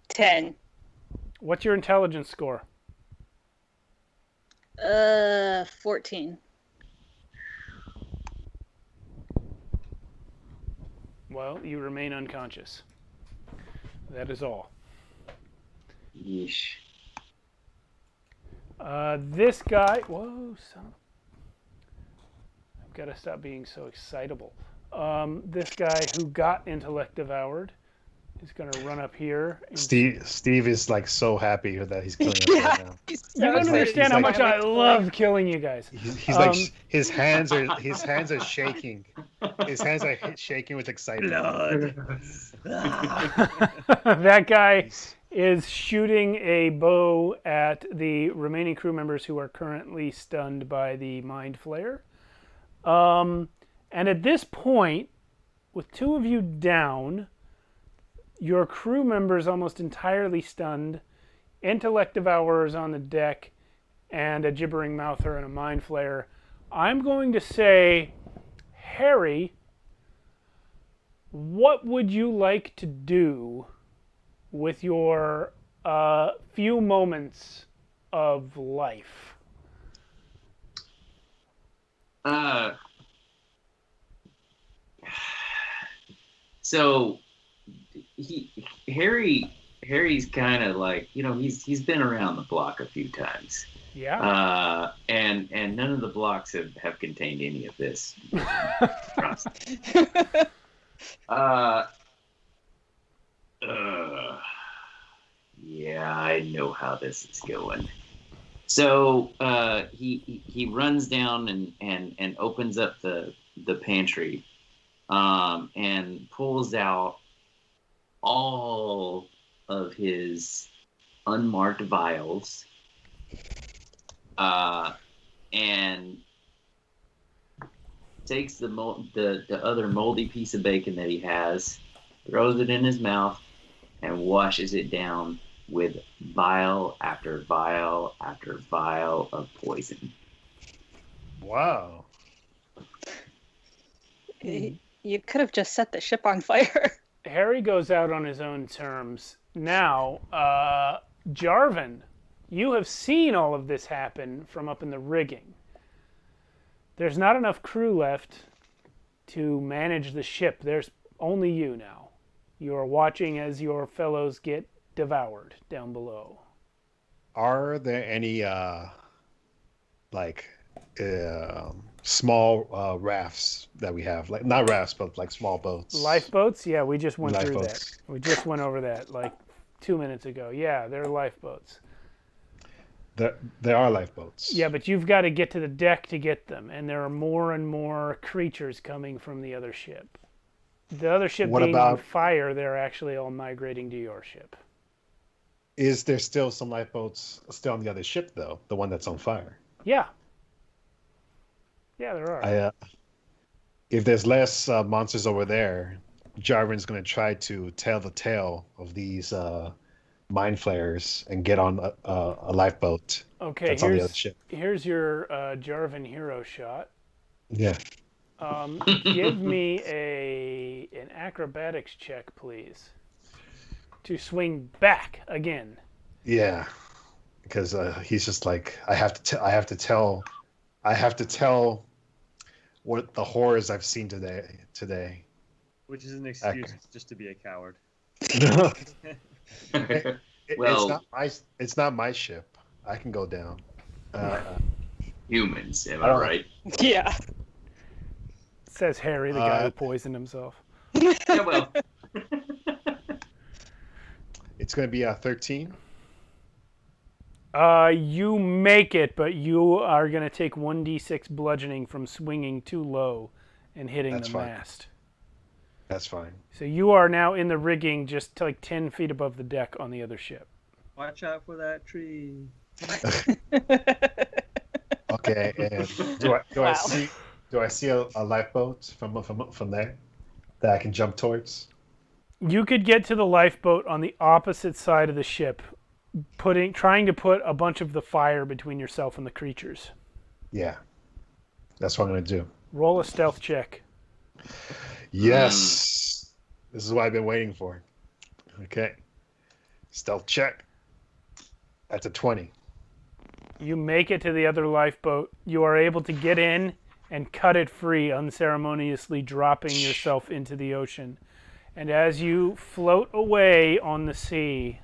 10. What's your intelligence score? 14. Well, you remain unconscious. That is all. Yeesh. This guy... Whoa, son. I've got to stop being so excitable. This guy who got intellect devoured is going to run up here. And... Steve is like so happy that he's killing us right now. You don't understand how much I love killing you guys. He's like his hands are shaking. His hands are shaking with excitement. That guy is shooting a bow at the remaining crew members who are currently stunned by the mind flayer. And at this point, with 2 of you down, your crew members almost entirely stunned, intellect devourers on the deck, and a gibbering mouther and a mind flayer, I'm going to say, Harry, what would you like to do with your few moments of life? So Harry's kind of like, he's been around the block a few times. Yeah. And none of the blocks have contained any of this. Trust. Yeah, I know how this is going. So he runs down and opens up the pantry, and pulls out all of his unmarked vials, and takes the other moldy piece of bacon that he has, throws it in his mouth, and washes it down with vial after vial after vial of poison. Wow. You could have just set the ship on fire. Harry goes out on his own terms. Now, Jarvan, you have seen all of this happen from up in the rigging. There's not enough crew left to manage the ship. There's only you now. You are watching as your fellows get devoured down below. Are there any small rafts that we have? Like not rafts, but like small boats. Lifeboats? Yeah, we just went through that. Lifeboats. We just went over that like 2 minutes ago. Yeah, they're lifeboats. There are lifeboats. Yeah, but you've got to get to the deck to get them, and there are more and more creatures coming from the other ship. The other ship What being on about- fire, they're actually all migrating to your ship. Is there still some lifeboats still on the other ship, though? The one that's on fire? Yeah. Yeah, there are. If there's less monsters over there, Jarvan's going to try to tell the tale of these mind flayers and get on a lifeboat Okay, that's on the other ship. here's your Jarvan hero shot. Yeah. Give me an acrobatics check, please, to swing back again. Yeah. Because he's just like, I have to tell what the horrors I've seen today. Which is an excuse just to be a coward. Well, it's not my ship. I can go down. humans, am I right? Yeah. Says Harry, the guy who poisoned himself. Yeah, well, It's going to be 13. You make it, but you are going to take 1d6 bludgeoning from swinging too low and hitting That's the fine. mast. That's fine. So you are now in the rigging just like 10 feet above the deck on the other ship. Watch out for that tree. Okay, and do I see a lifeboat from there that I can jump towards? You could get to the lifeboat on the opposite side of the ship, trying to put a bunch of the fire between yourself and the creatures. Yeah, that's what I'm gonna do. Roll a stealth check. Yes, this is what I've been waiting for. Okay, stealth check. That's a 20. You make it to the other lifeboat. You are able to get in and cut it free, unceremoniously dropping yourself into the ocean. And as you float away on the sea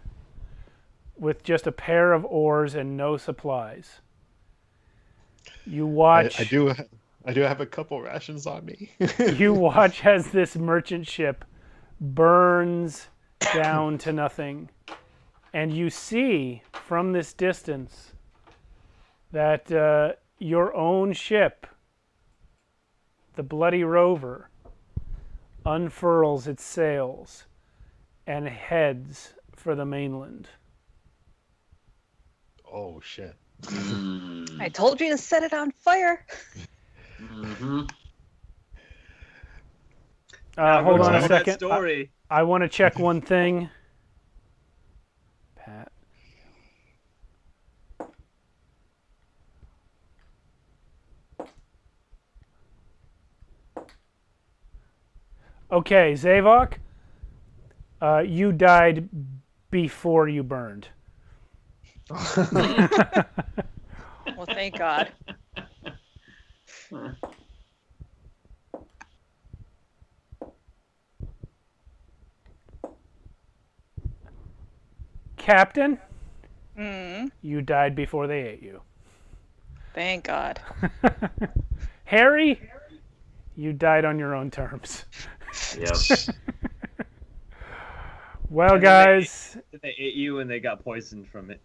with just a pair of oars and no supplies, you watch. I do have a couple rations on me. You watch as this merchant ship burns down to nothing. And you see from this distance that your own ship, the Bloody Rover, unfurls its sails and heads for the mainland. Oh shit! I told you to set it on fire. Mm-hmm. Hold on a That second. story. I want to check one thing. Pat. Okay, Zavok, you died before you burned. Well, thank God. Captain, Mm, you died before they ate you. thank God. Harry, you died on your own terms. Yep. Well, And guys, They ate you and they got poisoned from it.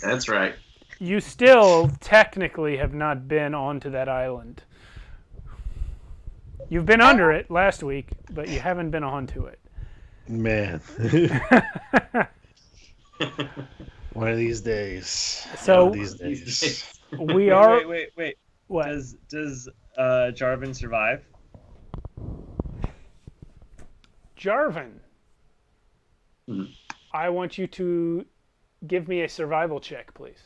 That's right. you still technically have not been onto that island. You've been under it last week, but you haven't been onto it. Man, one of these days. So- One of these days. We are. Wait. What? Does Jarvan survive? Jarvan, Hmm. I want you to give me a survival check, please.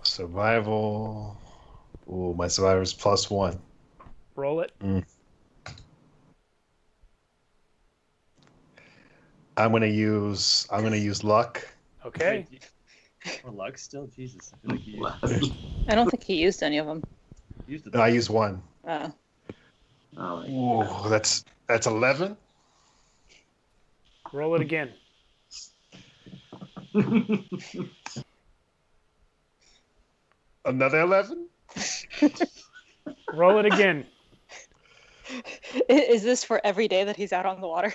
Survival. Ooh, my survivor's +1. Roll it. I'm gonna use luck. Okay. Or luck still? Jesus. I feel like you I don't think he used any of them. used it. I use 1. Oh, Ooh, that's 11. Roll it again. Another 11. Roll it again. Is this for every day that he's out on the water?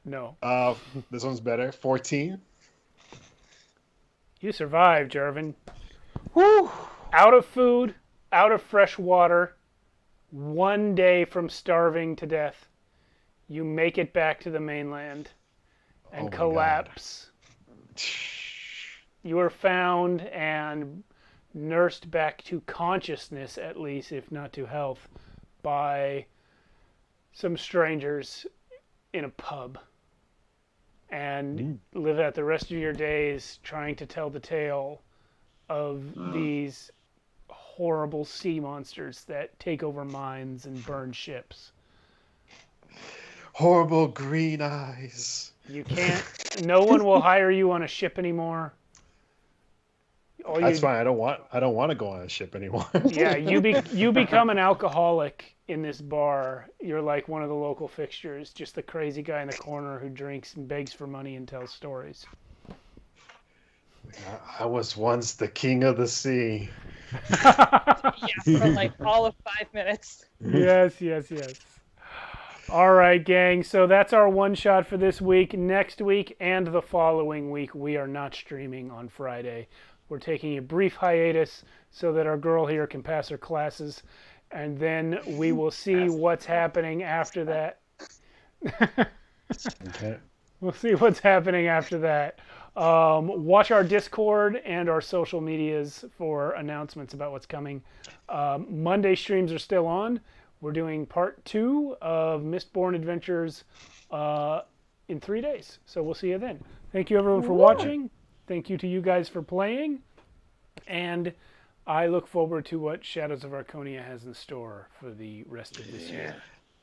No. This one's better. 14. You survived, Jarvan. Woo! Out of food, out of fresh water, one day from starving to death, you make it back to the mainland and Oh my collapse. You are found and nursed back to consciousness, at least, if not to health, by some strangers in a pub. And live out the rest of your days trying to tell the tale of these horrible sea monsters that take over mines and burn ships. Horrible green eyes. You can't. No one will hire you on a ship anymore. That's fine. I don't want to go on a ship anymore. Yeah, you become an alcoholic in this bar. You're like one of the local fixtures, just the crazy guy in the corner who drinks and begs for money and tells stories. I was once the king of the sea. Yeah, for like all of 5 minutes. Yes. All right, gang. So that's our one shot for this week. Next week and the following week, we are not streaming on Friday. We're taking a brief hiatus so that our girl here can pass her classes, and then we will see what's happening after that. Okay. We'll see what's happening after that. Watch our Discord and our social medias for announcements about what's coming. Monday streams are still on. We're doing part 2 of Mistborn Adventures in 3 days. So we'll see you then. Thank you, everyone, for watching. Thank you to you guys for playing. And I look forward to what Shadows of Archonia has in store for the rest of this year.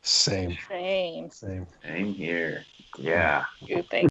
Same Same. Same here. Yeah. Good thing.